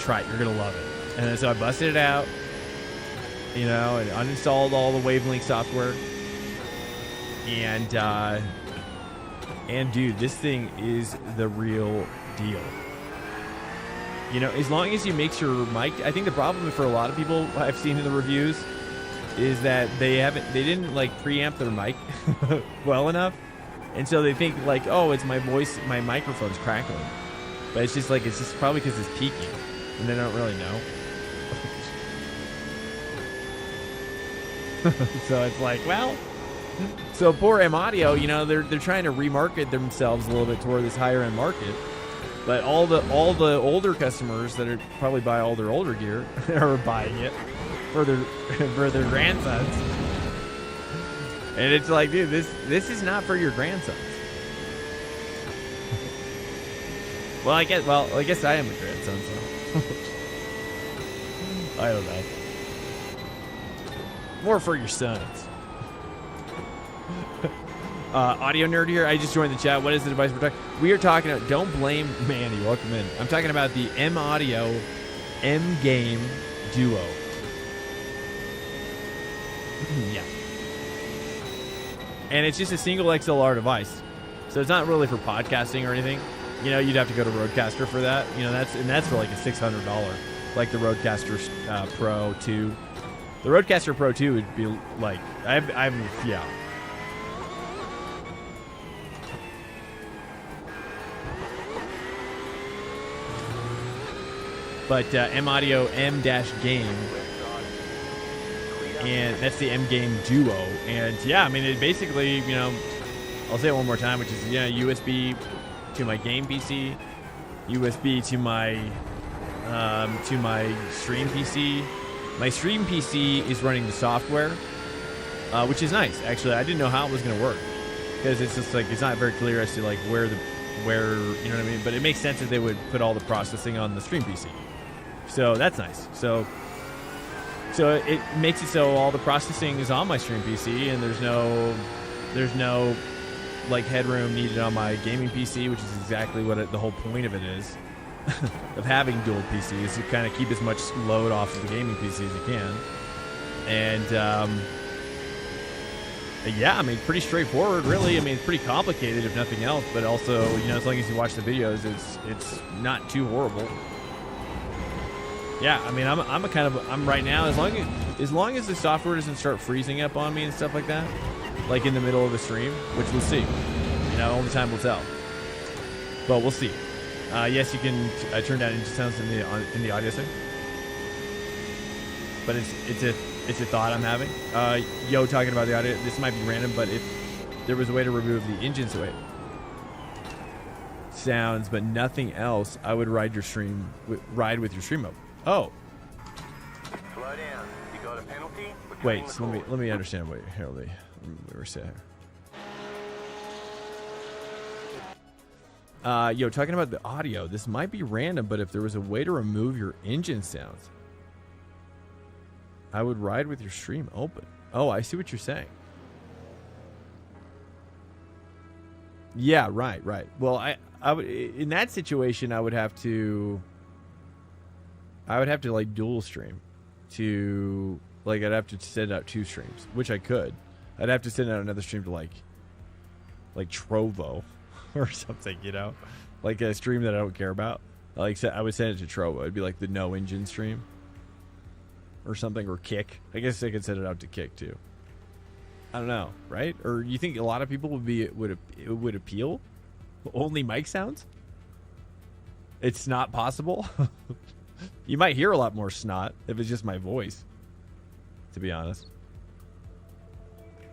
You're going to love it. And so I busted it out, you know, and uninstalled all the Wavelink software. And dude, this thing is the real deal. You know, as long as you mix your mic, I think the problem for a lot of people I've seen in the reviews is that they didn't like preamp their mic well enough, and so they think like, oh, it's my voice, my microphone's crackling, but it's just probably because it's peaking, and they don't really know. So it's like, well, so poor M Audio, you know, they're trying to remarket themselves a little bit toward this higher end market. But all the older customers that are probably buy all their older gear are buying it for their grandsons. And it's like, dude, this is not for your grandsons. Well, I guess I am a grandson, so I don't know. More for your sons. Audio nerd here. I just joined the chat. What is the device we're talking? We are talking about. Don't blame Manny. Welcome in. I'm talking about the M Audio M-Game Duo. Yeah. And it's just a single XLR device, so it's not really for podcasting or anything. You know, you'd have to go to Rodecaster for that. You know, that's for like a $600, like the Rodecaster Pro 2. The Rodecaster Pro 2 would be like, yeah. But M Audio M-Game, and that's the M-Game Duo. And yeah, I mean, it basically, you know, I'll say it one more time, which is, yeah, USB to my game PC, USB to my stream PC. My stream PC is running the software, which is nice. Actually, I didn't know how it was going to work because it's just like, it's not very clear as to like where you know what I mean. But it makes sense that they would put all the processing on the stream PC. So that's nice. So it makes it so all the processing is on my stream PC, and there's no like headroom needed on my gaming PC, which is exactly what the whole point of it is. of having dual PCs to kind of keep as much load off of the gaming PC as you can. And yeah, I mean, pretty straightforward, really. I mean, it's pretty complicated if nothing else, but also, you know, as long as you watch the videos, it's not too horrible. Yeah, I mean, I'm right now, as long as the software doesn't start freezing up on me and stuff like that, like in the middle of a stream, which we'll see. You know, only time will tell. But we'll see. Yes, you can turn down engine sounds in the audio sync. But it's a thought I'm having. Yo, talking about the audio. This might be random, but if there was a way to remove the engine sounds, but nothing else, I would ride with your stream mode. Oh.
Slow down. You got a penalty?
Wait. So let me understand what we were saying. Yo, talking about the audio. This might be random, but if there was a way to remove your engine sounds, I would ride with your stream open. Oh, I see what you're saying. Yeah, right. Well, I would, in that situation, I would have to like dual stream to, like, I'd have to send out 2 streams, which I could. I'd have to send out another stream to like Trovo or something, you know, like a stream that I don't care about. Like, I would send it to Trovo. It'd be like the no engine stream. Or something, or Kick. I guess they could send it out to Kick too. I don't know, right? Or you think a lot of people would appeal? Only mic sounds? It's not possible. You might hear a lot more snot if it's just my voice. To be honest,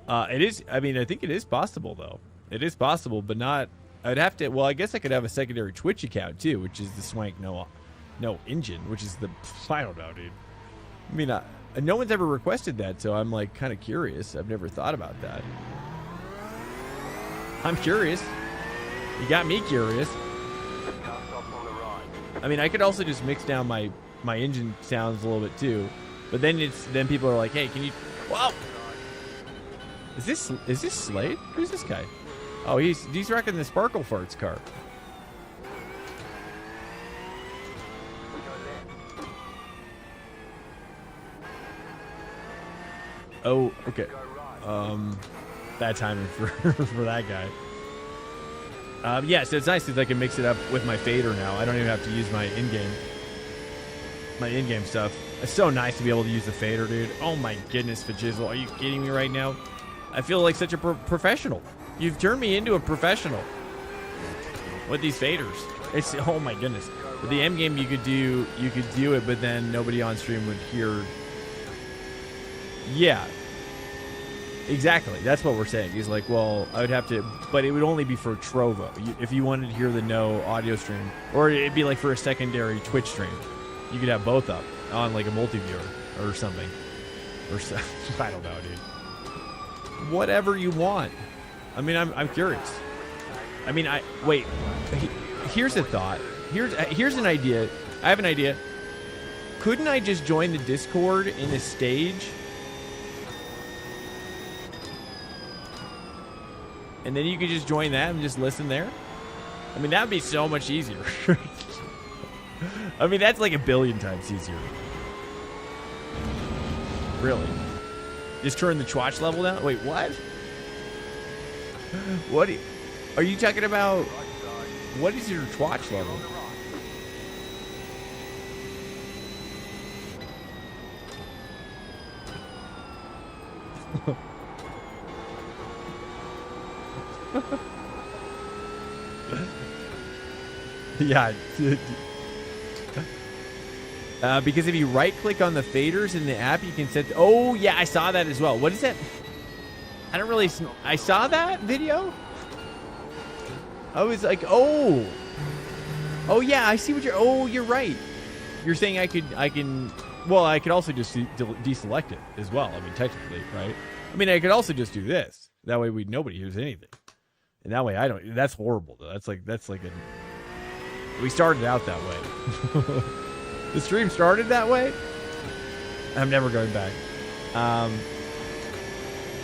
it is. I mean, I think it is possible though. It is possible, but not. I'd have to. Well, I guess I could have a secondary Twitch account too, which is the Swank no engine, which is the. I don't know, dude. I mean, no one's ever requested that, so I'm like kind of curious. I've never thought about that. I'm curious. You got me curious. I mean, I could also just mix down my engine sounds a little bit too, but then people are like, "Hey, can you?" Wow. Is this Slade? Who's this guy? Oh, he's wrecking the Sparkle Farts car. Oh, okay. Bad timing for that guy. Yeah, so it's nice because I can mix it up with my fader now. I don't even have to use my in-game stuff. It's so nice to be able to use the fader, dude. Oh my goodness, Fajizzle. Are you kidding me right now? I feel like such a professional. You've turned me into a professional with these faders. It's, oh my goodness. With the M game, you could do it, but then nobody on stream would hear. Yeah, exactly. That's what we're saying. He's like, well, I would have to, but it would only be for Trovo. If you wanted to hear the no audio stream, or it'd be like for a secondary Twitch stream, you could have both up on like a multi-viewer or something. Or so, I don't know, dude. Whatever you want. I mean, I'm curious. I mean, wait. Here's a thought. Here's an idea. I have an idea. Couldn't I just join the Discord in a stage? And then you could just join that and just listen there? I mean, that would be so much easier. I mean, that's like a billion times easier. Really? Just turn the Twatch level down? Wait, what? What are you talking about? What is your Twatch level? Yeah. Because if you right click on the faders in the app, you can set. Oh yeah, I saw that as well. What is that? I don't really. I saw that video. I was like, oh yeah, I see what you're. Oh, you're right. You're saying I can. Well, I could also just deselect it as well. I mean, technically, right? I mean, I could also just do this. That way, nobody hears anything. And that way, I don't. That's horrible, though. That's like a. We started out that way. The stream started that way. I'm never going back.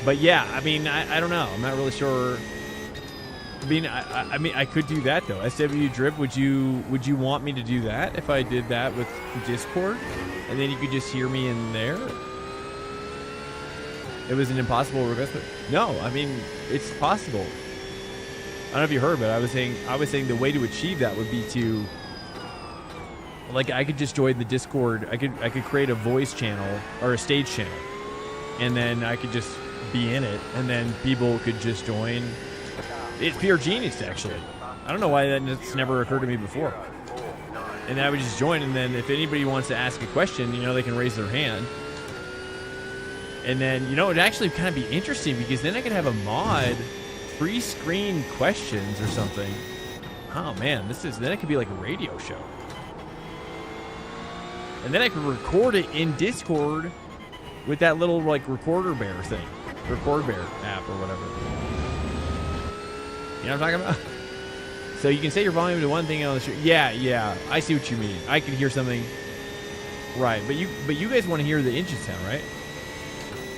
But yeah, I mean, I don't know. I'm not really sure. I mean, I could do that though. SW Drip, would you want me to do that if I did that with Discord, and then you could just hear me in there? It was an impossible request, but no, I mean it's possible. I don't know if you heard, but I was saying the way to achieve that would be to, like, I could just join the Discord. I could create a voice channel or a stage channel, and then I could just be in it, and then people could just join. It's pure genius, actually. I don't know why that's never occurred to me before. And then I would just join, and then if anybody wants to ask a question, you know, they can raise their hand. And then, you know, it'd actually kind of be interesting because then I could have a mod pre-screen questions or something. Oh man, then it could be like a radio show. And then I could record it in Discord with that little like recorder bear thing. Record bear app or whatever. You know what I'm talking about? So you can set your volume to one thing on the stream. Yeah, I see what you mean. I can hear something. Right, but you guys want to hear the engine sound, right?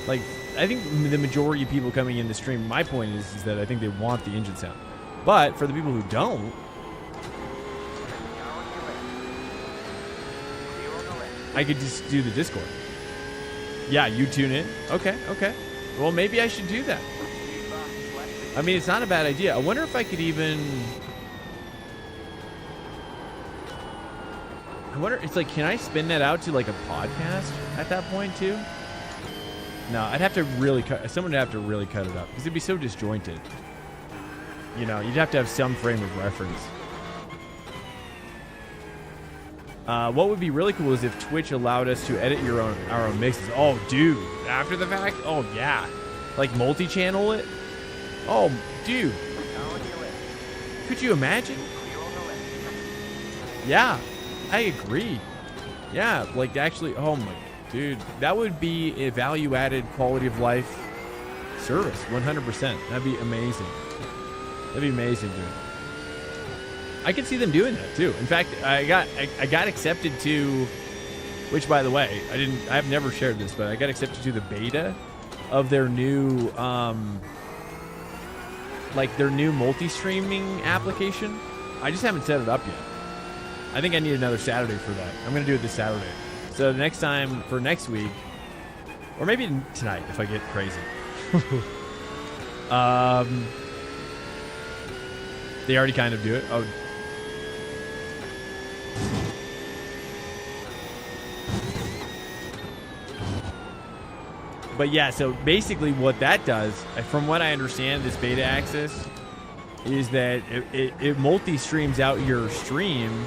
Like, I think the majority of people coming in the stream, my point is that I think they want the engine sound. But for the people who don't, I could just do the Discord. Yeah, you tune in. Okay. Well, maybe I should do that. I mean, it's not a bad idea. I wonder if I could even... it's like, can I spin that out to like a podcast at that point too? No, I'd have to really someone would have to really cut it up because it'd be so disjointed. You know, you'd have to have some frame of reference. What would be really cool is if Twitch allowed us to edit our own mixes. Oh, dude, after the fact? Oh, yeah. Like multi-channel it? Oh, dude. Could you imagine? Yeah, I agree. Yeah, like actually, oh my, dude, that would be a value-added quality of life service, 100%. That'd be amazing. That'd be amazing, dude. I could see them doing that too. In fact, I got accepted to, which by the way, I've never shared this, but I got accepted to the beta of their new their new multi-streaming application. I just haven't set it up yet. I think I need another Saturday for that. I'm gonna do it this Saturday. So the next time for next week, or maybe tonight if I get crazy. They already kind of do it. Oh. But yeah, so basically what that does, from what I understand, this beta access, is that it multi-streams out your stream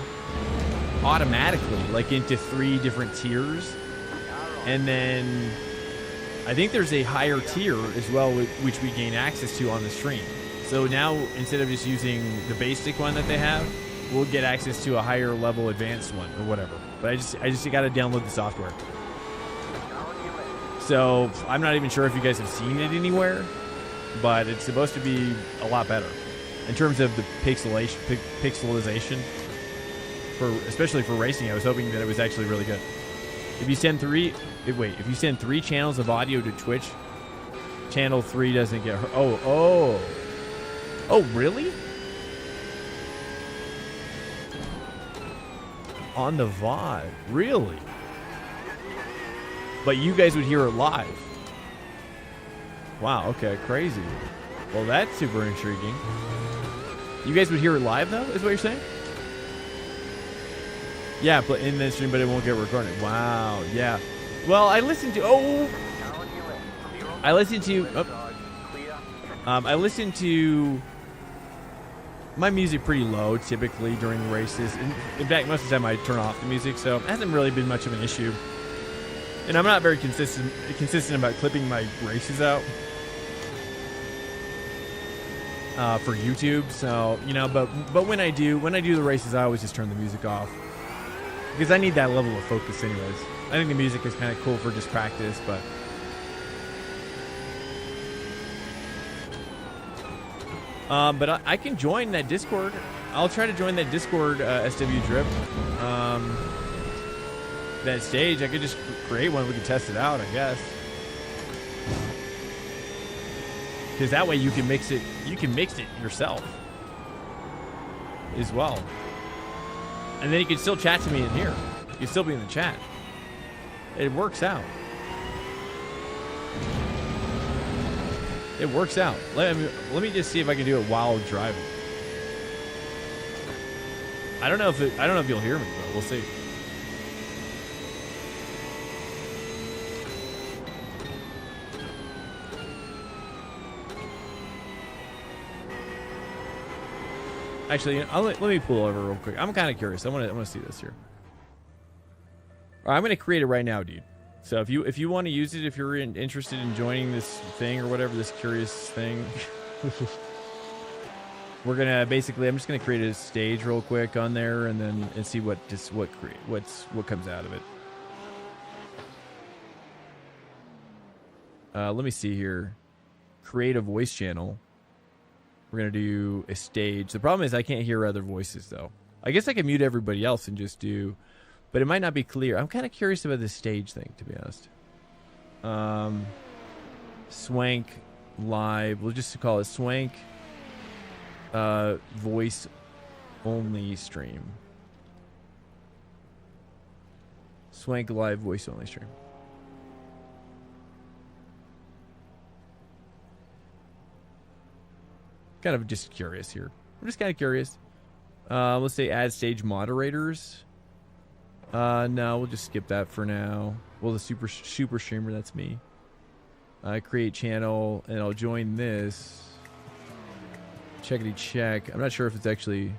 automatically, like into 3 different tiers. And then I think there's a higher tier as well, which we gain access to on the stream. So now, instead of just using the basic one that they have, we'll get access to a higher level advanced one or whatever. But I just got to download the software. So I'm not even sure if you guys have seen it anywhere, but it's supposed to be a lot better in terms of the pixelization, especially for racing. I was hoping that it was actually really good. If you send 3 channels of audio to Twitch, channel 3 doesn't get hurt. Oh, really? On the VOD, really? But you guys would hear it live. Wow, okay, crazy. Well, that's super intriguing. You guys would hear it live, though, is what you're saying? Yeah, but in the stream, but it won't get recorded. Wow, yeah. Well, I listened to my music pretty low typically during the races. In fact, most of the time I turn off the music, so it hasn't really been much of an issue. And I'm not very consistent about clipping my races out for YouTube. So, you know, but when I do the races, I always just turn the music off because I need that level of focus anyways. I think the music is kind of cool for just practice, but I can join that Discord. I'll try to join that Discord SW Drip. That stage, I could just create one. We can test it out, I guess. Because that way you can mix it. You can mix it yourself. as well. And then you can still chat to me in here. You can still be in the chat. It works out. It works out. Let me just see if I can do it while driving. I don't know if you'll hear me, but we'll see. Actually, let me pull over real quick. I'm kind of curious. I want to see this here. All right, I'm going to create it right now, dude. So if you want to use it, if you're interested in joining this thing or whatever, this curious thing, we're gonna basically. I'm just gonna create a stage real quick on there, and see what comes out of it. Let me see here. Create a voice channel. We're going to do a stage. The problem is I can't hear other voices, though. I guess I can mute everybody else and just do... But it might not be clear. I'm kind of curious about this stage thing, to be honest. Swank live. We'll just call it Swank voice only stream. Swank live voice only stream. Kind of just curious here. I'm just kind of curious. Let's say add stage moderators. No, we'll just skip that for now. Well, the super streamer, that's me. Create channel, and I'll join this. Checkity check. I'm not sure if it's actually...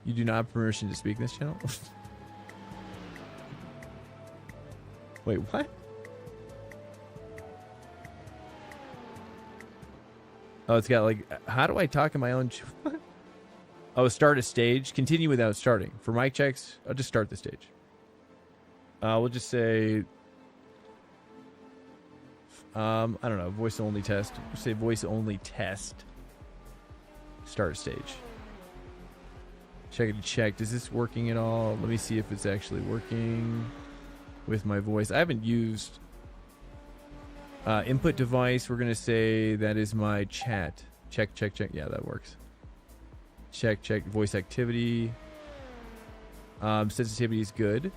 You do not have permission to speak in this channel? Wait, what? Oh, it's got like, how do I talk in my own? Oh, start a stage. Continue without starting. For mic checks, I'll just start the stage. We'll just say, I don't know, voice only test. We'll say voice only test. Start a stage. Check. Is this working at all? Let me see if it's actually working with my voice. I haven't used... input device, we're going to say that is my chat. Check. Yeah, that works. Check. Voice activity. Sensitivity is good.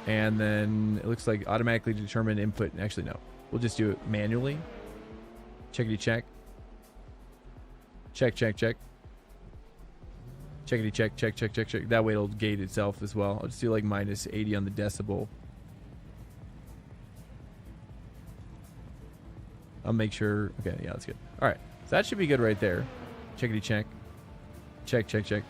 And then it looks like automatically determine input. Actually, no. We'll just do it manually. Checkity check. Check. Checkity check. That way it'll gate itself as well. I'll just do like minus 80 on the decibel. I'll make sure. Okay, yeah, that's good. All right, so that should be good right there. Checkity check. Check.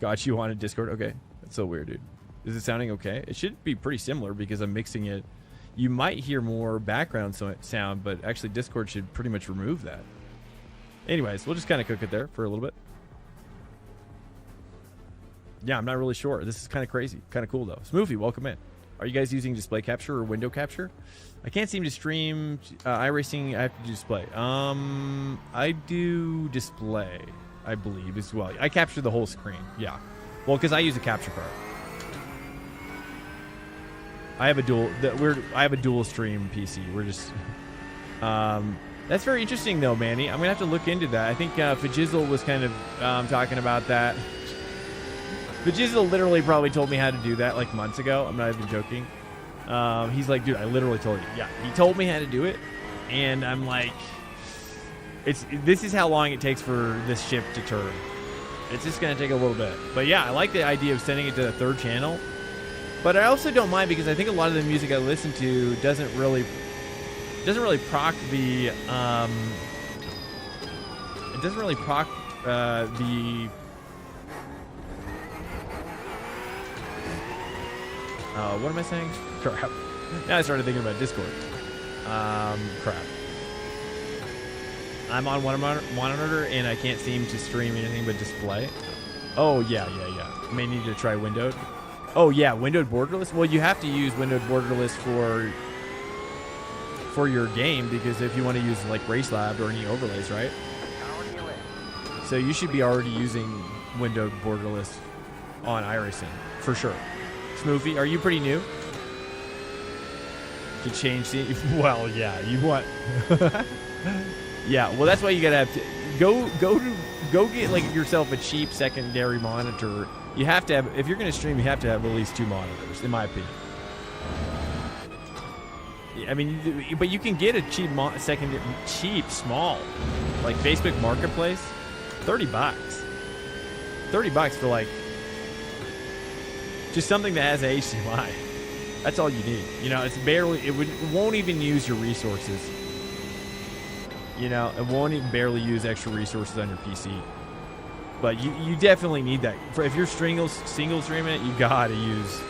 Got you on a Discord. Okay, that's so weird, dude. Is it sounding okay? It should be pretty similar because I'm mixing it. You might hear more background sound, but actually Discord should pretty much remove that. Anyways, we'll just kind of cook it there for a little bit. Yeah, I'm not really sure. This is kind of crazy. Kind of cool, though. Smoothie, welcome in. Are you guys using display capture or window capture? I can't seem to stream iRacing. I have to do display. I do display, I believe, as well. I capture the whole screen. Yeah. Well, because I use a capture card. I have a dual stream PC. We're just that's very interesting though, Manny. I'm gonna have to look into that. I think Fajizzle was kind of talking about that. Fajizzle literally probably told me how to do that like months ago. I'm not even joking. He's like, dude, I literally told you. Yeah, he told me how to do it, and I'm like, this is how long it takes for this ship to turn. It's just gonna take a little bit. But yeah, I like the idea of sending it to the third channel. But I also don't mind because I think a lot of the music I listen to doesn't really proc the it doesn't really proc the what am I saying? Crap. Now I started thinking about Discord. Crap. I'm on one monitor and I can't seem to stream anything but display. Oh yeah. May need to try windowed. Oh yeah, windowed borderless. Well, you have to use windowed borderless for your game because if you want to use like Race Lab or any overlays, right? So you should be already using windowed borderless on iRacing for sure. Smoothie, are you pretty new? To change the well, yeah, you want. Yeah, well, that's why you gotta have go get like yourself a cheap secondary monitor. You have to have, if you're going to stream, you have to have at least 2 monitors, in my opinion. I mean, but you can get a cheap cheap small, like Facebook Marketplace, $30. $30 for like just something that has a HDMI. That's all you need. You know, it's barely, it won't even use your resources. You know, it won't even barely use extra resources on your PC. But you definitely need that. If you're single streaming it, you gotta use.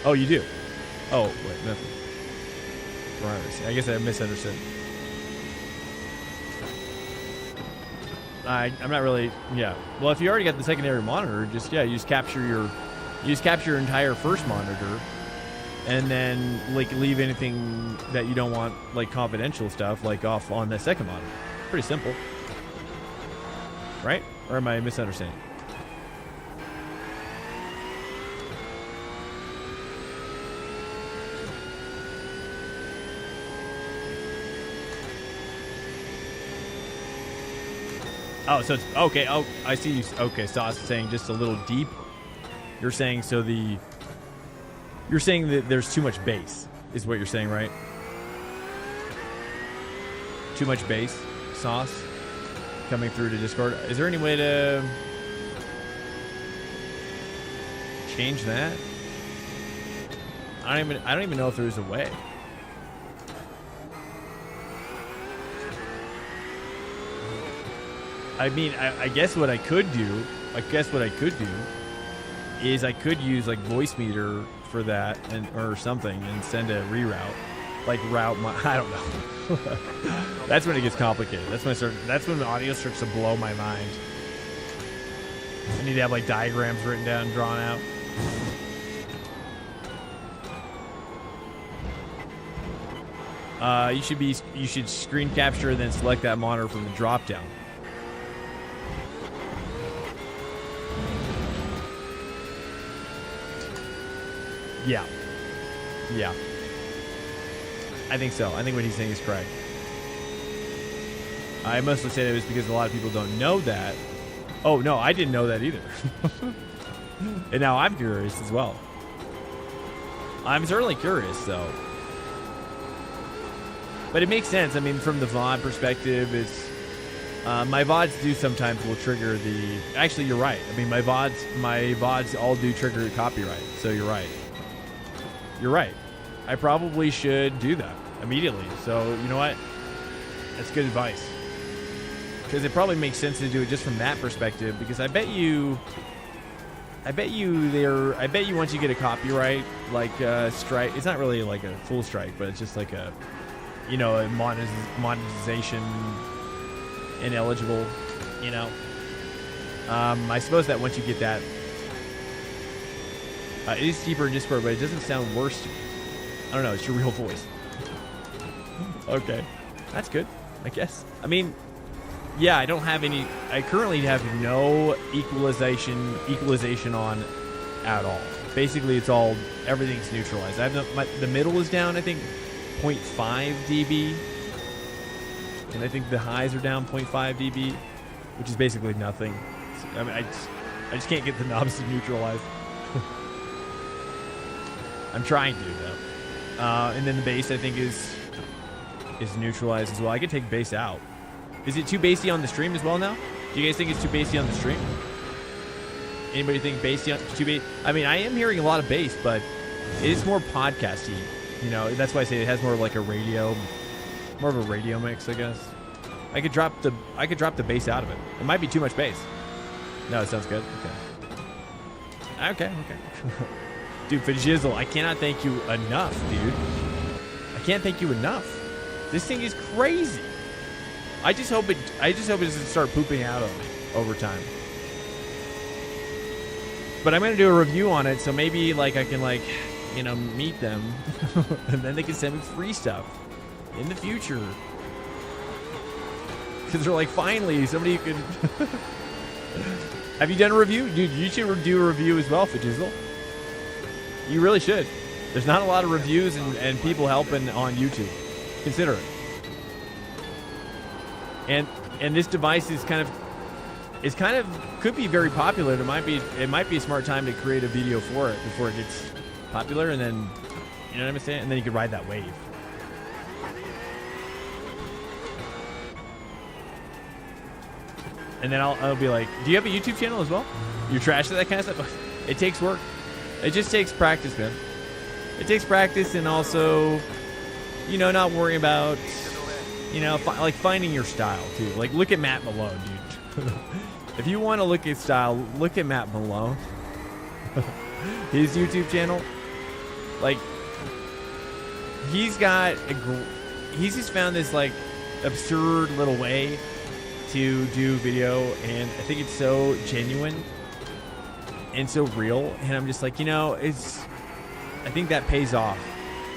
Oh, you do? Oh, wait, nothing. Right, I guess I misunderstood. I'm not really, yeah. Well, if you already got the secondary monitor, you just capture your entire first monitor, and then like leave anything that you don't want, like confidential stuff, like off on the second monitor. Pretty simple, right? Or am I misunderstanding? Oh, so it's okay. Oh, I see you. Okay, Sauce is saying just a little deeper. You're saying you're saying that there's too much bass, is what you're saying, right? Too much bass, Sauce, coming through to Discord. Is there any way to change that? I don't even know if there's a way. I mean, I guess what I could do, is I could use like voice meter for that or something and send a reroute, like route my, I don't know. That's when it gets complicated. That's when the audio starts to blow my mind. I need to have like diagrams written down, drawn out. You should screen capture and then select that monitor from the drop down. Yeah. I think so. I think what he's saying is correct. I mostly said it was because a lot of people don't know that. Oh, no, I didn't know that either. And now I'm curious as well. I'm certainly curious, though. But it makes sense. I mean, from the VOD perspective, it's... my VODs do sometimes will trigger the... Actually, you're right. I mean, my VODs all do trigger copyright, so you're right. You're right. I probably should do that immediately. So, you know what? That's good advice. Because it probably makes sense to do it just from that perspective. Because I bet you once you get a copyright, like strike, it's not really like a full strike, but it's just like a, you know, a monetization ineligible, you know. I suppose that once you get that, it is cheaper in Discord, but it doesn't sound worse to me. I don't know. It's your real voice. Okay. That's good, I guess. I mean, yeah, I don't have any... I currently have no equalization on at all. Basically, it's all... Everything's neutralized. I have the middle is down, I think, 0.5 dB. And I think the highs are down 0.5 dB, which is basically nothing. I mean, I just can't get the knobs to neutralize. I'm trying to, though. And then the bass, I think, is neutralized as well. I could take bass out. Is it too bassy on the stream as well now? Do you guys think it's too bassy on the stream? Anybody think bassy too bass? I mean, I am hearing a lot of bass, but it is more podcasty. You know, that's why I say it has more of like a radio, more of a radio mix, I guess. I could drop the bass out of it. It might be too much bass. No, it sounds good. Okay. Dude, Fajizzle, I cannot thank you enough, dude. I can't thank you enough. This thing is crazy. I just hope it doesn't start pooping out on me over time. But I'm gonna do a review on it, so maybe like I can like, you know, meet them, and then they can send me free stuff in the future. Because they're like, finally, somebody who can. Have you done a review, dude? You should do a review as well, Fajizzle. You really should. There's not a lot of reviews and people helping on YouTube. Consider it. and this device is kind of could be very popular. It might be a smart time to create a video for it before it gets popular, and then you know what I'm saying, and then you could ride that wave. And then I'll be like, do you have a YouTube channel as well? You're trash at that kind of stuff? It takes work. It just takes practice, man. It takes practice, and also, you know, not worrying about, you know, like finding your style too. Like, look at Matt Malone, dude. If you want to look at style, look at Matt Malone. His YouTube channel, like, he's just found this like absurd little way to do video, and I think it's so genuine and so real, and I'm just like, you know, I think that pays off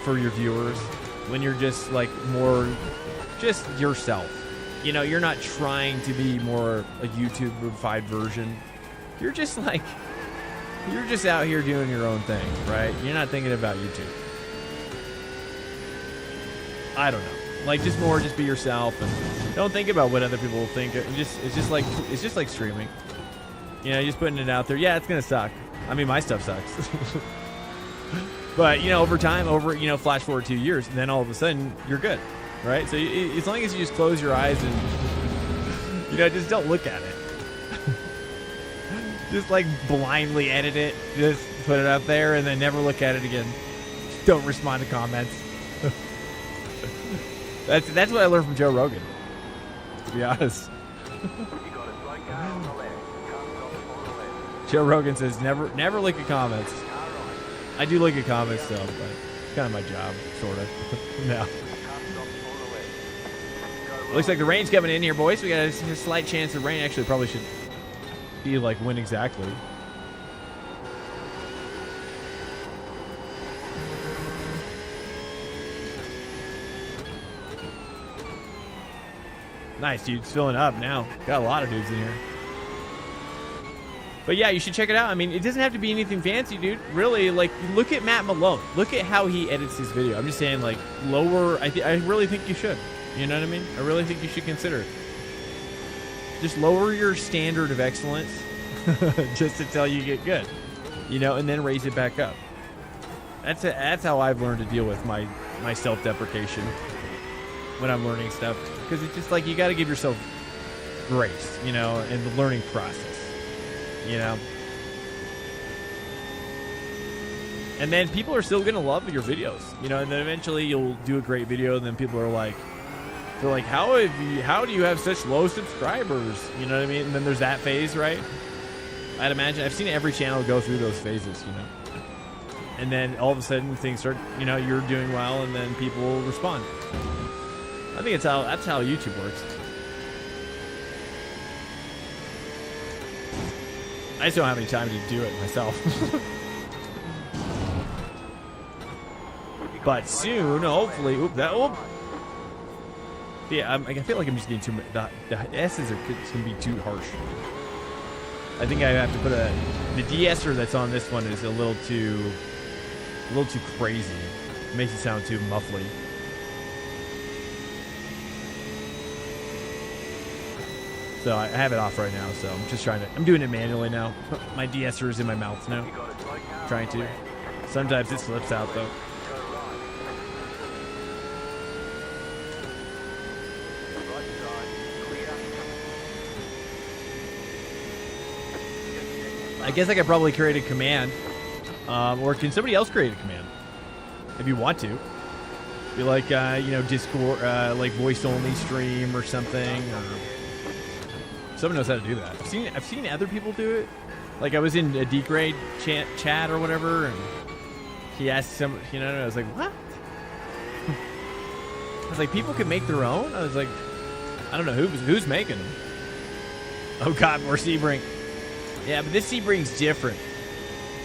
for your viewers when you're just like more just yourself. You know, you're not trying to be more a YouTube-ified version. You're just like, you're just out here doing your own thing, right? You're not thinking about YouTube. I don't know. Like, just be yourself, and don't think about what other people will think. It's just like streaming. You know, just putting it out there. Yeah, it's gonna suck. I mean, my stuff sucks. But you know, over time, you know, flash forward 2 years, and then all of a sudden you're good, right? So as long as you just close your eyes and you know, just don't look at it. Just like blindly edit it, just put it up there, and then never look at it again. Don't respond to comments. That's what I learned from Joe Rogan, to be honest. Joe Rogan says never look at comments. I do look at comments though, but it's kind of my job, sort of. No. Looks like the rain's coming in here, boys. We got a slight chance of rain. Actually, probably should be like when exactly. Nice, dude. It's filling up now. Got a lot of dudes in here. But yeah, you should check it out. I mean, it doesn't have to be anything fancy, dude. Really, like, look at Matt Malone. Look at how he edits his video. I'm just saying, like, lower. I really think you should. You know what I mean? I really think you should consider it. Just lower your standard of excellence just until you get good. You know, and then raise it back up. That's how I've learned to deal with my self-deprecation when I'm learning stuff. Because it's just like, you got to give yourself grace, you know, in the learning process. You know, and then people are still gonna love your videos, you know, and then eventually you'll do a great video, and then people are like, they're like, how do you have such low subscribers? You know what I mean? And then there's that phase, right? I'd imagine I've seen every channel go through those phases, you know, and then all of a sudden things start, you know, you're doing well, and then people will respond. I think that's how YouTube works. I just don't have any time to do it myself. But soon, hopefully, yeah, I feel like I'm just getting too much. The S's are going to be too harsh. I think I have to put the de-esser that's on this one is a little too crazy. It makes it sound too muffly. So I have it off right now, so I'm just I'm doing it manually now. My de-esser is in my mouth now. Trying to. Sometimes it slips out though. I guess I could probably create a command. Or can somebody else create a command? If you want to. Be like, you know, Discord, like voice only stream or something, or someone knows how to do that. I've seen other people do it. Like, I was in a D-grade chat or whatever, and he asked some, you know, and I was like, what? I was like, people can make their own? I was like, I don't know who's making them. Oh God, more Sebring. Yeah, but this Sebring's different.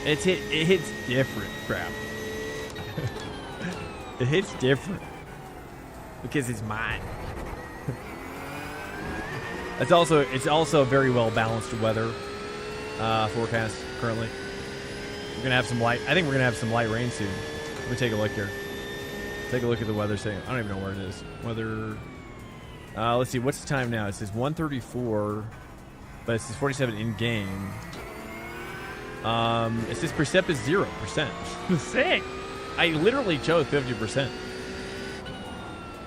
It hits different, crap. It hits different because it's mine. It's also a very well balanced weather forecast currently. We're gonna have some light. I think we're gonna have some light rain soon. Let me take a look here. Take a look at the weather thing. I don't even know where it is. Weather. Let's see. What's the time now? It says 1:34, but it says 47 in game. It says percep is 0%. Sick. I literally chose 50%.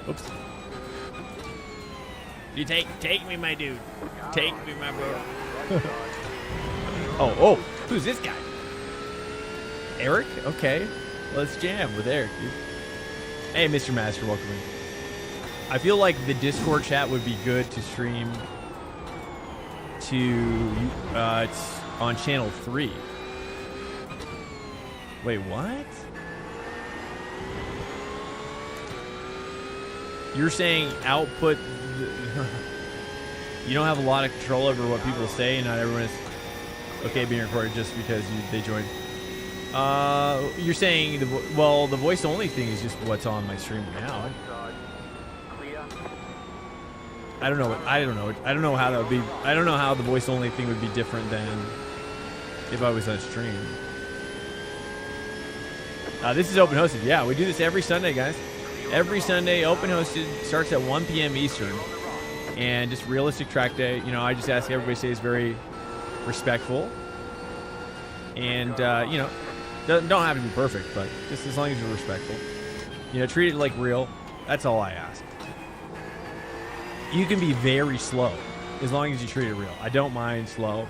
Oops. You take me, my dude. Take me, my bro. Oh, who's this guy? Eric? Okay. Let's jam with Eric, dude. Hey, Mr. Master, welcome in. I feel like the Discord chat would be good to stream to it's on channel 3. Wait, what? You're saying output you don't have a lot of control over what people say, and not everyone is okay being recorded just because they joined. You're saying the voice only thing is just what's on my stream now. I don't know how that would be. I don't know how the voice only thing would be different than if I was on stream. This is open hosted. Yeah, we do this every Sunday, guys. Every Sunday, open hosted, starts at 1 p.m. Eastern, and just realistic track day. You know, I just ask everybody stays very respectful, and you know, don't have to be perfect, but just as long as you're respectful. You know, treat it like real. That's all I ask. You can be very slow as long as you treat it real. I don't mind slow.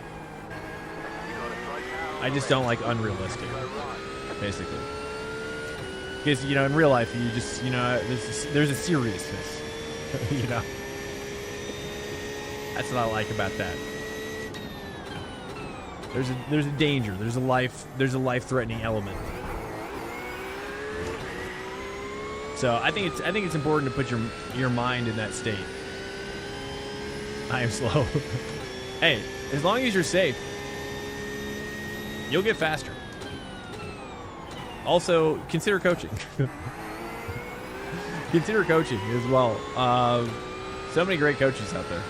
I just don't like unrealistic, basically. Because, you know, in real life, you just, you know, there's a seriousness, you know. That's what I like about that. There's a danger. There's a life-threatening element. So I think it's important to put your mind in that state. I am slow. Hey, as long as you're safe, you'll get faster. Also, consider coaching. Consider coaching as well. So many great coaches out there.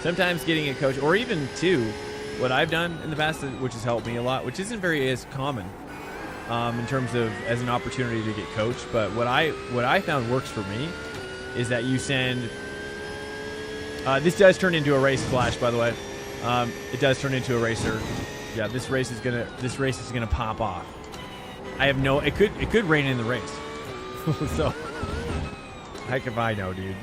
Sometimes getting a coach, or even two, what I've done in the past, which has helped me a lot, which isn't very as common in terms of as an opportunity to get coached. But what I found works for me is that you send. This does turn into a race flash, by the way. It does turn into a racer. Yeah, this race is gonna pop off. I have no. It could rain in the race. So, heck if I know, dude.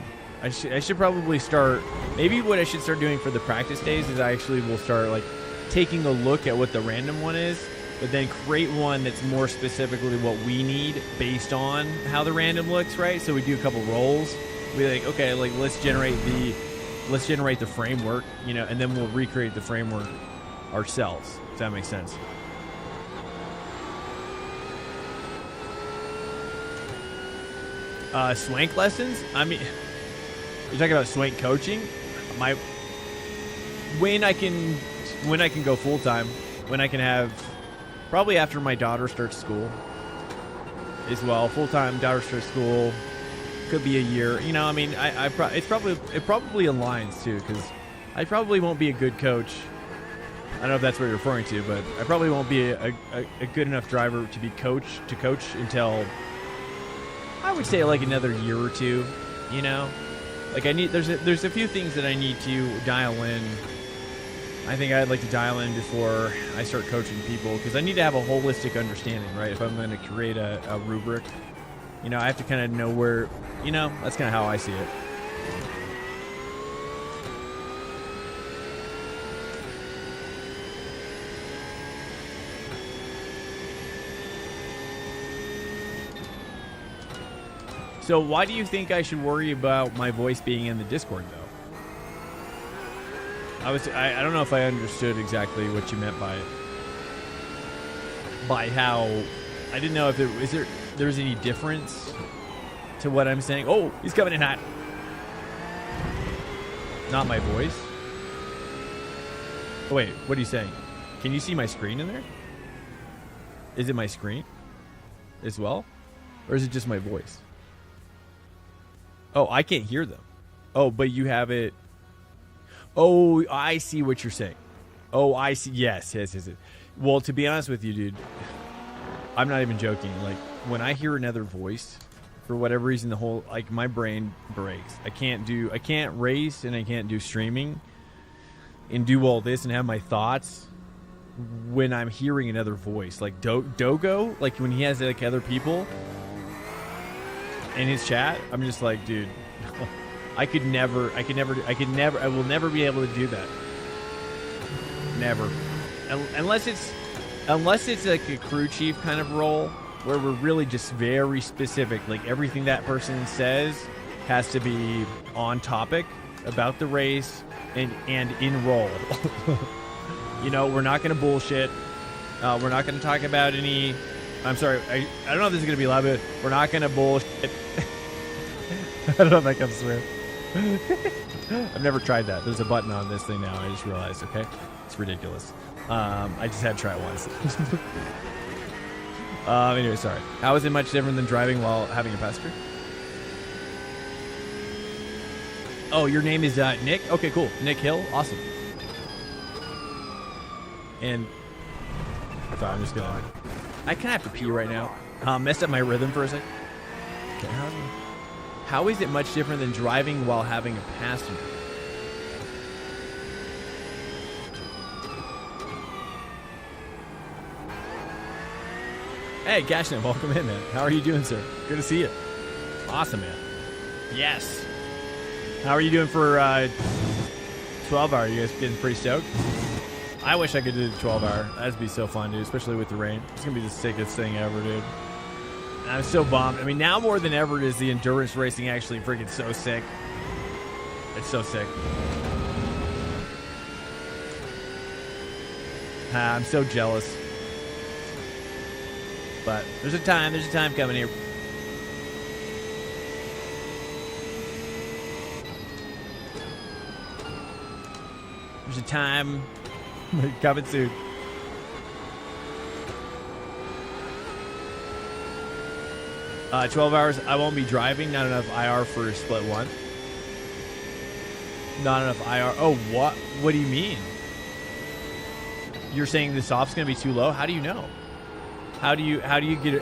I should probably start. Maybe what I should start doing for the practice days is I actually will start like taking a look at what the random one is, but then create one that's more specifically what we need based on how the random looks, right? So we do a couple rolls. We like, okay, like let's generate the framework, you know, and then we'll recreate the framework ourselves. If that makes sense. Swank lessons? I mean, you're talking about Swank coaching? When I can go full time, when I can have, probably after my daughter starts school as well. Full time, daughter starts school, could be a year. You know, I mean, it probably aligns too, because I probably won't be a good coach. I don't know if that's what you're referring to, but I probably won't be a good enough driver to be coach until, I would say, like another year or two. You know, like there's a few things that I need to dial in. I think I'd like to dial in before I start coaching people, because I need to have a holistic understanding, right? If I'm going to create a rubric, you know, I have to kind of know where, you know, that's kind of how I see it. So why do you think I should worry about my voice being in the Discord, though? I don't know if I understood exactly what you meant by it. By how, I didn't know if there's any difference to what I'm saying. Oh, he's coming in hot. Not my voice. Oh, wait, what are you saying? Can you see my screen in there? Is it my screen as well? Or is it just my voice? Oh, I can't hear them. Oh, but you have it. Oh, I see what you're saying. Oh, I see. Yes. Well, to be honest with you, dude, I'm not even joking. Like, when I hear another voice, for whatever reason, the whole, like, my brain breaks. I can't race and I can't do streaming and do all this and have my thoughts when I'm hearing another voice. Like Dogo, like when he has like other people in his chat, I'm just like, dude, I will never be able to do that. Never. Unless it's like a crew chief kind of role where we're really just very specific. Like everything that person says has to be on topic about the race and in role. You know, we're not going to bullshit. We're not going to talk about any... I'm sorry, I don't know if this is going to be loud, but we're not going to bullshit. I don't know if that comes through. I've never tried that. There's a button on this thing now. I just realized, okay? It's ridiculous. I just had to try it once. Anyway, sorry. How is it much different than driving while having a passenger? Oh, your name is Nick? Okay, cool. Nick Hill? Awesome. And I'm just gonna... I kind of have to pee right now. Messed up my rhythm for a second. Okay, how is it much different than driving while having a passenger? Hey, Gashna, welcome in, man. How are you doing, sir? Good to see you. Awesome, man. Yes. How are you doing for 12 hour? You guys getting pretty stoked? I wish I could do the 12 hour. That'd be so fun, dude, especially with the rain. It's going to be the sickest thing ever, dude. And I'm so bummed. I mean, now more than ever is the endurance racing actually freaking so sick. It's so sick. I'm so jealous. But there's a time coming here. There's a time coming soon. Uh, 12 hours, I won't be driving. Not enough IR for split one. Not enough IR. Oh, what? What do you mean? You're saying the soft's gonna be too low? How do you know? How do you get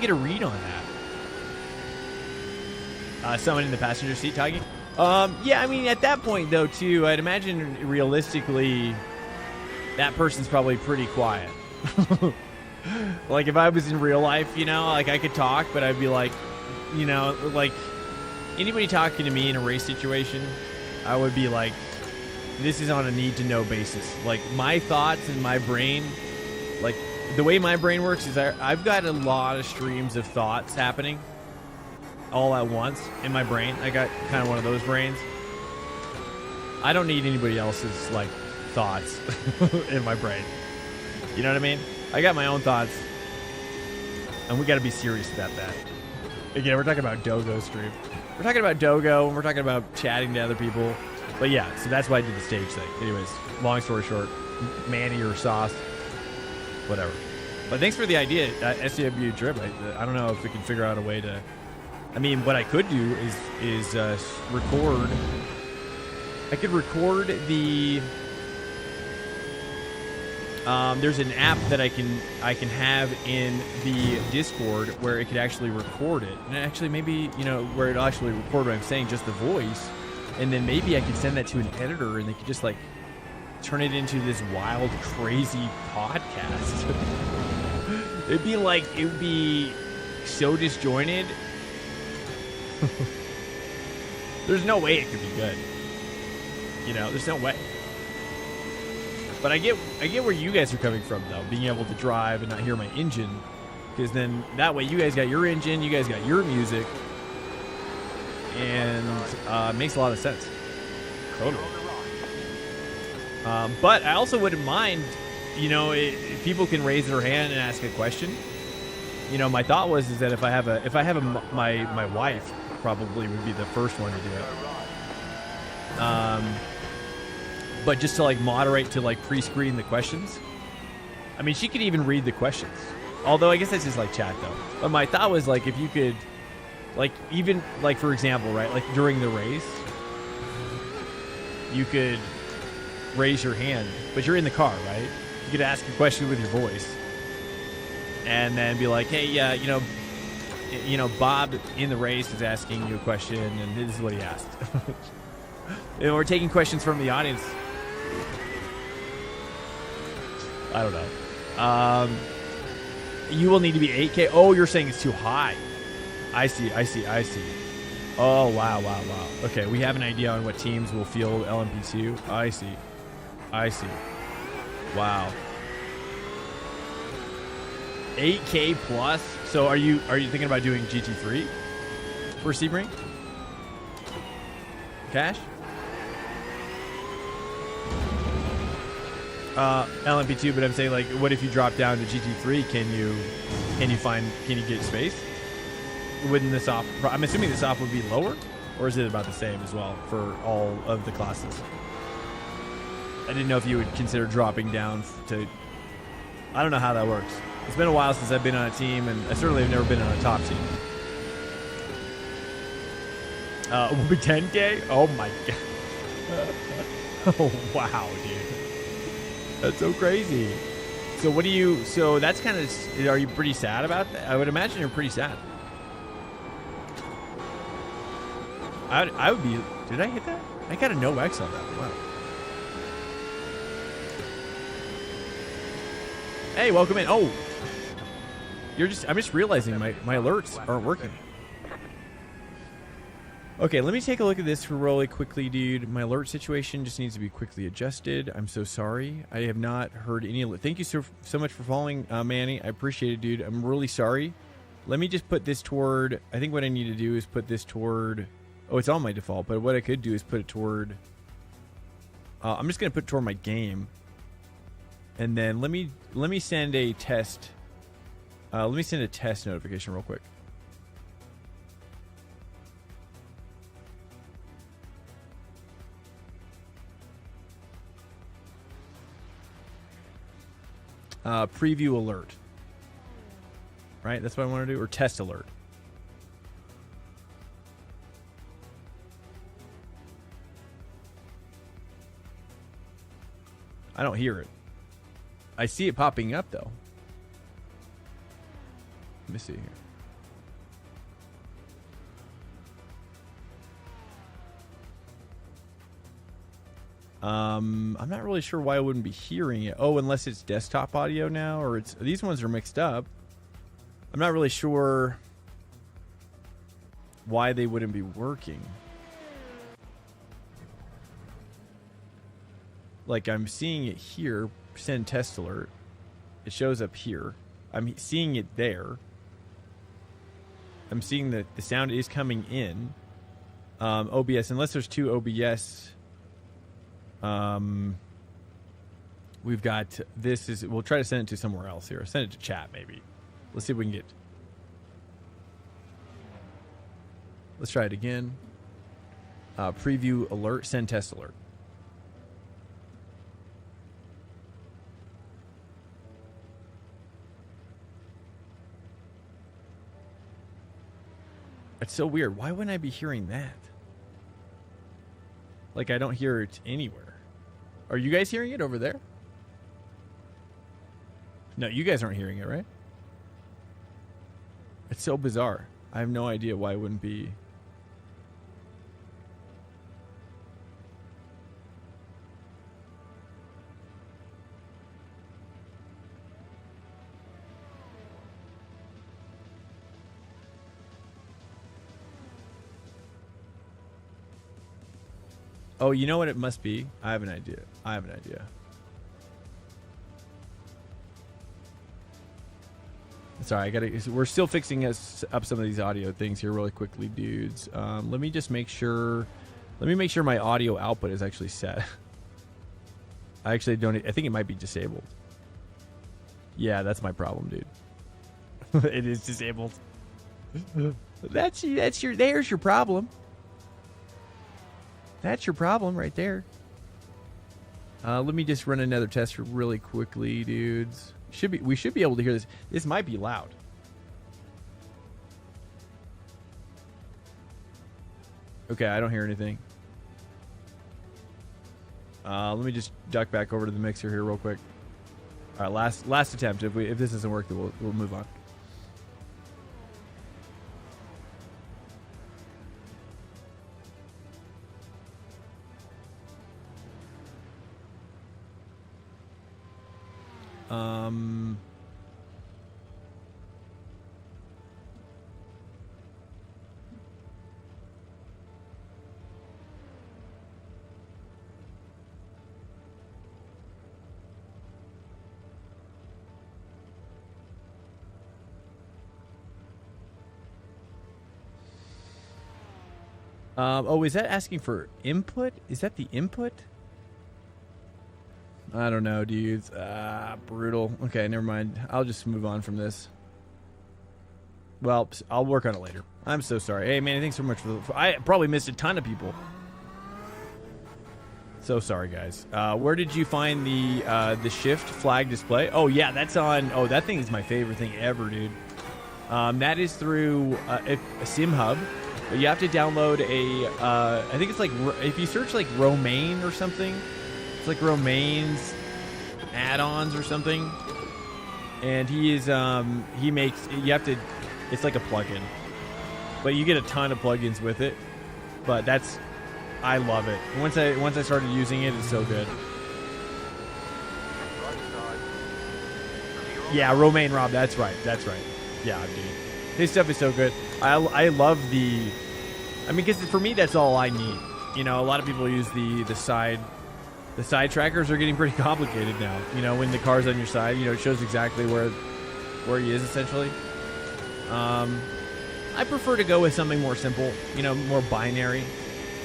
a read on that? Someone in the passenger seat talking? Yeah, I mean, at that point, though, too, I'd imagine realistically that person's probably pretty quiet. Like, if I was in real life, you know, like, I could talk, but I'd be like, you know, like, anybody talking to me in a race situation, I would be like, this is on a need-to-know basis. Like, my thoughts and my brain, like, the way my brain works is I've got a lot of streams of thoughts happening all at once in my brain. I got kind of one of those brains. I don't need anybody else's, like, thoughts in my brain. You know what I mean? I got my own thoughts, and we got to be serious about that. Again, we're talking about Dogo stream. We're talking about Dogo, and we're talking about chatting to other people. But yeah, so that's why I did the stage thing. Anyways, long story short, Manny or Sauce, whatever. But thanks for the idea, SCW Drip. I don't know if we can figure out a way to... I mean, what I could do is record... I could record the... there's an app that I can have in the Discord where it could actually record it. And actually maybe, you know, where it'll actually record what I'm saying, just the voice. And then maybe I could send that to an editor and they could just, like, turn it into this wild, crazy podcast. It would be so disjointed. There's no way it could be good. You know, there's no way. But I get where you guys are coming from, though, being able to drive and not hear my engine, because then that way you guys got your engine, you guys got your music, and it makes a lot of sense. Totally. But I also wouldn't mind, you know, if people can raise their hand and ask a question. You know, my thought is that if I have my wife probably would be the first one to do it. But just to, like, moderate, to, like, pre-screen the questions. I mean, she could even read the questions. Although, I guess that's just, like, chat, though. But my thought was, like, if you could, like, even, like, for example, right, like, during the race, you could raise your hand. But you're in the car, right? You could ask a question with your voice. And then be like, hey, you know, you know, Bob in the race is asking you a question, and this is what he asked. And we're taking questions from the audience. I don't know. You will need to be 8K. Oh, you're saying it's too high. I see. Oh, wow. Okay, we have an idea on what teams will field LMP2. I see. Wow. 8K plus. So are you thinking about doing GT3 for Sebring? Cash? LMP2, but I'm saying, like, what if you drop down to GT3? Can you get space? Wouldn't this off? I'm assuming this off would be lower, or is it about the same as well for all of the classes? I didn't know if you would consider dropping down to. I don't know how that works. It's been a while since I've been on a team, and I certainly have never been on a top team. Will be 10K? Oh my god! Oh wow, dude. That's so crazy. So what do you? So that's kind of. Are you pretty sad about that? I would imagine you're pretty sad. I would be. Did I hit that? I got a no X on that. Wow. Hey, welcome in. Oh, I'm just realizing my alerts aren't working. Okay, let me take a look at this really quickly, dude. My alert situation just needs to be quickly adjusted. I'm so sorry. I have not heard any alert. Thank you so much for following, Manny. I appreciate it, dude. I'm really sorry. Let me just put this toward. I think what I need to do is put this toward. Oh, it's on my default, but what I could do is put it toward. I'm just gonna put it toward my game, and then let me send a test. Let me send a test notification real quick. Preview alert. Right? That's what I want to do. Or test alert. I don't hear it. I see it popping up, though. Let me see here. I'm not really sure why I wouldn't be hearing it. Oh, unless it's desktop audio now, or it's these ones are mixed up. I'm not really sure why they wouldn't be working. Like, I'm seeing it here, send test alert. It shows up here. I'm seeing it there. I'm seeing that the sound is coming in. OBS, unless there's two OBS. We've got we'll try to send it to somewhere else here. Send it to chat, maybe. Let's see if we can get. Let's try it again. Preview alert, send test alert. It's so weird. Why wouldn't I be hearing that? Like, I don't hear it anywhere. Are you guys hearing it over there? No, you guys aren't hearing it, right? It's so bizarre. I have no idea why it wouldn't be. Oh, you know what it must be? I have an idea. Sorry, we're still fixing up some of these audio things here really quickly, dudes. Let me just make sure. Let me make sure my audio output is actually set. I actually don't. I think it might be disabled. Yeah, that's my problem, dude. It is disabled. There's your problem. That's your problem right there. Let me just run another test really quickly, dudes. We should be able to hear this. This might be loud. Okay, I don't hear anything. Let me just duck back over to the mixer here real quick. All right, last attempt. If this doesn't work, then we'll move on. Um. Oh, is that asking for input? Is that the input? I don't know, dudes. Brutal. Okay, never mind. I'll just move on from this. Well, I'll work on it later. I'm so sorry. Hey, man, thanks so much for the... I probably missed a ton of people. So sorry, guys. Where did you find the shift flag display? Oh, yeah, that's on... Oh, that thing is my favorite thing ever, dude. That is through a SimHub. But you have to download a... I think it's like... If you search, like, Romaine or something... It's like Romaine's add-ons or something. And he is... he makes... You have to... It's like a plugin. But you get a ton of plugins with it. But that's... I love it. Once I started using it, it's so good. Yeah, Romaine Rob, that's right. That's right. Yeah, dude. His stuff is so good. I love the... I mean, because for me, that's all I need. You know, a lot of people use the side... The side trackers are getting pretty complicated now. You know, when the car's on your side, you know, it shows exactly where he is, essentially. I prefer to go with something more simple, you know, more binary,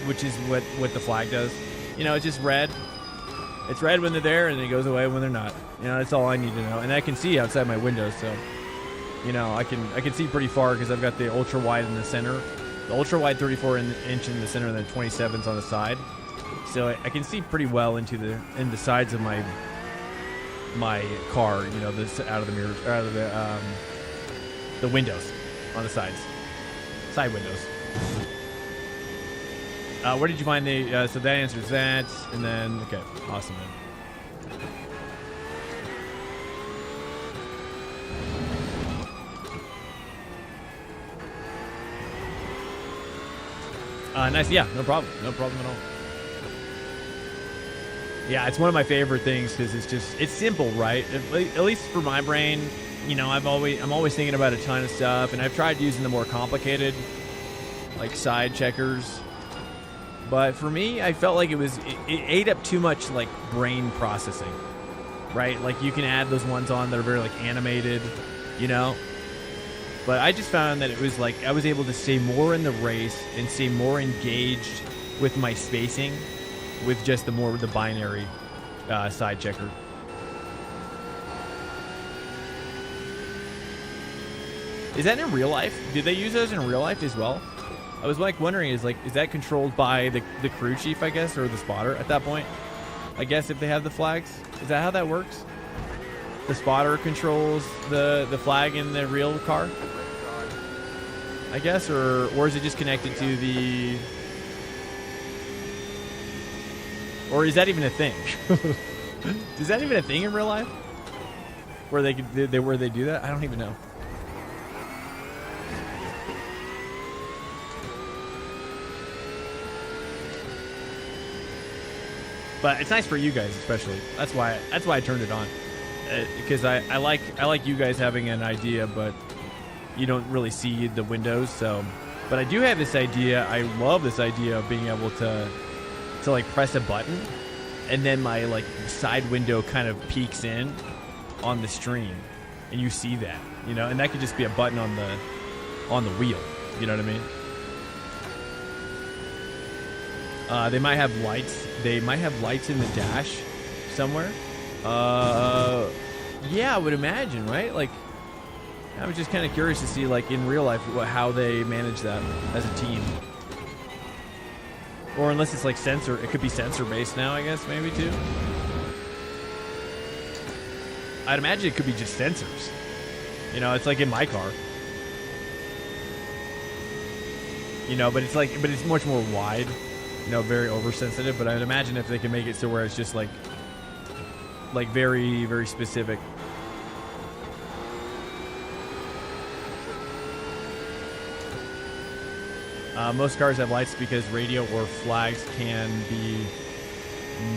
which is what the flag does. You know, it's just red. It's red when they're there, and it goes away when they're not. You know, that's all I need to know. And I can see outside my window, so, you know, I can see pretty far because I've got the ultra wide in the center, the ultra wide 34-inch in the center, and then 27s on the side. So I can see pretty well into the sides of my car. You know, this out of the mirrors, out of the windows on the sides, side windows. Where did you find the? So that answers that, and then okay, awesome, man. Nice, yeah, no problem at all. Yeah, it's one of my favorite things because it's simple, right? At least for my brain, you know, I'm always thinking about a ton of stuff, and I've tried using the more complicated, like side checkers. But for me, I felt like it ate up too much like brain processing, right? Like you can add those ones on that are very like animated, you know. But I just found that it was like I was able to stay more in the race and stay more engaged with my spacing with just the binary side checker. Is that in real life? Did they use those in real life as well? I was like wondering, is that controlled by the crew chief, I guess, or the spotter at that point? I guess if they have the flags, is that how that works? The spotter controls the flag in the real car, I guess, or is it just connected to the? Or is that even a thing? Is that even a thing in real life? Where they do that? I don't even know. But it's nice for you guys, especially. That's why I turned it on, because I like you guys having an idea, but you don't really see the windows. So, but I do have this idea. I love this idea of being able to like press a button, and then my like side window kind of peeks in on the stream, and you see that, you know, and that could just be a button on the wheel. You know what I mean? They might have lights. They might have lights in the dash somewhere. Yeah, I would imagine, right? Like, I was just kind of curious to see, like, in real life, how they manage that as a team. Or unless it's like sensor, it could be sensor based now, I guess, maybe too. I'd imagine it could be just sensors. You know, it's like in my car. You know, but it's much more wide. You know, very oversensitive. But I'd imagine if they can make it so where it's just like very, very specific. Most cars have lights because radio or flags can be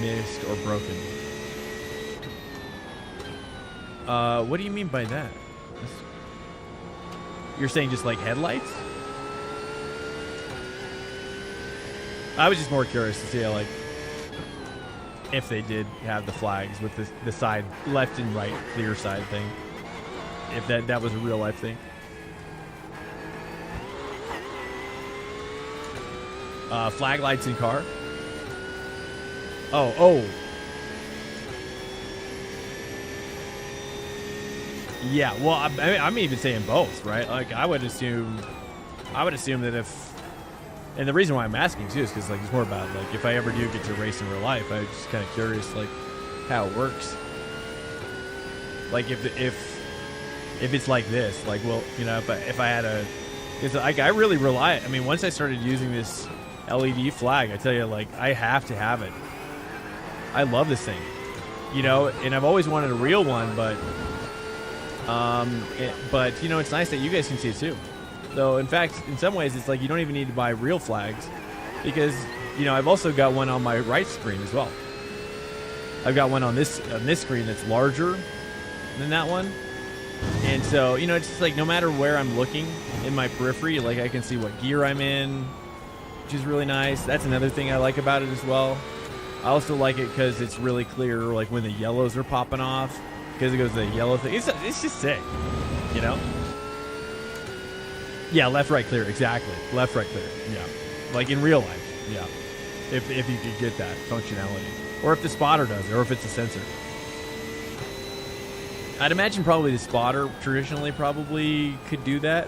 missed or broken. What do you mean by that? You're saying just like headlights? I was just more curious to see like if they did have the flags with the side left and right clear side thing. If that was a real life thing. Flag lights in car. Oh. Yeah, well, I'm even saying both, right? Like, I would assume that if, and the reason why I'm asking too is because like it's more about like if I ever do get to race in real life, I'm just kind of curious like how it works. Like if it's like this, like, well, you know, if I had a, because like I really rely. I mean, once I started using this LED flag, I tell you, like I have to have it. I love this thing, you know, and I've always wanted a real one, but you know, it's nice that you guys can see it too. So in fact, in some ways, it's like you don't even need to buy real flags because, you know, I've also got one on my right screen as well. I've got one on this screen that's larger than that one. And so, you know, it's just like no matter where I'm looking in my periphery, like I can see what gear I'm in, which is really nice. That's another thing I like about it as well. I also like it because it's really clear, like when the yellows are popping off, because it goes to the yellow thing. It's just sick, you know? Yeah, left, right, clear. Exactly. Left, right, clear. Yeah. Like in real life. Yeah. If you could get that functionality. Or if the spotter does it, or if it's a sensor. I'd imagine probably the spotter traditionally probably could do that.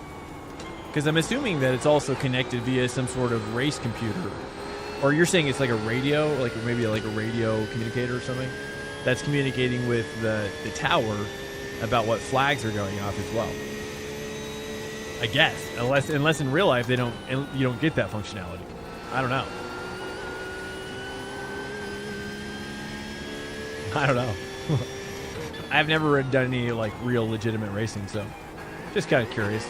Because I'm assuming that it's also connected via some sort of race computer. Or you're saying it's like a radio, like maybe like a radio communicator or something, that's communicating with the tower about what flags are going off as well. I guess, unless in real life you don't get that functionality. I don't know. I don't know. I've never done any like real legitimate racing, so just kind of curious.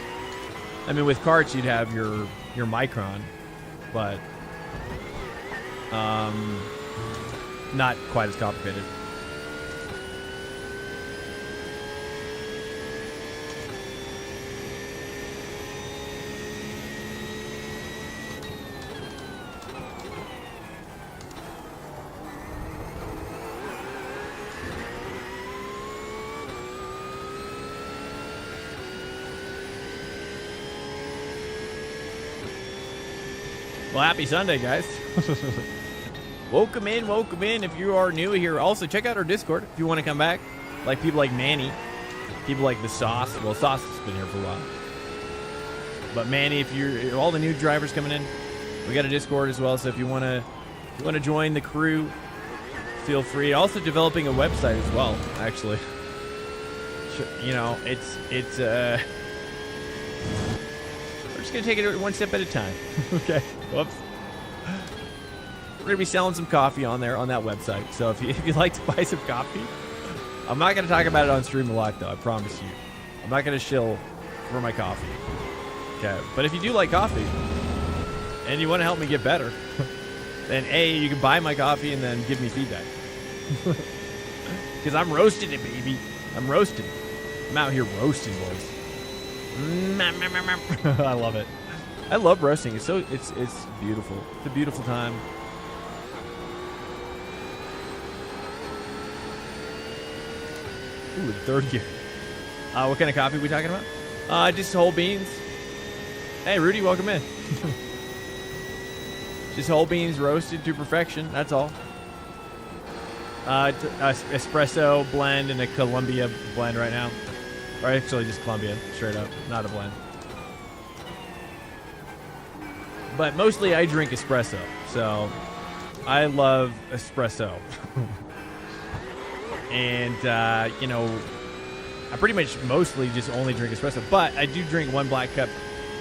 I mean, with karts you'd have your Micron, but not quite as complicated. Well, happy Sunday, guys. Welcome in. If you are new here, also check out our Discord if you want to come back. Like people like Manny, people like the Sauce. Well, Sauce has been here for a while. But Manny, if you're all the new drivers coming in, we got a Discord as well. So if you want to join the crew, feel free. Also developing a website as well. Actually, you know, it's we're just gonna take it one step at a time. Okay. Whoops. We're gonna be selling some coffee on there on that website. So if you'd like to buy some coffee, I'm not gonna talk about it on stream a lot though. I promise you, I'm not gonna shill for my coffee. Okay. But if you do like coffee and you want to help me get better, then you can buy my coffee and then give me feedback. Because I'm roasting it, baby. I'm roasting. I'm out here roasting, boys. I love it. I love roasting. It's beautiful. It's a beautiful time. Ooh, third gear. What kind of coffee are we talking about? Just whole beans. Hey, Rudy, welcome in. Just whole beans roasted to perfection. That's all. Espresso blend and a Columbia blend right now. Or actually just Columbia, straight up. Not a blend. But mostly I drink espresso. So I love espresso. And, you know, I pretty much mostly just only drink espresso. But I do drink 1 black cup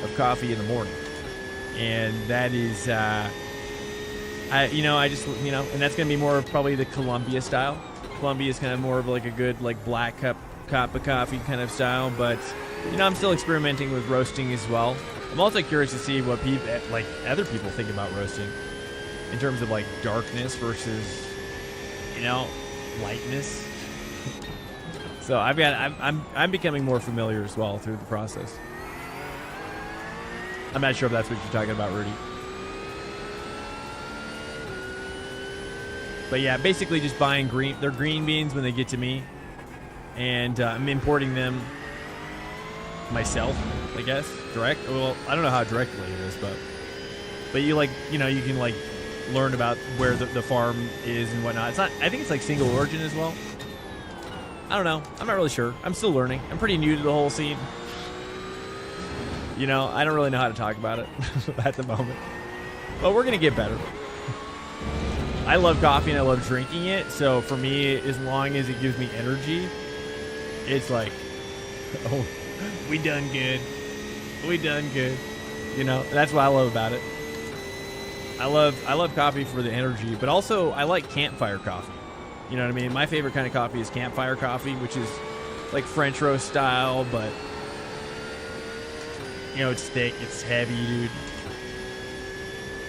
of coffee in the morning. And that is, and that's going to be more of probably the Columbia style. Columbia is kind of more of like a good, like, black cup of coffee kind of style. But, you know, I'm still experimenting with roasting as well. I'm also curious to see what people, like, other people think about roasting in terms of, like, darkness versus, you know, lightness. So I'm becoming more familiar as well through the process. I'm not sure if that's what you're talking about, Rudy. But yeah, basically just buying their green beans when they get to me, and I'm importing them myself, I guess, direct. Well, I don't know how directly it is, but you you can like learn about where the farm is and whatnot. It's not. I think it's like single origin as well. I don't know. I'm not really sure. I'm still learning. I'm pretty new to the whole scene. You know, I don't really know how to talk about it at the moment. But we're going to get better. I love coffee and I love drinking it. So for me, as long as it gives me energy, it's like, oh, we done good. We done good. You know, that's what I love about it. I love coffee for the energy, but also I like campfire coffee. You know what I mean? My favorite kind of coffee is campfire coffee, which is like French roast style, but you know, it's thick, it's heavy, dude.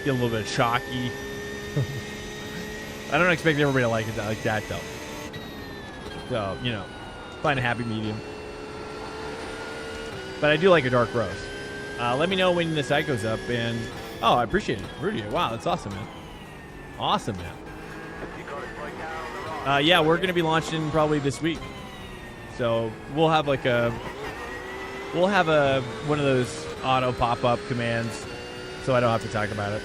Get a little bit of chalky. I don't expect everybody to like it like that, though. So, you know, find a happy medium. But I do like a dark roast. Let me know when the site goes up, and oh, I appreciate it, Rudy. Wow, that's awesome, man. Awesome, man. Yeah, we're gonna be launching probably this week, so we'll have like one of those auto pop-up commands, so I don't have to talk about it.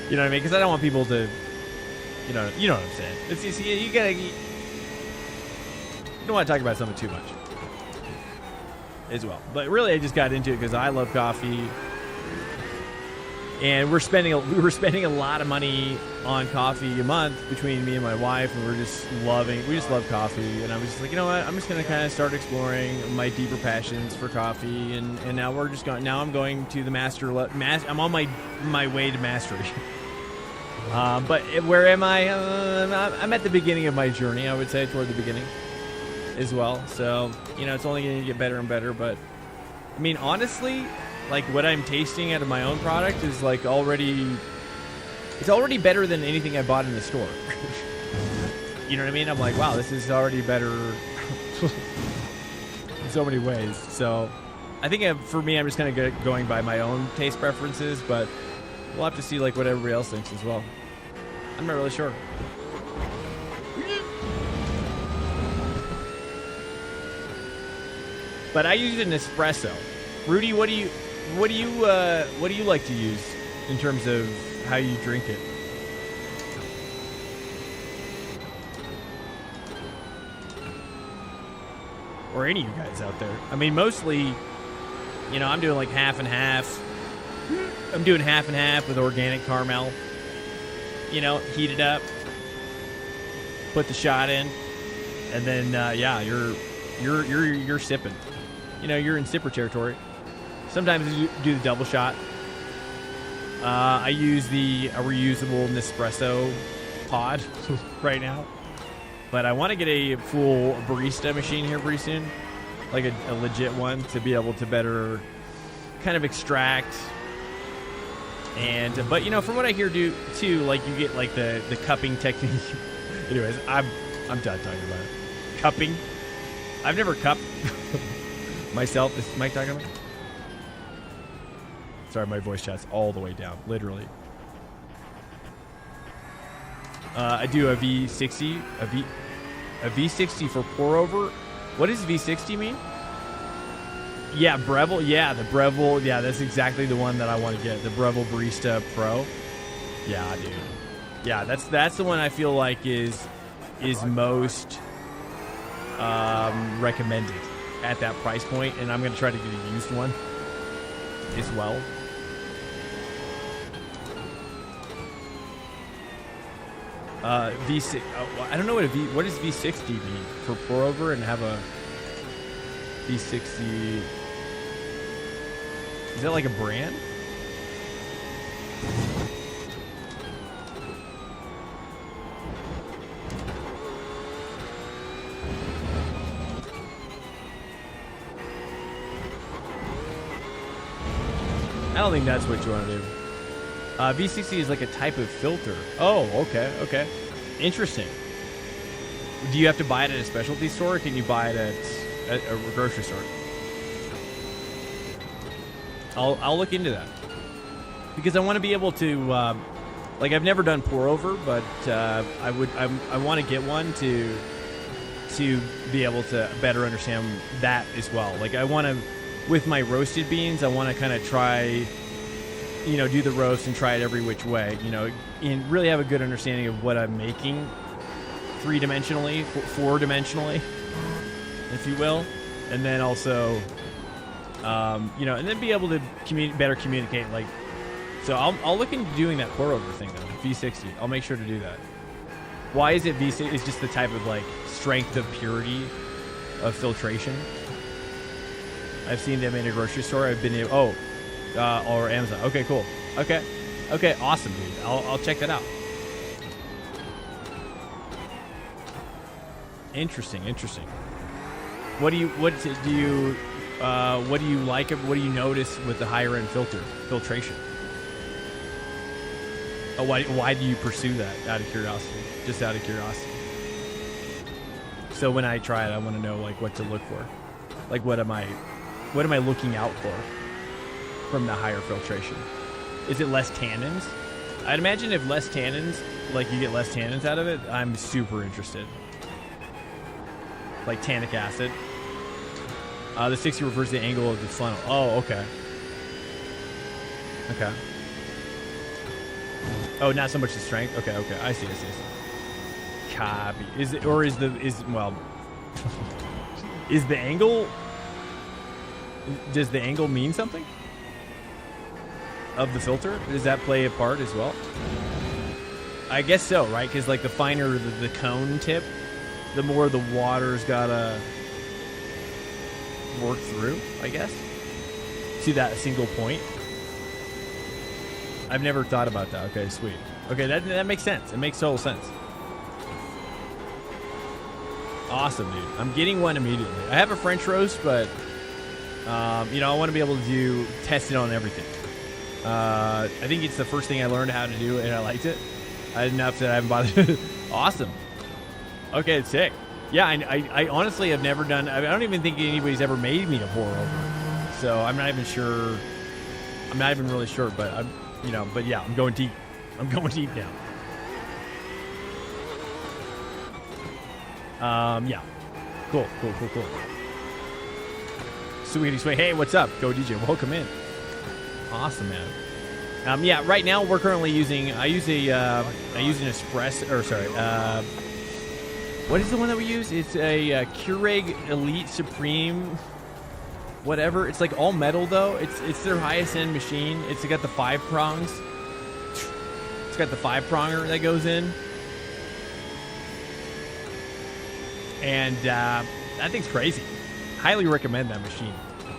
You know what I mean? Because I don't want people to, you know what I'm saying. It's you don't want to talk about something too much as well. But really, I just got into it because I love coffee. And we were spending a lot of money on coffee a month between me and my wife, and we just love coffee. And I was just like, you know what? I'm just gonna kind of start exploring my deeper passions for coffee. And now I'm going to the I'm on my way to mastery. But where am I? I'm at the beginning of my journey. I would say toward the beginning as well. So you know, it's only gonna get better and better. But I mean, honestly, like what I'm tasting out of my own product is like it's already better than anything I bought in the store. You know what I mean? I'm like, wow, this is already better in so many ways. So I think for me, I'm just kind of going by my own taste preferences, but we'll have to see like what everybody else thinks as well. I'm not really sure. But I use an espresso. Rudy, what do you like to use in terms of how you drink it? Or any of you guys out there? I mean, mostly, you know, I'm doing like half and half. I'm doing half and half with organic caramel. You know, heat it up, put the shot in, and then yeah, you're sipping. You know, you're in sipper territory. Sometimes you do the double shot. I use a reusable Nespresso pod right now. But I want to get a full barista machine here pretty soon. Like a legit one to be able to better kind of extract. But, you know, from what I hear too, like you get like the cupping technique. Anyways, I'm done talking about it. Cupping. I've never cupped myself. Is Mike talking about? Sorry, my voice chat's all the way down, literally. I do a V60, a V60 for pour over. What does V60 mean? Yeah, Breville. Yeah, the Breville. Yeah, that's exactly the one that I want to get. The Breville Barista Pro. Yeah, dude. Yeah, that's the one I feel like is most recommended at that price point, and I'm gonna try to get a used one as well. V6. I don't know what does V60 mean for pour over and have a V60. Is that like a brand? I don't think that's what you want to do. V60 is like a type of filter. Oh, okay. Interesting. Do you have to buy it at a specialty store, or can you buy it at a grocery store? I'll look into that, because I want to be able to, like, I've never done pour over, but I want to get one to be able to better understand that as well. Like, I want to, with my roasted beans, I want to kind of try, you know, do the roast and try it every which way, you know, and really have a good understanding of what I'm making 3-dimensionally, 4-dimensionally, if you will, and then also, you know, and then be able to better communicate. Like, so I'll look into doing that pour over thing though, V60. I'll make sure to do that. Why is it V60? It's just the type of like strength of purity of filtration. I've seen them in a grocery store. I've been able, or Amazon. Okay, cool. Okay, awesome, dude. I'll check that out. Interesting. What do you like? What do you notice with the higher end filtration? Oh, why do you pursue that? Out of curiosity, just out of curiosity. So when I try it, I want to know like what to look for. Like what am I looking out for from the higher filtration? Is it less tannins? I'd imagine if less tannins, like you get less tannins out of it, I'm super interested. Like tannic acid. The 60 refers to the angle of the funnel. Oh, okay. Oh, not so much the strength. Okay. I see. Copy. Is it, or is the angle? Does the angle mean something? Of the filter? Does that play a part as well? I guess so, right? Because like the finer the cone tip, the more the water's gotta work through, I guess. See that single point? I've never thought about that. Okay, sweet. Okay, that makes sense. It makes total sense. Awesome, dude. I'm getting one immediately. I have a French roast, but you know, I want to be able to test it on everything. I think it's the first thing I learned how to do, and I liked it. Enough that I haven't bothered. Awesome. Okay, it's sick. Yeah, I honestly have never done. I don't even think anybody's ever made me a pour over. So I'm not even sure. I'm not even really sure, but I'm, you know, but yeah, I'm going deep. I'm going deep now. Yeah. Cool. Sweet. Hey, what's up? Go DJ. Welcome in. Awesome, man. Yeah, right now we're currently using. I use an espresso. Or sorry. What is the one that we use? It's a Keurig Elite Supreme. Whatever. It's like all metal though. It's their highest end machine. It's got the 5 prongs. It's got the 5-pronger that goes in. And that thing's crazy. Highly recommend that machine.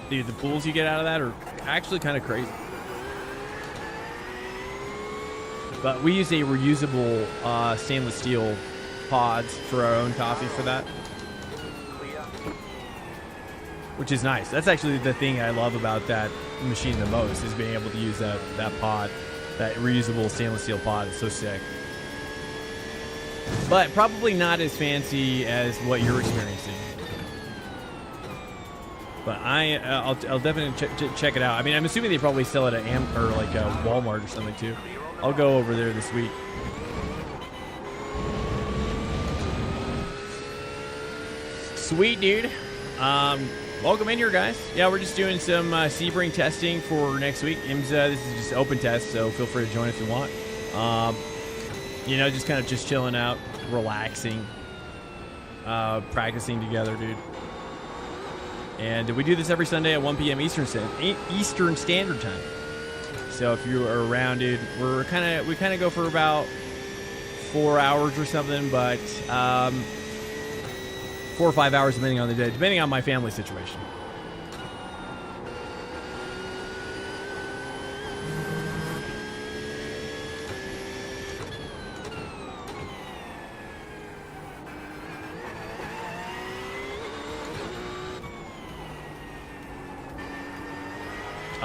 Dude, the pulls you get out of that are actually kind of crazy. But we use a reusable stainless steel pods for our own coffee for that. Which is nice. That's actually the thing I love about that machine the most, is being able to use that pod, that reusable stainless steel pod. It's so sick. But probably not as fancy as what you're experiencing. But I'll definitely check it out. I mean, I'm assuming they probably sell it at Walmart or something too. I'll go over there this week. Sweet, dude. Welcome in here, guys. Yeah, we're just doing some Sebring testing for next week. IMSA, this is just open test, so feel free to join if you want. You know, just kind of just chilling out, relaxing, practicing together, dude. And we do this every Sunday at 1 p.m. Eastern Standard Time. So if you are around, dude, we kind of go for about 4 hours or something, but 4 or 5 hours depending on the day, depending on my family situation.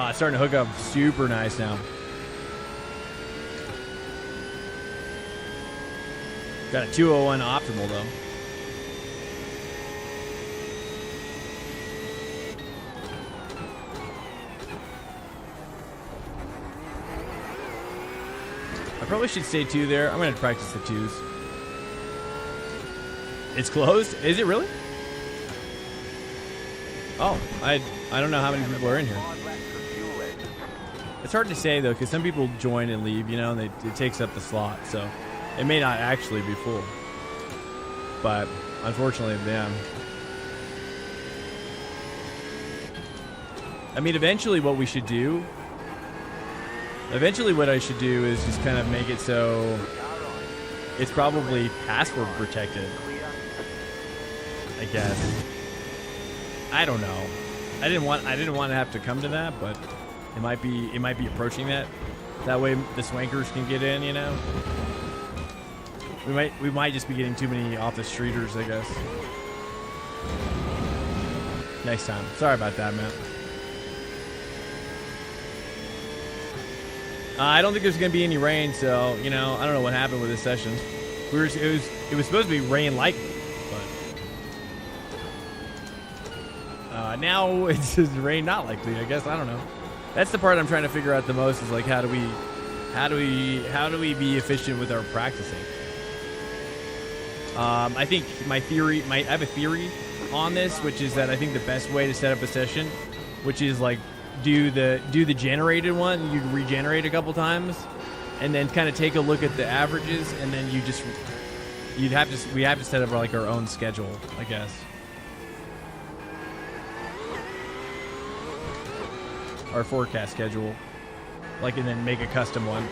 It's starting to hook up super nice now. Got a 201 optimal though. probably should stay 2 there. I'm gonna practice the 2s. It's closed? Is it really? Oh, I don't know how many people are in here. It's hard to say though, because some people join and leave, you know, and it takes up the slot, so it may not actually be full. But unfortunately, yeah. I mean, eventually what I should do is just kind of make it so it's probably password protected, I guess. I don't know. I didn't want to have to come to that, but it might be approaching that. That way the swankers can get in, you know. We might just be getting too many off the streeters, I guess. Next time. Sorry about that, man. I don't think there's going to be any rain, so, you know, I don't know what happened with this session. It was supposed to be rain likely, but now it's just rain not likely, I guess. I don't know. That's the part I'm trying to figure out the most is like how do we be efficient with our practicing? I think I have a theory on this, which is that I think the best way to set up a session, which is like do the generated one, you regenerate a couple times, and then kind of take a look at the averages, and then we have to set up like our own schedule, I guess. Our forecast schedule, like, and then make a custom one.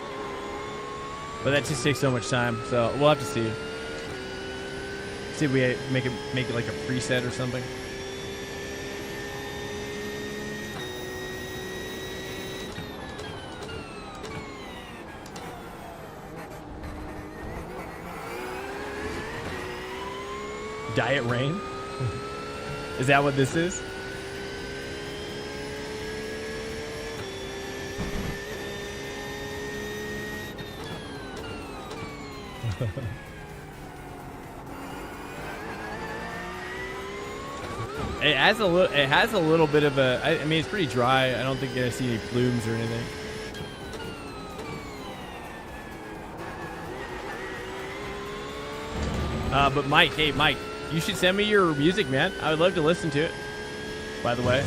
But that just takes so much time, so we'll have to see. See if we make it like a preset or something. Diet rain? Is that what this is? It has a little bit of a. I mean, it's pretty dry. I don't think I see any plumes or anything. But Mike, hey Mike, you should send me your music, man. I would love to listen to it. By the way.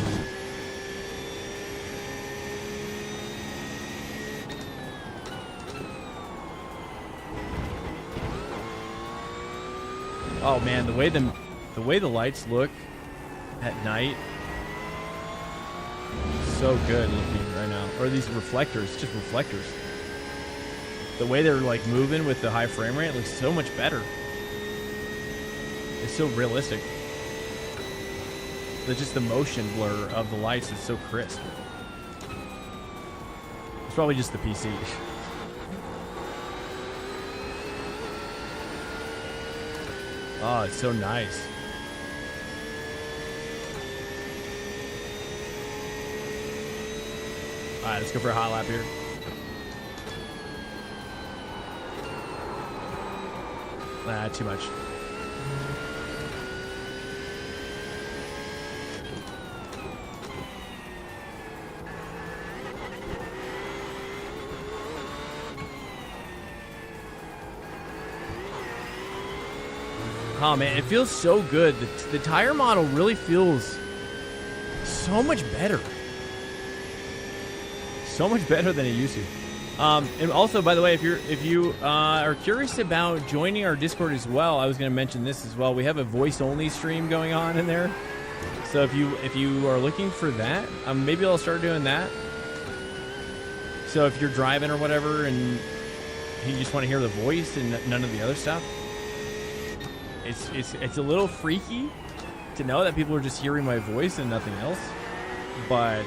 Oh man, the way the lights look at night, so good looking right now. Or these reflectors, just reflectors. The way they're like moving with the high frame rate looks so much better. It's so realistic. Just the motion blur of the lights is so crisp. It's probably just the PC. Oh, it's so nice. Alright, let's go for a hot lap here. Nah, too much. Oh man, it feels so good. The tire model really feels so much better. So much better than it used to. And also, by the way, if you are curious about joining our Discord as well, I was going to mention this as well. We have a voice-only stream going on in there. So if you are looking for that, maybe I'll start doing that. So if you're driving or whatever, and you just want to hear the voice and none of the other stuff, it's a little freaky to know that people are just hearing my voice and nothing else, but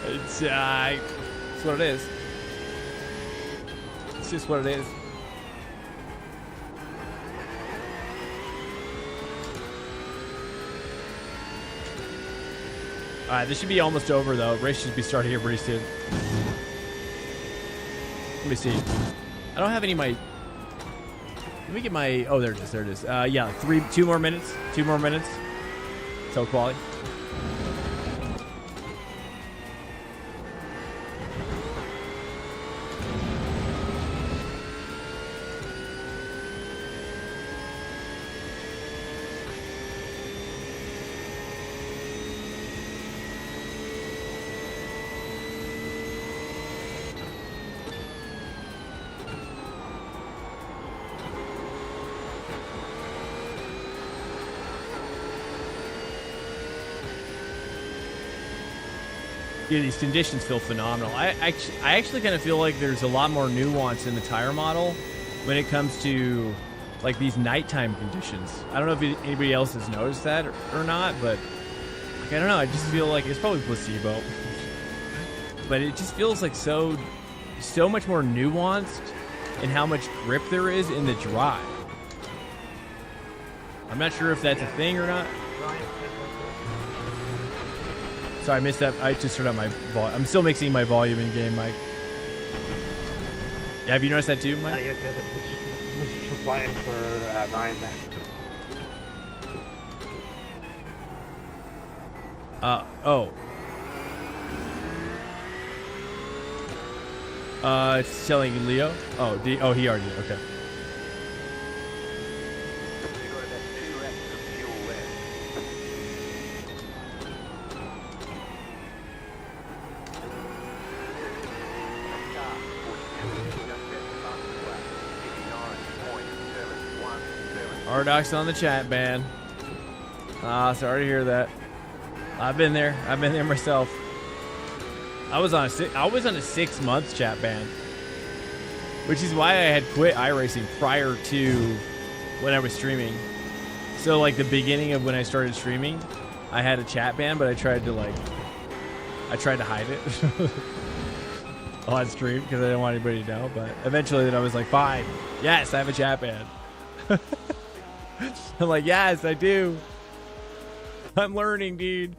it's what it is. It's just what it is. All right, this should be almost over though. Race should be starting here pretty soon. Let me see. I don't have any of my. Let me get my. Oh, there it is. There it is. Yeah, 2 more minutes. 2 more minutes. So quality. Yeah, these conditions feel phenomenal. I actually kind of feel like there's a lot more nuance in the tire model when it comes to like these nighttime conditions. I don't know if anybody else has noticed that or not, but like, I don't know. I just feel like it's probably placebo, but it just feels like so much more nuanced in how much grip there is in the drive. I'm not sure if that's a thing or not. Sorry, I missed that. I just turned up my volume. I'm still mixing my volume in game, Mike. Yeah, have you noticed that too, Mike?
Yes, just flying for 9
Oh. It's telling you Leo. Oh, he already did. Okay.
You got about 2 laps of fuel left. Car 42, just at the fastest lap, 59.717.
Ardox on the chat ban. Sorry to hear that. I've been there myself. I was on a 6 month chat ban, which is why I had quit iRacing prior to when I was streaming. So like the beginning of when I started streaming, I had a chat ban, but I tried to hide it on stream because I didn't want anybody to know. But eventually, then I was like, fine, yes, I have a chat ban. I'm like, yes, I do. I'm learning, dude.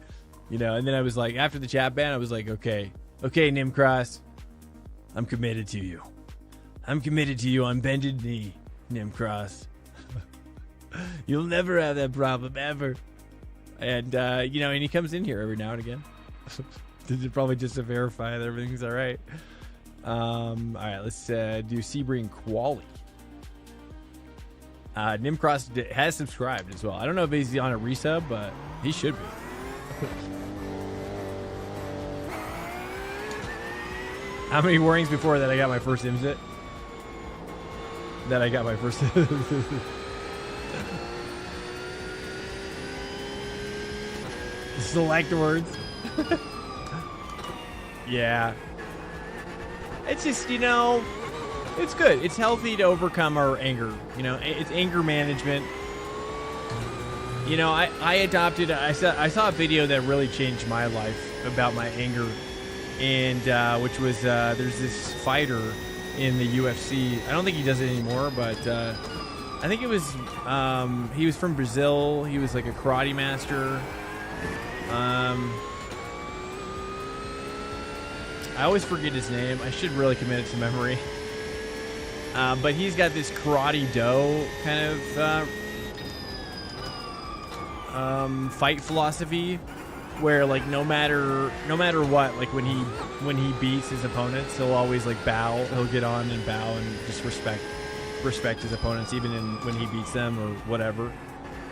You know, and then I was like, after the chat ban, I was like, okay, Nimcross, I'm committed to you. I'm committed to you on bended knee, Nimcross. You'll never have that problem, ever. And, you know, and he comes in here every now and again. Probably just to verify that everything's all right. All right, let's do Sebring Quali. Nimcross has subscribed as well. I don't know if he's on a resub, but he should be. How many warnings before that I got my first IMSA? Select words. Yeah. It's just, you know, it's good. It's healthy to overcome our anger. You know, it's anger management. You know, I adopted, I saw a video that really changed my life about my anger. And which was, there's this fighter in the UFC. I don't think he does it anymore, but I think it was, he was from Brazil. He was like a karate master. I always forget his name. I should really commit it to memory. But he's got this karate do kind of fight philosophy where like no matter what, like when he beats his opponents, he'll always like bow. He'll get on and bow and just respect his opponents, even when he beats them or whatever.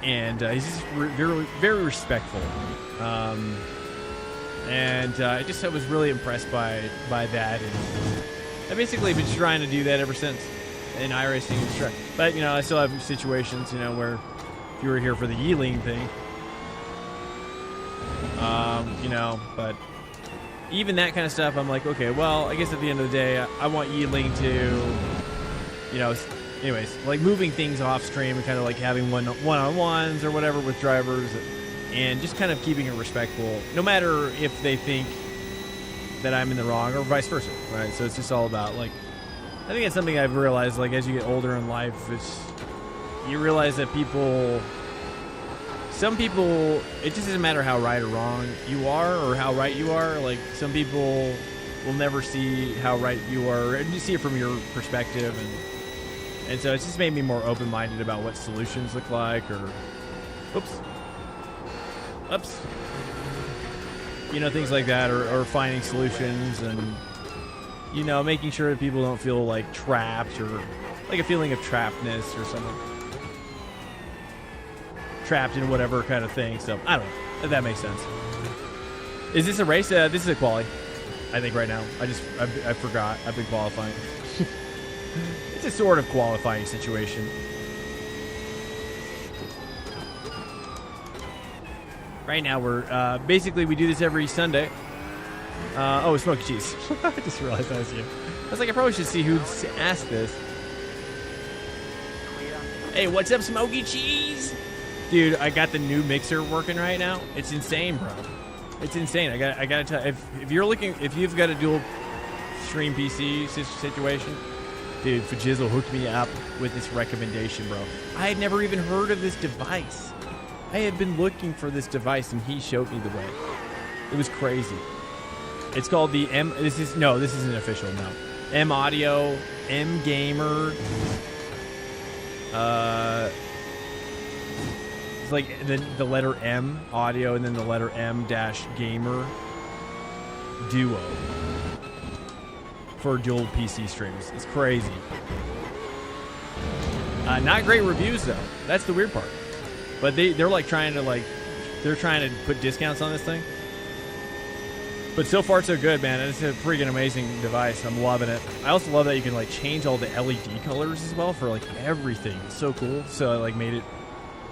And he's just very, very respectful. And I was really impressed by that. And I basically been trying to do that ever since in iRacing. But, you know, I still have situations, you know, where if you were here for the Yeeling thing, you know, but even that kind of stuff, I'm like, okay, well, I guess at the end of the day, I want Yeeling to, you know, anyways, like moving things off stream and kind of like having one-on-ones or whatever with drivers and just kind of keeping it respectful, no matter if they think that I'm in the wrong or vice versa, right? So it's just all about, like, I think it's something I've realized, like, as you get older in life, you realize that some people, it just doesn't matter how right or wrong you are or how right you are. Like, some people will never see how right you are, and you see it from your perspective, and so it's just made me more open-minded about what solutions look like, or, oops, you know, things like that, or finding solutions, and, you know, making sure that people don't feel like trapped, or like a feeling of trappedness or something. Trapped in whatever kind of thing. So I don't know if that makes sense. Is this a race? This is a quali, I think, right now. I forgot. I've been qualifying. It's a sort of qualifying situation. Right now we're basically, we do this every Sunday Oh, smoky cheese. I just realized that was you. I was like, I probably should see who asked this. Hey, what's up, smoky cheese? Dude, I got the new mixer working right now. It's insane, bro. It's insane. I gotta tell you, if you've got a dual stream PC situation, dude, Fajizzle hooked me up with this recommendation, bro. I had never even heard of this device. I had been looking for this device, and he showed me the way. It was crazy. It's called the M. This isn't official. No, M Audio, M Gamer. It's like the letter M Audio and then the letter M dash Gamer Duo for dual PC streams. It's crazy. Not great reviews though. That's the weird part. But they're like trying to put discounts on this thing. But so far so good, man. It's a freaking amazing device. I'm loving it. I also love that you can like change all the LED colors as well for like everything. It's so cool. So I like made it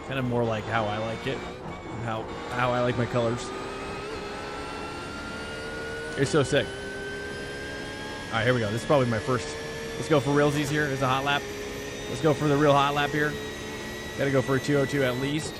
kind of more like how I like it, how I like my colors. It's so sick. All right, here we go. This is probably my first. Let's go for realsies here. There's a hot lap. Let's go for the real hot lap here. Got to go for a 202 at least.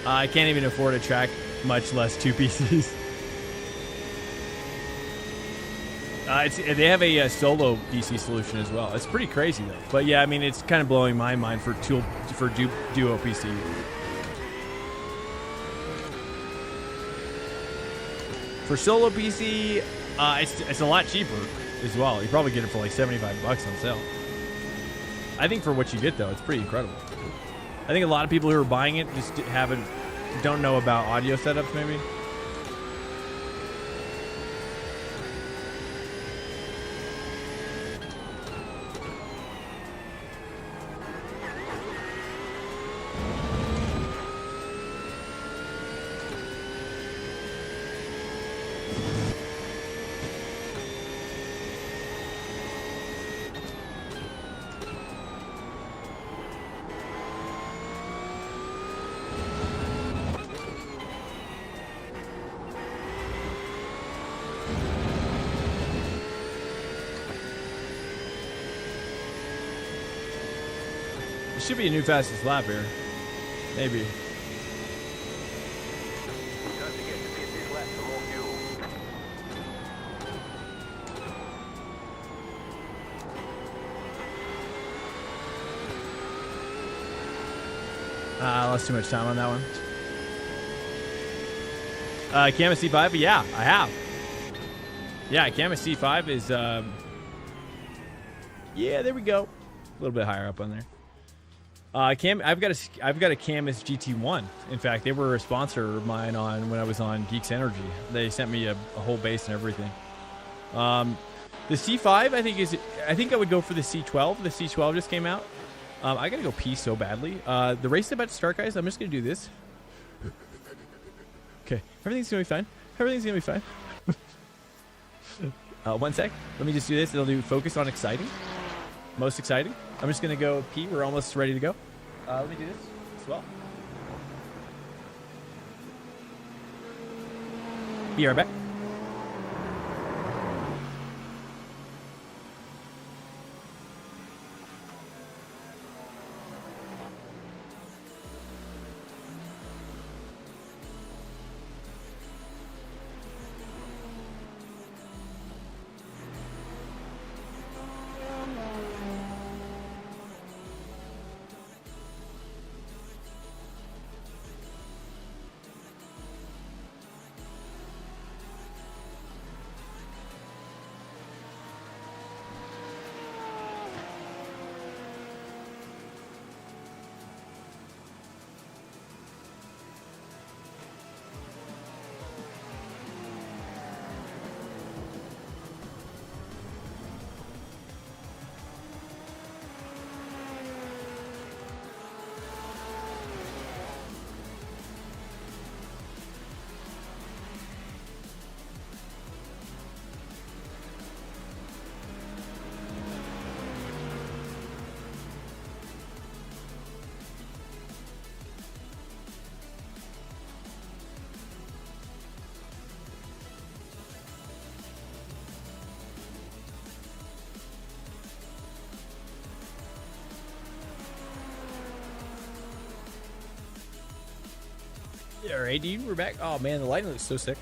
I can't even afford a track, much less two PCs. They have a solo PC solution as well. It's pretty crazy though. But yeah, I mean, it's kind of blowing my mind for duo PC. For solo PC, it's a lot cheaper as well. You probably get it for like $75 on sale. I think for what you get though, it's pretty incredible. I think a lot of people who are buying it just don't know about audio setups maybe. Should be a new fastest lap here. Maybe.
Don't forget to pit this lap for more fuel.
I lost too much time on that one. Camus C5? Yeah, I have. Yeah, Camus C5 is... yeah, there we go. A little bit higher up on there. I've got a Camus GT1. In fact, they were a sponsor of mine when I was on Geeks Energy. They sent me a whole base and everything. The C5 I think I would go for the C12. The C12 just came out. I gotta go pee so badly. The race is about to start, guys. I'm just gonna do this. Okay, everything's gonna be fine. Everything's gonna be fine. 1 sec. Let me just do this. It'll do focus on exciting. Most exciting. I'm just gonna go pee. We're almost ready to go. Let me do this as well. Be right back.
All right, dude, we're back. Oh man, the lighting looks so sick.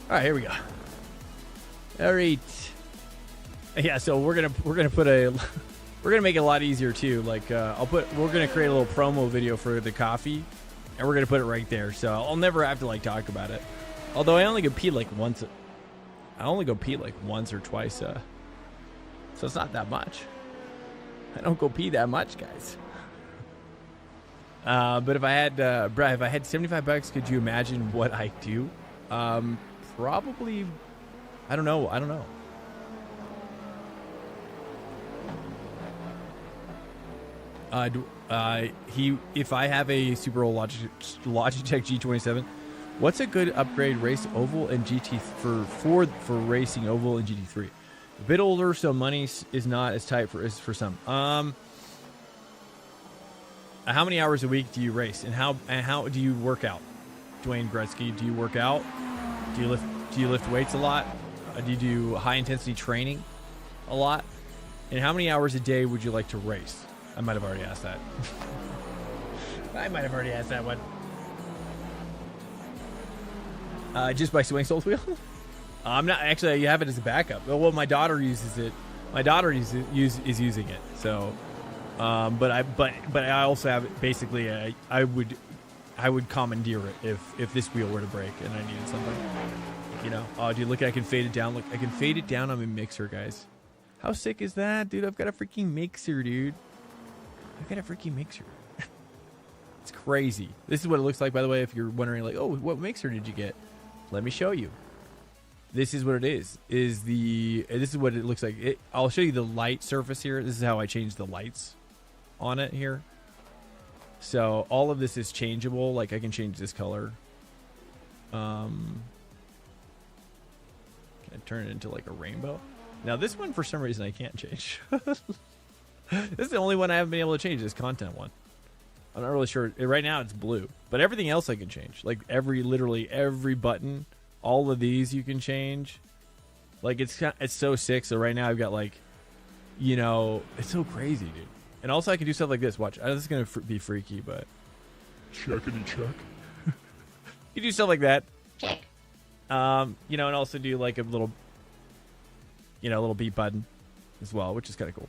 All right, here we go. All right. Yeah, so we're gonna put a we're gonna make it a lot easier too. Like we're gonna create a little promo video for the coffee, and we're gonna put it right there. So I'll never have to like talk about it. Although I only go pee like once. I only go pee like once or twice. So it's not that much. I don't go pee that much, guys. But if I had Brad, if I had $75, could you imagine what I do? Probably. I don't know. If I have a super old Logitech G27, what's a good upgrade race oval and GT for racing oval and GT3? A bit older, so money is not as tight for some. How many hours a week do you race, and how do you work out? Dwayne Gretzky, do you work out? Do you lift weights a lot? Do you do high intensity training a lot? And how many hours a day would you like to race? I might have already asked that. I might have already asked that one. Just by swing soul wheel? I'm not actually. You have it as a backup. Well, my daughter uses it. My daughter is using it. So, but I also have it. Basically, I would commandeer it if this wheel were to break and I needed something. You know. Oh, dude, look! I can fade it down. Look, I can fade it down on my mixer, guys. How sick is that, dude? I've got a freaking mixer, dude. I've got a freaking mixer. It's crazy. This is what it looks like, by the way, if you're wondering, like, oh, what mixer did you get? Let me show you. This is what it is. This is what it looks like. I'll show you the light surface here. This is how I change the lights on it here. So all of this is changeable. Like, I can change this color. Can I turn it into like a rainbow? Now this one, for some reason, I can't change. This is the only one I haven't been able to change, this content one. I'm not really sure. Right now it's blue, but everything else I can change. Like literally every button, all of these you can change. Like it's so sick. So right now I've got like, you know, it's so crazy, dude. And also I can do stuff like this. Watch, this is gonna be freaky, but checkity check. You do stuff like that. Check. You know, and also do like a little, you know, little beat button as well, which is kind of cool.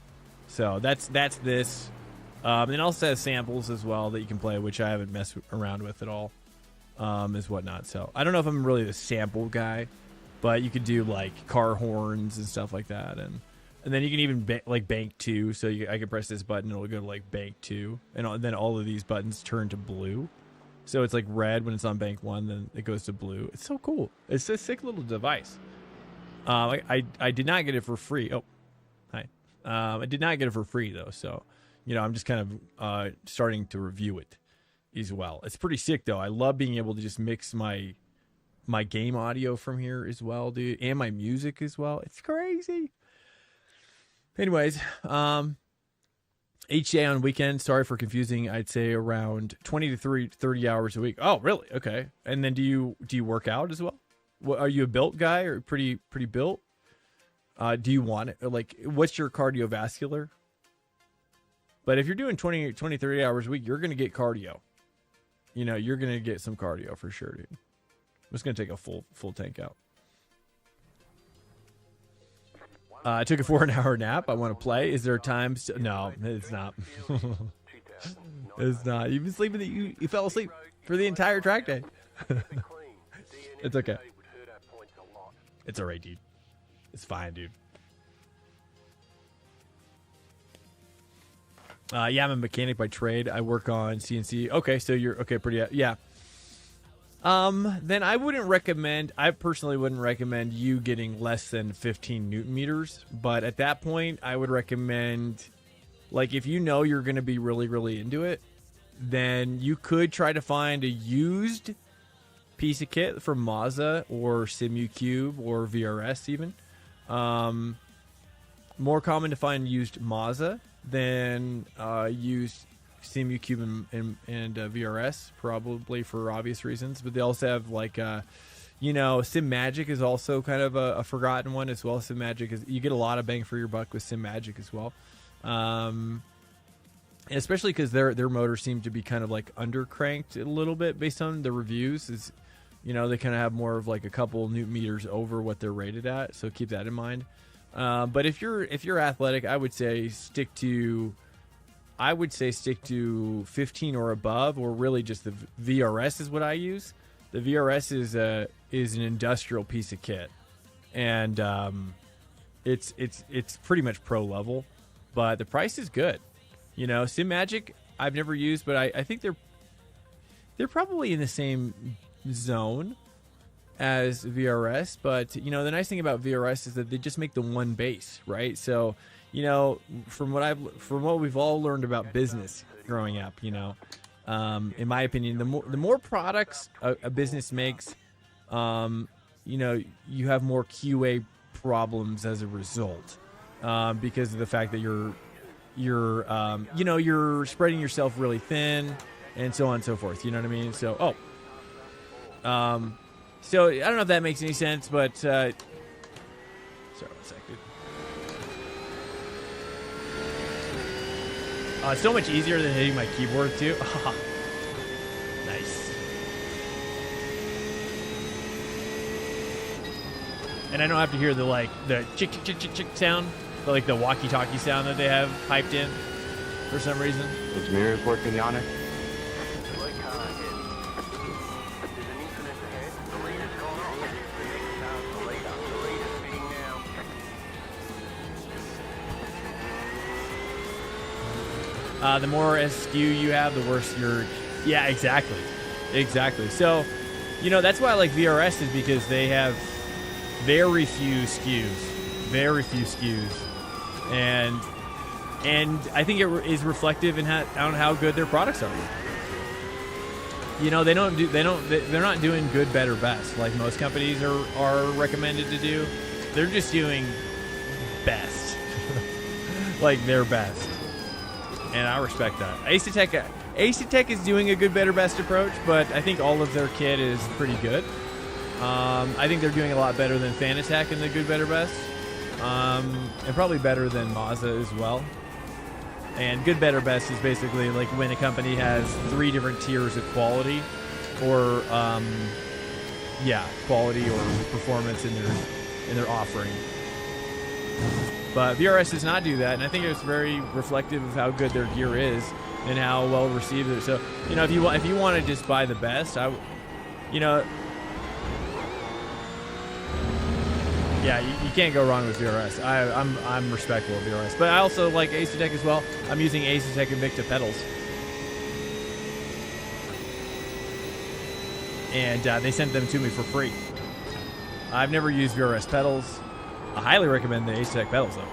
So that's this. And it also has samples as well that you can play, which I haven't messed around with at all, as whatnot. So I don't know if I'm really the sample guy, but you could do like car horns and stuff like that, and then you can even like bank 2. So I can press this button, it'll go to like bank 2, and then all of these buttons turn to blue. So it's like red when it's on bank 1, then it goes to blue. It's so cool. It's a sick little device. I did not get it for free. Oh, hi. I did not get it for free though, so. You know, I'm just kind of starting to review it as well. It's pretty sick, though. I love being able to just mix my game audio from here as well, dude, and my music as well. It's crazy. Anyways, each day on weekends, sorry for confusing, I'd say around 20 to 30 hours a week. Oh, really? Okay. And then do you work out as well? Are you a built guy or pretty built? Do you want it? Like, what's your cardiovascular? But if you're doing 20, 30 hours a week, you're going to get cardio. You know, you're going to get some cardio for sure, dude. I'm just going to take a full tank out. I took a 4-hour nap. I want to play. Is there times? No, it's not. It's not. You've been sleeping. You fell asleep for the entire track day. It's okay. It's all right, dude. It's fine, dude. Yeah, I'm a mechanic by trade. I work on CNC. Okay, so you're okay, pretty yeah. Then I personally wouldn't recommend you getting less than 15 Newton meters. But at that point, I would recommend, like, if you know you're going to be really, really into it, then you could try to find a used piece of kit from Mazda or SimuCube or VRS even. More common to find used Mazda than used SIMUcube and VRS, probably for obvious reasons. But they also have like, SimMagic is also kind of a forgotten one as well. SimMagic is, you get a lot of bang for your buck with SimMagic as well. And especially because their motors seem to be kind of like undercranked a little bit based on the reviews. Is they kind of have more of like a couple newton meters over what they're rated at, so keep that in mind. But if you're athletic, I would say stick to 15 or above, or really just the VRS is what I use. The VRS is an industrial piece of kit, and it's pretty much pro level, but the price is good. SimMagic I've never used, but I think they're probably in the same zone as VRS. But the nice thing about VRS is that they just make the one base, right? So from what we've all learned about business growing up, in my opinion, the more products a business makes, you have more QA problems as a result, because of the fact that you're spreading yourself really thin, and so on and so forth. You know what I mean? So, so I don't know if that makes any sense, but sorry, 1 second. It's so much easier than hitting my keyboard too. Nice. And I don't have to hear the chick chick chick chick chick sound, like the walkie-talkie sound that they have piped in for some reason.
Those mirrors working, Yannick?
The more SKU you have, the worse your... Yeah, exactly. So, that's why I like VRS, is because they have very few SKUs. And I think it is reflective on how good their products are. They're not doing good, better, best like most companies are recommended to do. They're just doing best. Like their best. And I respect that. Ace-Tech is doing a good, better, best approach, but I think all of their kit is pretty good. I think they're doing a lot better than Fanatec in the good, better, best. And probably better than Mazda as well. And good, better, best is basically like when a company has 3 different tiers of quality, or quality or performance in their offering. But VRS does not do that, and I think it's very reflective of how good their gear is and how well received it is. So, if you want to just buy the best, you can't go wrong with VRS. I'm respectful of VRS, but I also like Ace-Tech as well. I'm using Ace-Tech Invicta pedals, and they sent them to me for free. I've never used VRS pedals. I highly recommend the Ace-Tech pedals, though.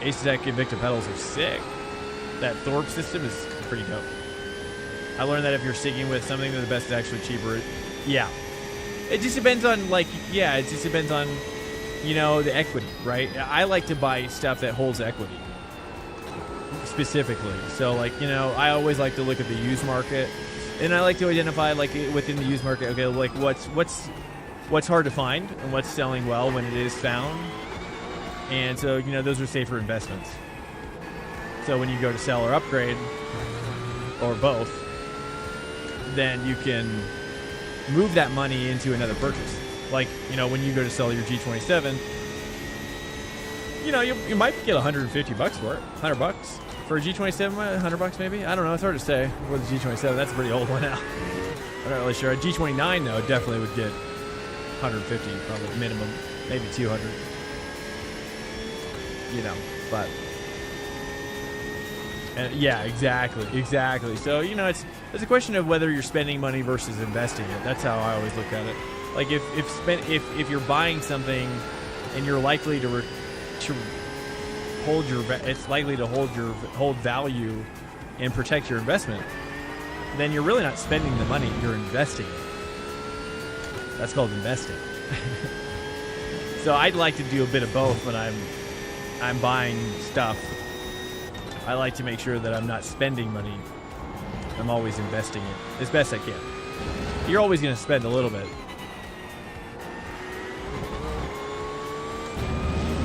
Ace-Tech Invicta pedals are sick. That Thorpe system is pretty dope. I learned that if you're sticking with something, then the best is actually cheaper. Yeah. It just depends on, the equity, right? I like to buy stuff that holds equity, specifically. So, I always like to look at the used market, and I like to identify, within the used market, okay, what's hard to find and what's selling well when it is found. And so, those are safer investments. So when you go to sell or upgrade, or both, then you can move that money into another purchase. When you go to sell your G27, you might get $150 for it, $100 for a G27, $100 maybe. I don't know. It's hard to say. With the G27, that's a pretty old one now. I'm not really sure. A G29 though definitely would get 150, probably minimum, maybe 200. But yeah, exactly. So it's a question of whether you're spending money versus investing it. That's how I always look at it. Like if you're buying something and you're likely to hold hold value and protect your investment, then you're really not spending the money, you're investing it. That's called investing. So I'd like to do a bit of both when I'm buying stuff. I like to make sure that I'm not spending money. I'm always investing it as best I can. You're always going to spend a little bit.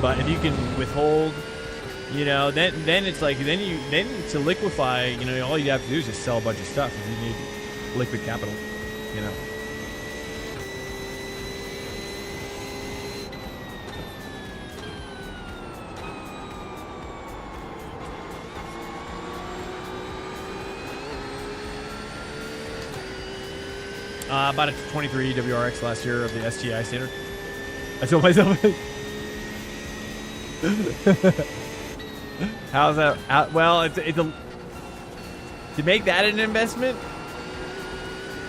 But if you can withhold, you know, then it's like, then to liquefy, you know, all you have to do is just sell a bunch of stuff if you need liquid capital, you know. Bought a 23 WRX last year of the STI standard. I told myself. How's that? Well, it's a, to make that an investment.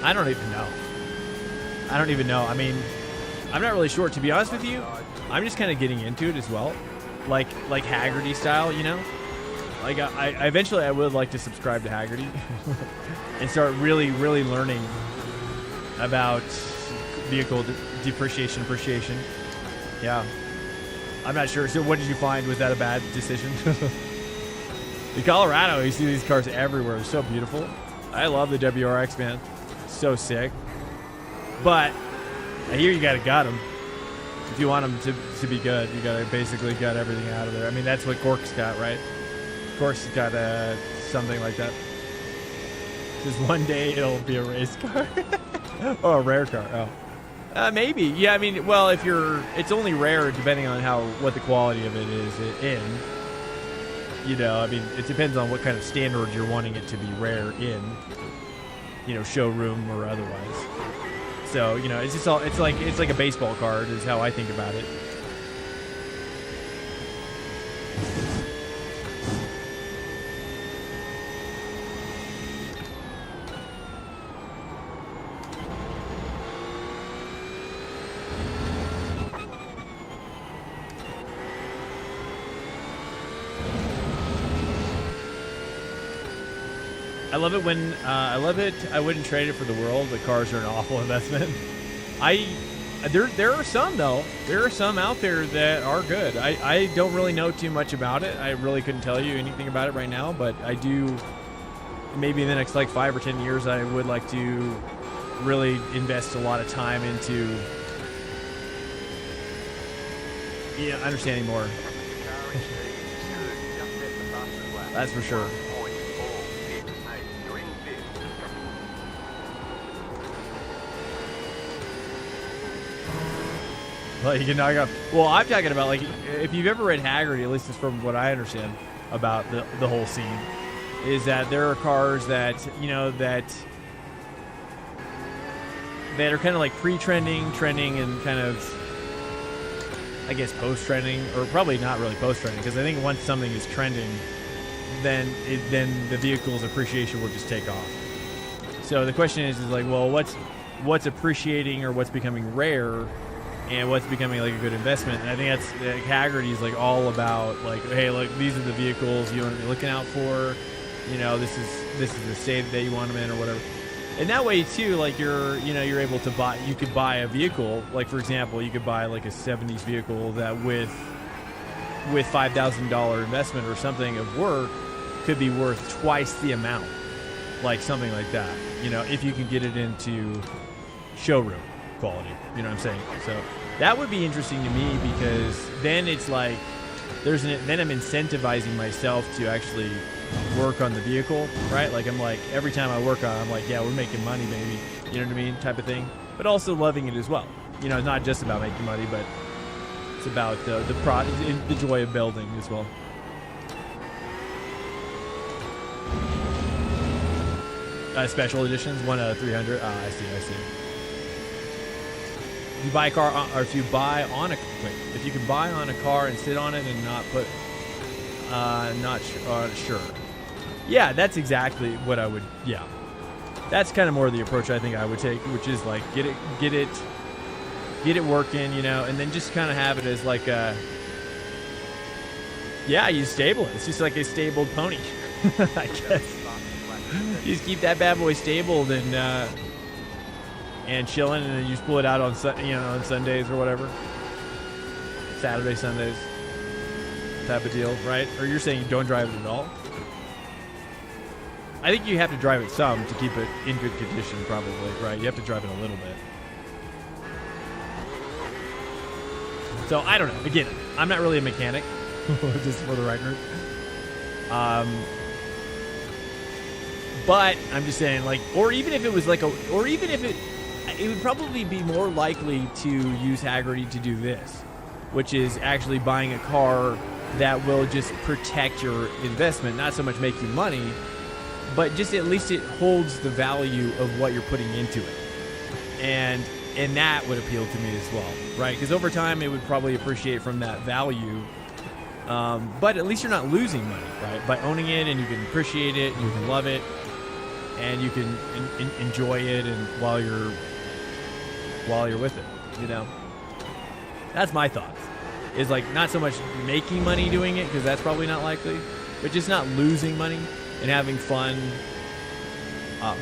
I don't even know. I mean, I'm not really sure. To be honest with you, I'm just kind of getting into it as well, like Haggerty style, you know. Like I eventually I would like to subscribe to Haggerty and start really learning about vehicle depreciation, appreciation. Yeah. I'm not sure. So what did you find? Was that a bad decision? In Colorado, you see these cars everywhere. They're so beautiful. I love the WRX, man. So sick. But I hear you got them. If you want them to be good, you got to basically gut everything out of there. I mean, that's what Cork's got, right? Cork's got something like that. Just one day it'll be a race car. Or a rare car. Oh. Maybe. Yeah, I mean, well, if you're... It's only rare depending on what the quality of it is in. You know, I mean, it depends on what kind of standard you're wanting it to be rare in. You know, showroom or otherwise. So, you know, it's just all... It's like a baseball card is how I think about it. I love it when I wouldn't trade it for the world. The cars are an awful investment. There are some though. There are some out there that are good. I don't really know too much about it. I really couldn't tell you anything about it right now, but I do. Maybe in the next like 5 or 10 years, I would like to really invest a lot of time into understanding more. That's for sure. Like, you know, well, I'm talking about, like, if you've ever read Haggerty, at least it's from what I understand about the whole scene, is that there are cars that, you know, that are kind of like pre-trending, trending, and kind of, I guess, post-trending, or probably not really post-trending, because I think once something is trending, then the vehicle's appreciation will just take off. So the question is like, well, what's appreciating or what's becoming rare, and what's becoming like a good investment? And I think that's like, Haggerty's like all about like, hey, like these are the vehicles you want to be looking out for. You know, this is the state that you want them in or whatever. And that way too, like you're able to buy. You could buy a vehicle, like for example, you could buy like a '70s vehicle that with $5,000 investment or something of work could be worth twice the amount, like something like that. You know, if you can get it into showroom quality, you know what I'm saying? So that would be interesting to me, because then it's like then I'm incentivizing myself to actually work on the vehicle, right? Like I'm like, every time I work on it, I'm like, yeah, we're making money, baby, you know what I mean, type of thing. But also loving it as well. You know, it's not just about making money, but it's about the joy of building as well. Special editions, 1 out of 300. I see. If you buy a car, or if you buy on a, if you can buy on a car and sit on it and not put, not sure. Yeah, that's exactly what I would. Yeah, that's kind of more the approach I think I would take, which is like get it working, you know, and then just kind of have it as like a. Yeah, you stable it. It's just like a stabled pony, I guess. You just keep that bad boy stabled and chilling, and then you just pull it out on on Sundays or whatever, Saturday, Sundays, type of deal, right? Or you're saying you don't drive it at all? I think you have to drive it some to keep it in good condition, probably, right? You have to drive it a little bit. So I don't know. Again, I'm not really a mechanic, just for the record. But I'm just saying, like, or even if it was like or even if it would probably be more likely to use Haggerty to do this, which is actually buying a car that will just protect your investment, not so much make you money, but just at least it holds the value of what you're putting into it. And that would appeal to me as well, right? Because over time it would probably appreciate from that value, but at least you're not losing money, right? By owning it, and you can appreciate it, and you can love it, and you can enjoy it, and while you're with it, you know. That's my thoughts. Is like not so much making money doing it, because that's probably not likely, but just not losing money and having fun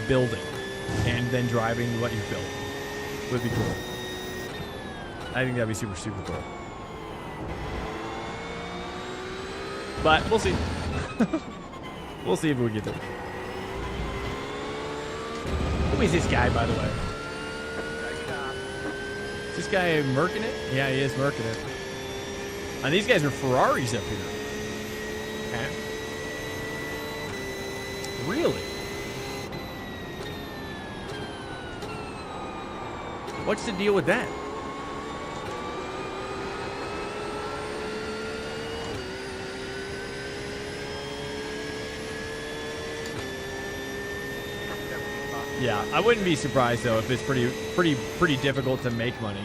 building, and then driving what you built would be cool. I think that'd be super, super cool. But we'll see. We'll see if we get there. Who is this guy, by the way? Is this guy murking it? Yeah, he is murking it. And these guys are Ferraris up here. Okay. Really? What's the deal with that? Yeah, I wouldn't be surprised though if it's pretty difficult to make money.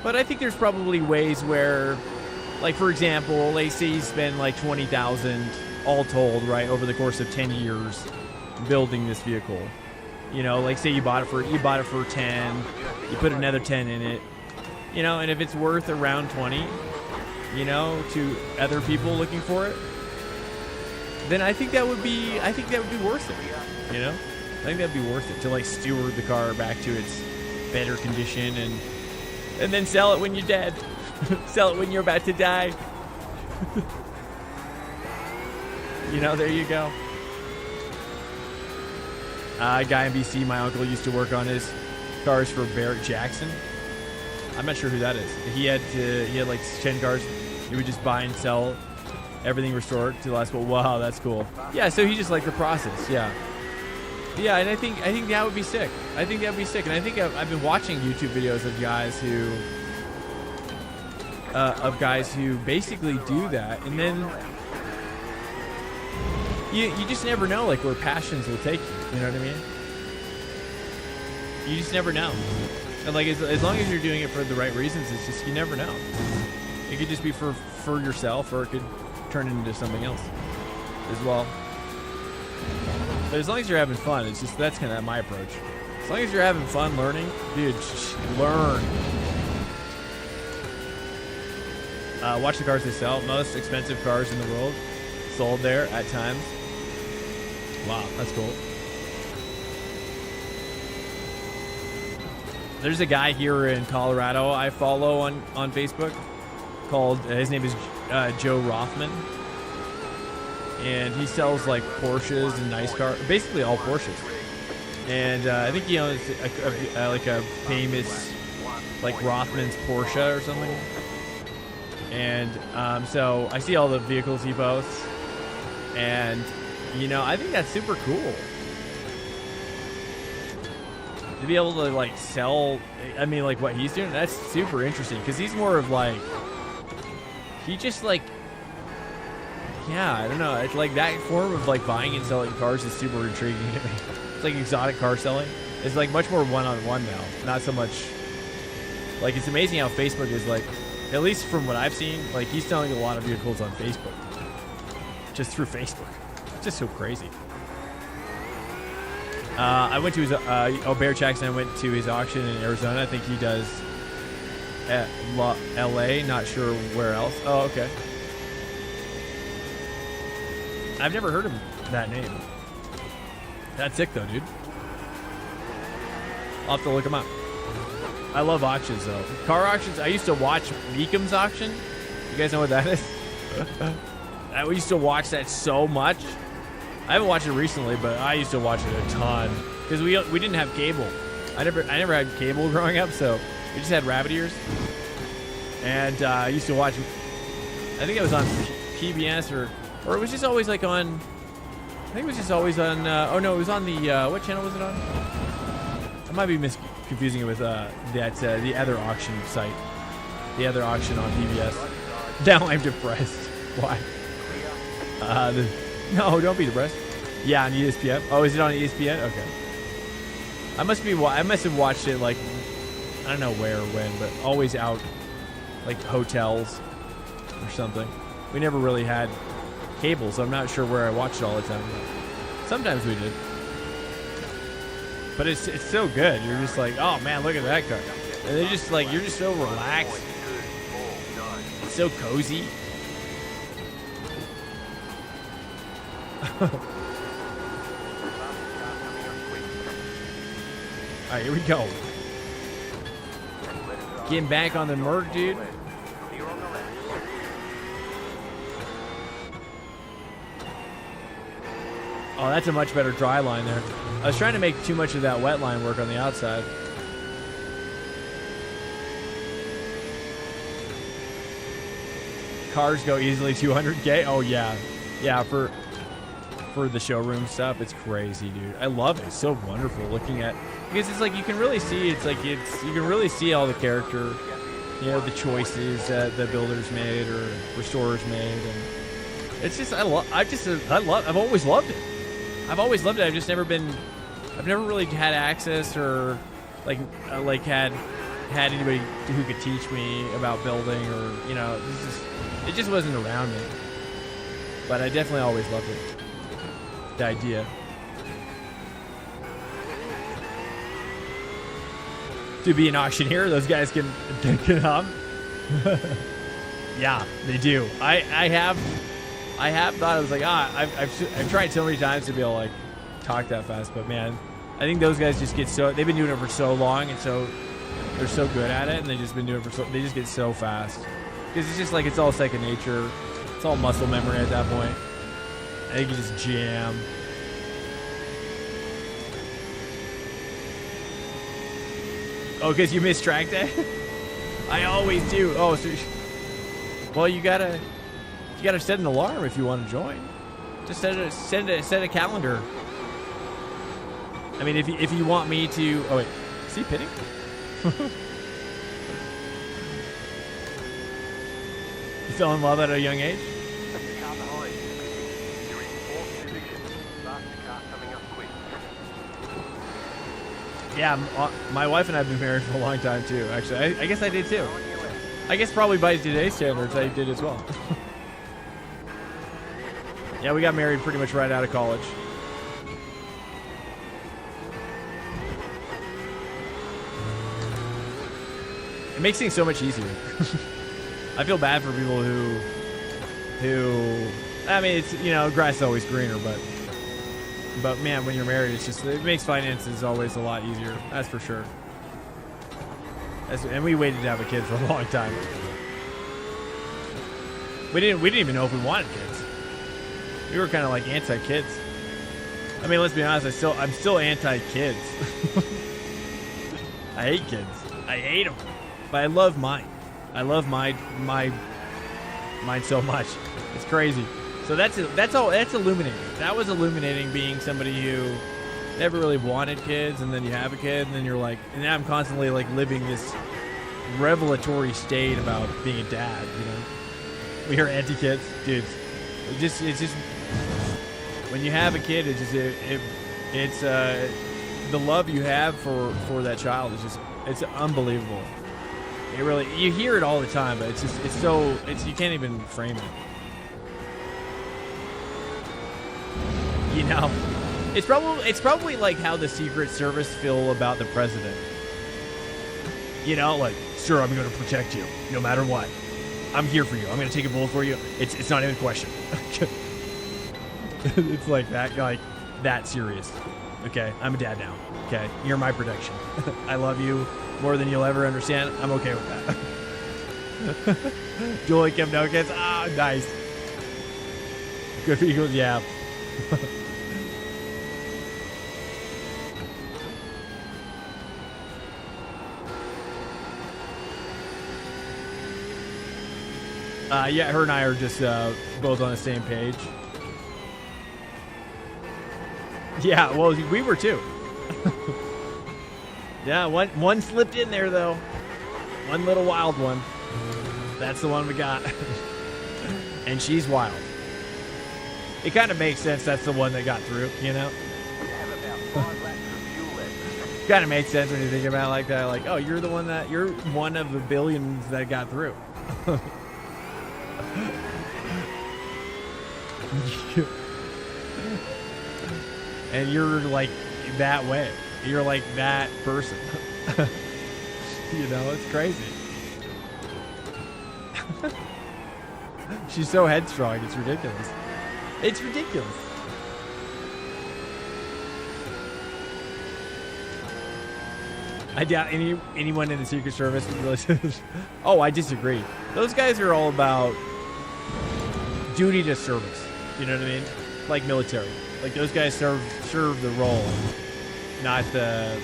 But I think there's probably ways where, like for example, let's say you spend like $20,000 all told, right, over the course of 10 years building this vehicle. You know, like say you bought it for 10, you put another 10 in it, you know, and if it's worth around 20, you know, to other people looking for it, then I think that would be worth it, you know? I think that'd be worth it to like steward the car back to its better condition and then sell it when you're dead. Sell it when you're about to die. You know, there you go. A guy in BC, my uncle used to work on his cars for Barrett Jackson. I'm not sure who that is. He had like 10 cars. He would just buy and sell everything restored to the last one. Wow, that's cool. Yeah, so he just liked the process. Yeah. Yeah, and I think that would be sick. I think that would be sick. And I think I've been watching YouTube videos of guys who basically do that, and then you just never know like where passions will take you. You know what I mean? You just never know. And like as long as you're doing it for the right reasons, it's just you never know. It could just be for yourself, or it could turn into something else as well. But as long as you're having fun, it's just that's kind of my approach. As long as you're having fun learning, dude, learn. Watch the cars they sell. Most expensive cars in the world sold there at times. Wow, that's cool. There's a guy here in Colorado I follow on Facebook called, his name is Joe Rothman. And he sells like Porsches and nice cars, basically all Porsches. And I think he owns like a famous like Rothman's Porsche or something. And so I see all the vehicles he posts, and you know, I think that's super cool to be able to like sell. I mean, like what he's doing, that's super interesting, because he's more of like, he just like, yeah, I don't know, it's like that form of like buying and selling cars is super intriguing to me. It's like exotic car selling. It's like much more one-on-one now, not so much like, it's amazing how Facebook is like, at least from what I've seen, like he's selling a lot of vehicles on Facebook, just through Facebook. It's just so crazy. I went to his Bear Jackson. I went to his auction in Arizona. I think he does at LA. Not sure where else. Oh, okay. I've never heard of that name. That's sick though, dude. I'll have to look him up. I love auctions though. Car auctions. I used to watch Meekham's auction. You guys know what that is? I used to watch that so much. I haven't watched it recently, but I used to watch it a ton because we didn't have cable. I never had cable growing up, so we just had rabbit ears. And I used to watch. I think it was on PBS or it was just always like on. I think it was just always on. Oh no, it was on the what channel was it on? I might be confusing it with the other auction site, the other auction on PBS. Now I'm depressed. Why? No, don't be depressed. Yeah, on ESPN. Oh, is it on ESPN? Okay. I must have watched it like I don't know where or when, but always out like hotels or something. We never really had cable, so I'm not sure where I watched it all the time. Sometimes we did. But it's so good. You're just like, oh man, look at that car. And they're just like, you're just so relaxed. It's so cozy. Alright, here we go. Getting back on the Merc, dude. Oh, that's a much better dry line there. I was trying to make too much of that wet line work on the outside. Cars go easily 200K. Oh yeah, yeah. For the showroom stuff, it's crazy, dude. I love it. It's so wonderful looking at because it's like you can really see. It's like you can really see all the character, you know, the choices that the builders made or restorers made, and it's just I've always loved it. I've always loved it. I've never really had access or like had anybody who could teach me about building or, you know, it just wasn't around me. But I definitely always loved it. The idea. To be an auctioneer, those guys can hum. Yeah, they do. I have thought, I was like, I've tried so many times to be able to like talk that fast, but man, I think those guys just get so, they've been doing it for so long, and so they're so good at it, and they've just been doing it they just get so fast. Because it's just like, it's all second nature. It's all muscle memory at that point. I think you just jam. Oh, because you missed track day? I always do. Oh, so well, you gotta set an alarm if you want to join. Just set a calendar. I mean, if you want me to. Oh wait, is he pitting? You fell in love at a young age? Yeah, my wife and I have been married for a long time too. Actually, I guess I did too. I guess probably by today's standards, I did as well. Yeah, we got married pretty much right out of college. It makes things so much easier. I feel bad for people who, I mean, it's, you know, grass is always greener, but man, when you're married, it's just, it makes finances always a lot easier. That's for sure. And we waited to have a kid for a long time. We didn't even know if we wanted kids. We were kind of like anti-kids. I mean, let's be honest, I'm still anti-kids. I hate kids. I hate them. But I love mine. I love mine so much. It's crazy. So that's illuminating. That was illuminating, being somebody who never really wanted kids, and then you have a kid, and then you're like, and now I'm constantly like living this revelatory state about being a dad, you know? We hear anti-kids, dude. It's just when you have a kid, it's the love you have for that child is just, it's unbelievable. It really, you hear it all the time, but you can't even frame it. You know, it's probably like how the Secret Service feel about the president. You know, like, sir, I'm going to protect you no matter what. I'm here for you. I'm going to take a bullet for you. It's not even a question. It's like that serious. Okay, I'm a dad now. Okay, you're my protection. I love you more than you'll ever understand. I'm okay with that. Julie Kim no kids. Ah, nice. Good for you. Yeah. Yeah, her and I are just both on the same page. Yeah, well, we were too. Yeah, one slipped in there though. One little wild one. That's the one we got. And she's wild. It kind of makes sense that's the one that got through, you know? Kind of makes sense when you think about it like that. Like, oh, you're one of the billions that got through. And you're like that way. You're like that person. You know, it's crazy. She's so headstrong, it's ridiculous. It's ridiculous. I doubt anyone in the Secret Service would really. Oh, I disagree. Those guys are all about duty to service. You know what I mean? Like military. Like those guys serve the role, not the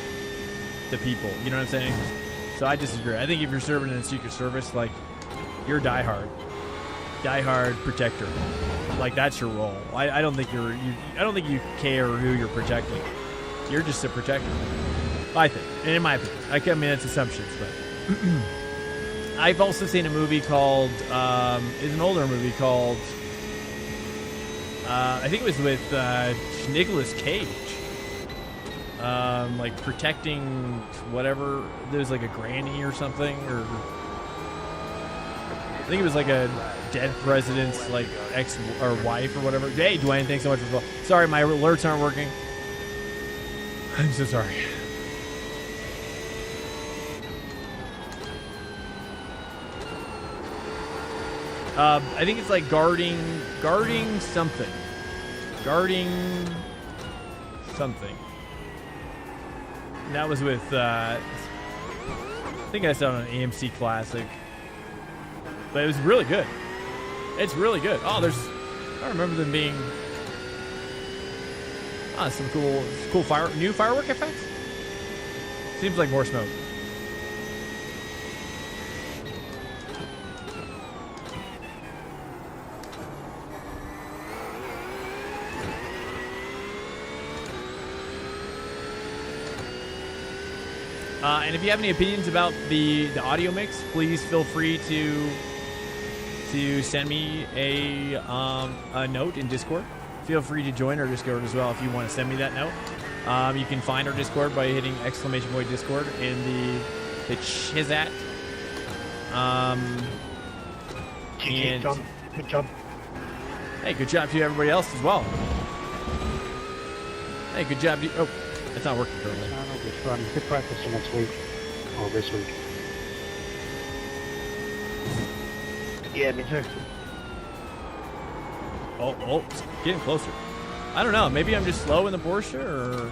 people. You know what I'm saying? So I disagree. I think if you're serving in the Secret Service, like you're diehard protector. Like that's your role. I don't think I don't think you care who you're protecting. You're just a protector. I think, and in my opinion, I mean it's assumptions, but I've also seen a movie called it's an older movie called I think it was with Nicolas Cage, like protecting whatever. There's like a granny or something, or I think it was like a dead president's like ex or wife or whatever. Hey, Dwayne, thanks so much for the. Sorry, my alerts aren't working. I'm so sorry. I think it's like guarding something. Guarding something. And that was with, I think I saw it on an IMSA Classic. But it was really good. It's really good. Oh, I remember them being, some cool new firework effects. Seems like more smoke. And if you have any opinions about the audio mix, please feel free to send me a note in Discord. Feel free to join our Discord as well if you want to send me that note. You can find our Discord by hitting !Discord in the chat. And
good job.
Hey, good job to everybody else as well. Hey, good job to you. Oh, it's not working currently.
No, good fun. Good practice for next week. Or this week. Yeah, me too.
Oh, it's getting closer. I don't know. Maybe I'm just slow in the Porsche, or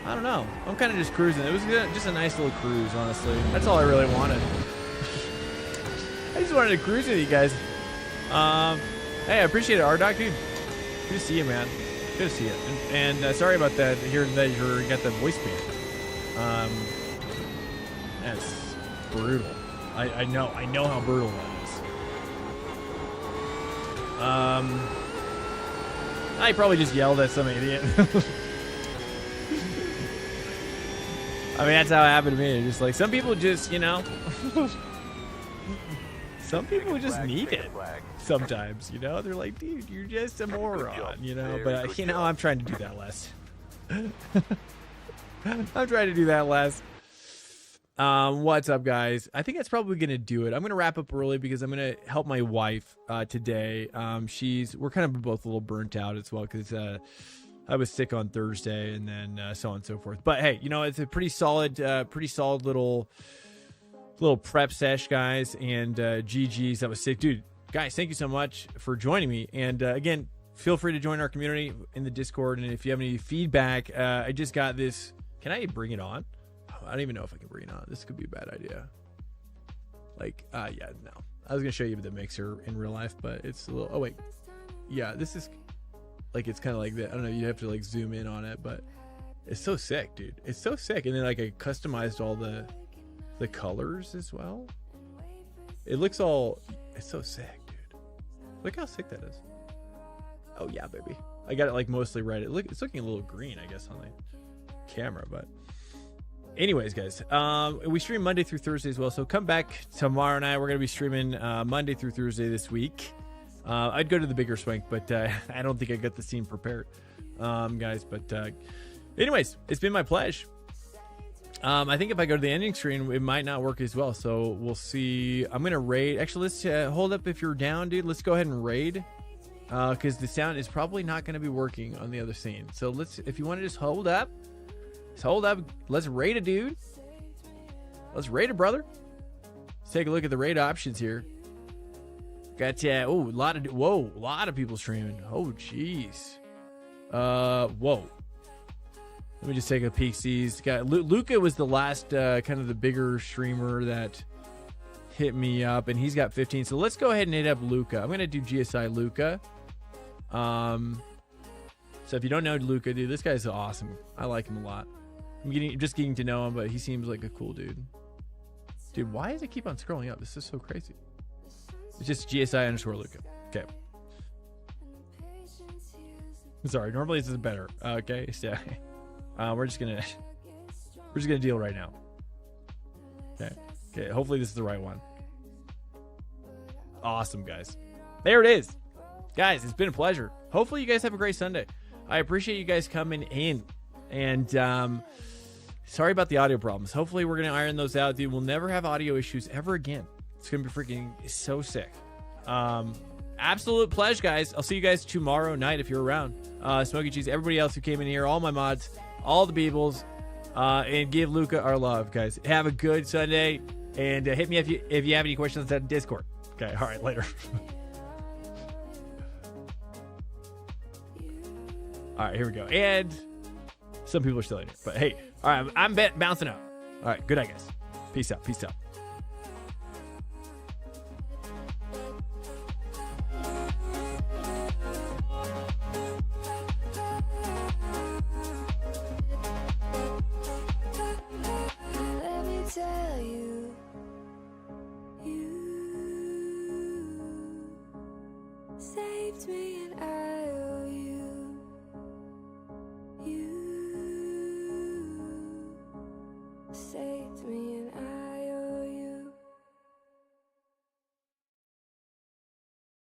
I don't know. I'm kind of just cruising. It was just a nice little cruise, honestly. That's all I really wanted. I just wanted to cruise with you guys. Hey, I appreciate it, R-Doc, dude. Good to see you, man. Good to see you. And sorry about that. Hearing that you got the voice band. That's brutal. I know how brutal that is. I probably just yelled at some idiot. I mean, that's how it happened to me. Just like some people just, some people just need it sometimes, They're like, dude, you're just a moron, But, I'm trying to do that less. I'm trying to do that less. What's up, guys? I think that's probably going to do it. I'm going to wrap up early because I'm going to help my wife today. We're kind of both a little burnt out as well because I was sick on Thursday and then so on and so forth. But hey, it's a pretty solid little prep sesh, guys. And GG's, that was sick. Dude, guys, thank you so much for joining me. And again, feel free to join our community in the Discord. And if you have any feedback, I just got this. Can I bring it on? I don't even know if I can bring it on. This could be a bad idea. Yeah, no. I was going to show you the mixer in real life, but it's a little... Oh, wait. Yeah, this is... it's kind of like that. I don't know. You have to, zoom in on it, but it's so sick, dude. It's so sick. And then, I customized all the colors as well. It looks all... It's so sick, dude. Look how sick that is. Oh yeah, baby. I got it like mostly right. It's looking a little green, I guess, on the camera, but anyways, guys, we stream Monday through Thursday as well. So come back tomorrow night. We're gonna be streaming Monday through Thursday this week. I'd go to the bigger Swank, but I don't think I got the scene prepared, guys. But anyways, it's been my pleasure. I think if I go to the ending screen, it might not work as well. So we'll see. I'm gonna raid. Actually, let's hold up if you're down, dude. Let's go ahead and raid, because the sound is probably not gonna be working on the other scene. So let's, if you want to just hold up, Let's raid a dude. Let's raid a brother. Let's take a look at the raid options here. Got a lot of people streaming. Oh jeez. Whoa. Let me just take a peek. See, got Luca was the last kind of the bigger streamer that hit me up, and he's got 15. So let's go ahead and hit up Luca. I'm gonna do GSI Luca. So if you don't know Luca, dude, this guy's awesome. I like him a lot. I'm just getting to know him, but he seems like a cool dude. Dude, why does it keep on scrolling up? This is so crazy. It's just GSI_Luca. Okay. Sorry, normally this is better. Okay, so we're just gonna deal right now. Okay. Hopefully this is the right one. Awesome, guys. There it is, guys. It's been a pleasure. Hopefully you guys have a great Sunday. I appreciate you guys coming in, and sorry about the audio problems. Hopefully we're gonna iron those out, dude. We'll never have audio issues ever again. It's gonna be freaking so sick. Absolute pleasure, guys. I'll see you guys tomorrow night if you're around. Smokey Cheese, everybody else who came in here, all my mods, all the peoples, and give Luca our love, guys. Have a good Sunday, and hit me if you have any questions on Discord. Okay, all right, later. All right, here we go. And some people are still in here, but hey, all right, I'm bouncing out. All right, good night, guys. Peace out. Peace out.
Let me tell you, you saved me and I